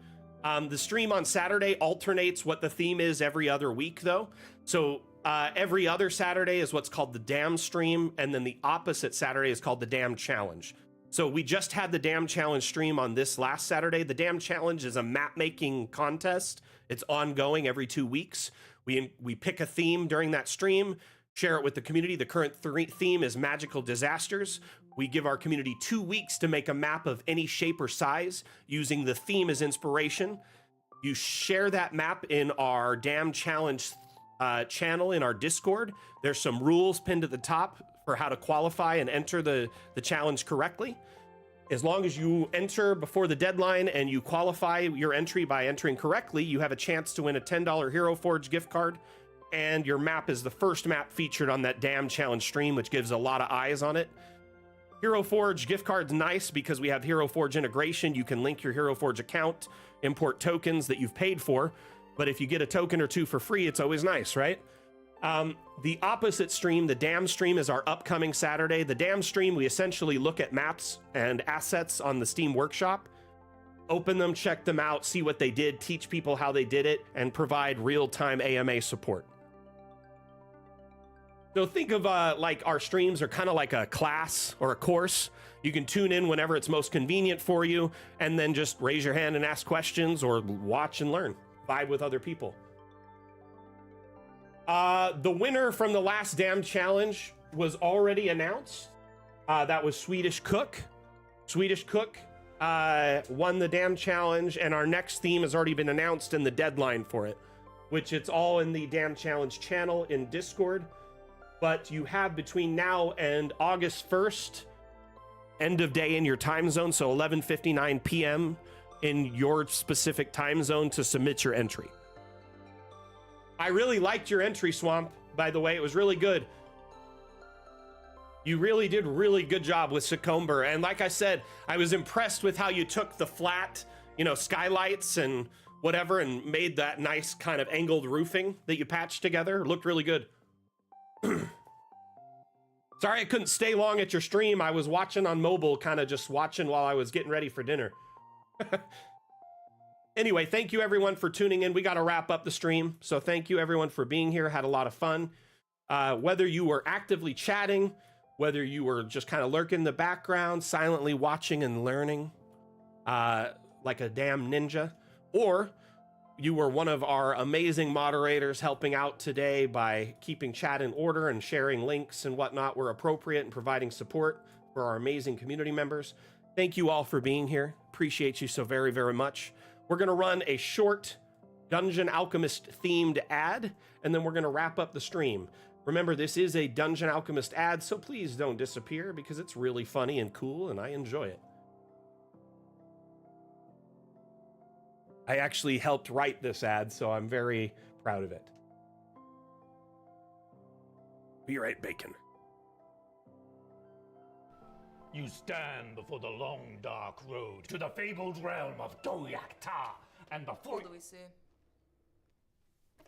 Speaker 1: The stream on Saturday alternates what the theme is every other week, though. So every other Saturday is what's called the Damn stream, and then the opposite Saturday is called the Damn Challenge. So we just had the Damn Challenge stream on this last Saturday. The Damn Challenge is a map making contest. It's ongoing every 2 weeks. We pick a theme during that stream, share it with the community. The current theme is magical disasters. We give our community 2 weeks to make a map of any shape or size using the theme as inspiration. You share that map in our Damn Challenge channel in our Discord. There's some rules pinned at the top for how to qualify and enter the challenge correctly. As long as you enter before the deadline and you qualify your entry by entering correctly, you have a chance to win a $10 Hero Forge gift card. And your map is the first map featured on that Damn Challenge stream, which gives a lot of eyes on it. Hero Forge gift card's nice because we have Hero Forge integration. You can link your Hero Forge account, import tokens that you've paid for. But if you get a token or two for free, it's always nice, right? The opposite stream, the Damn stream, is our upcoming Saturday. The Damn stream, we essentially look at maps and assets on the Steam Workshop, open them, check them out, see what they did, teach people how they did it, and provide real-time AMA support. So think of like our streams are kind of like a class or a course. You can tune in whenever it's most convenient for you, and then just raise your hand and ask questions, or watch and learn, vibe with other people. The winner from the last Damn Challenge was already announced. That was Swedish Cook. Swedish Cook won the Damn Challenge, and our next theme has already been announced and the deadline for it, which it's all in the Damn Challenge channel in Discord. But you have between now and August 1st, end of day in your time zone, so 11:59 p.m. in your specific time zone to submit your entry. I really liked your entry, Swamp, by the way. It was really good. You really did really good job with Succumber. And like I said, I was impressed with how you took the flat, skylights and whatever and made that nice kind of angled roofing that you patched together. It looked really good. Sorry I couldn't stay long at your stream. I was watching on mobile, kind of just watching while I was getting ready for dinner. Anyway, thank you everyone for tuning in. We got to wrap up the stream. So thank you everyone for being here. Had a lot of fun. Whether you were actively chatting, whether you were just kind of lurking in the background, silently watching and learning like a damn ninja, or you were one of our amazing moderators helping out today by keeping chat in order and sharing links and whatnot where appropriate and providing support for our amazing community members. Thank you all for being here. Appreciate you so very, very much. We're going to run a short Dungeon Alchemist themed ad, and then we're going to wrap up the stream. Remember, this is a Dungeon Alchemist ad, so please don't disappear because it's really funny and cool, and I enjoy it. I actually helped write this ad, so I'm very proud of it. Be right, Bacon.
Speaker 2: You stand before the long, dark road to the fabled realm of Doyak Ta, and before
Speaker 3: What do we see?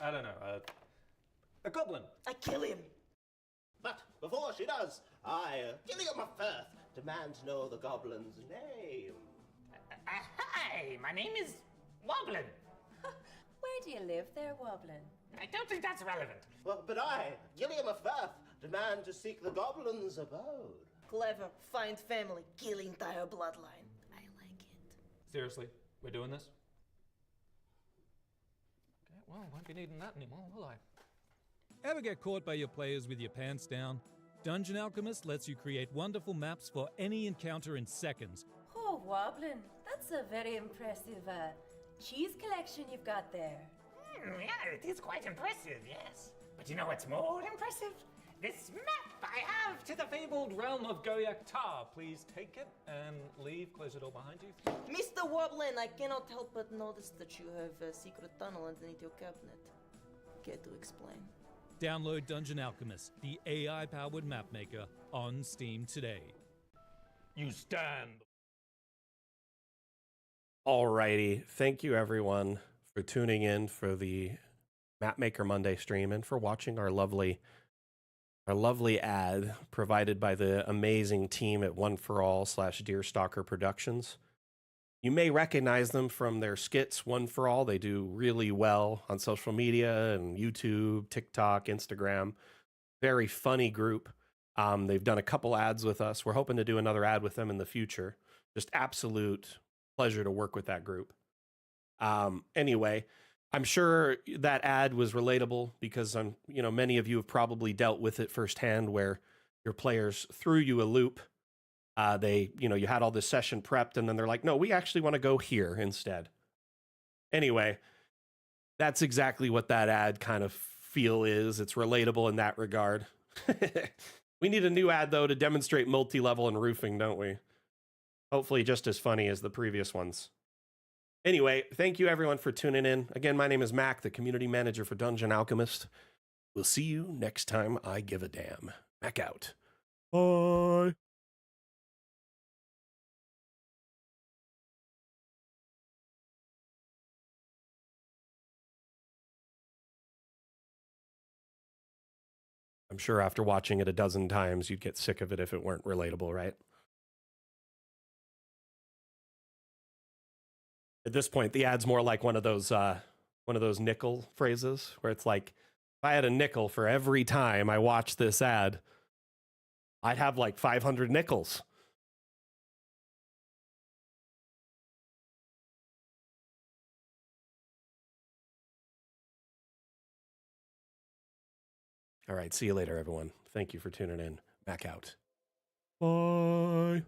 Speaker 4: I don't know, a goblin.
Speaker 3: I kill him.
Speaker 5: But before she does, I, Gilliam of Firth, demand to know the goblin's name.
Speaker 6: Hi, my name is Woblin.
Speaker 3: do you live there, Woblin?
Speaker 2: I don't think that's relevant.
Speaker 5: Well, but I, Gilliam of Firth, demand to seek the goblin's abode.
Speaker 6: Clever. Find family. Kill entire bloodline. I like it.
Speaker 4: Seriously, we're doing this? Okay, well, won't be needing that anymore, will I?
Speaker 7: Ever get caught by your players with your pants down? Dungeon Alchemist lets you create wonderful maps for any encounter in seconds.
Speaker 3: Oh, Woblin, that's a very impressive cheese collection you've got there.
Speaker 2: Yeah, it is quite impressive, yes. But you know what's more impressive? This map I have
Speaker 4: To the fabled realm of Goyak-Ta. Please take it and leave. Close the door behind you.
Speaker 6: Mr. Woblin, I cannot help but notice that you have a secret tunnel underneath your cabinet. Care to explain?
Speaker 7: Download Dungeon Alchemist, the AI-powered mapmaker, on Steam today.
Speaker 2: You stand.
Speaker 1: Alrighty. Thank you, everyone, for tuning in for the Mapmaker Monday stream and for watching our lovely ad provided by the amazing team at One for All / Deerstalker Productions. You may recognize them from their skits, One for All. They do really well on social media and YouTube, TikTok, Instagram. Very funny group. They've done a couple ads with us. We're hoping to do another ad with them in the future. Just absolute pleasure to work with that group. Anyway, I'm sure that ad was relatable because many of you have probably dealt with it firsthand where your players threw you a loop. You had all this session prepped and then they're like, no, we actually want to go here instead. Anyway, that's exactly what that ad kind of feel is. It's relatable in that regard. We need a new ad though to demonstrate multi-level and roofing, don't we? Hopefully just as funny as the previous ones. Anyway, thank you everyone for tuning in. Again, my name is Mac, the community manager for Dungeon Alchemist. We'll see you next time I give a damn. Mac out. Bye. I'm sure after watching it a dozen times, you'd get sick of it if it weren't relatable, right? At this point, the ad's more like one of those nickel phrases where it's like, if I had a nickel for every time I watched this ad, I'd have like 500 nickels. All right, see you later, everyone. Thank you for tuning in. Back out. Bye.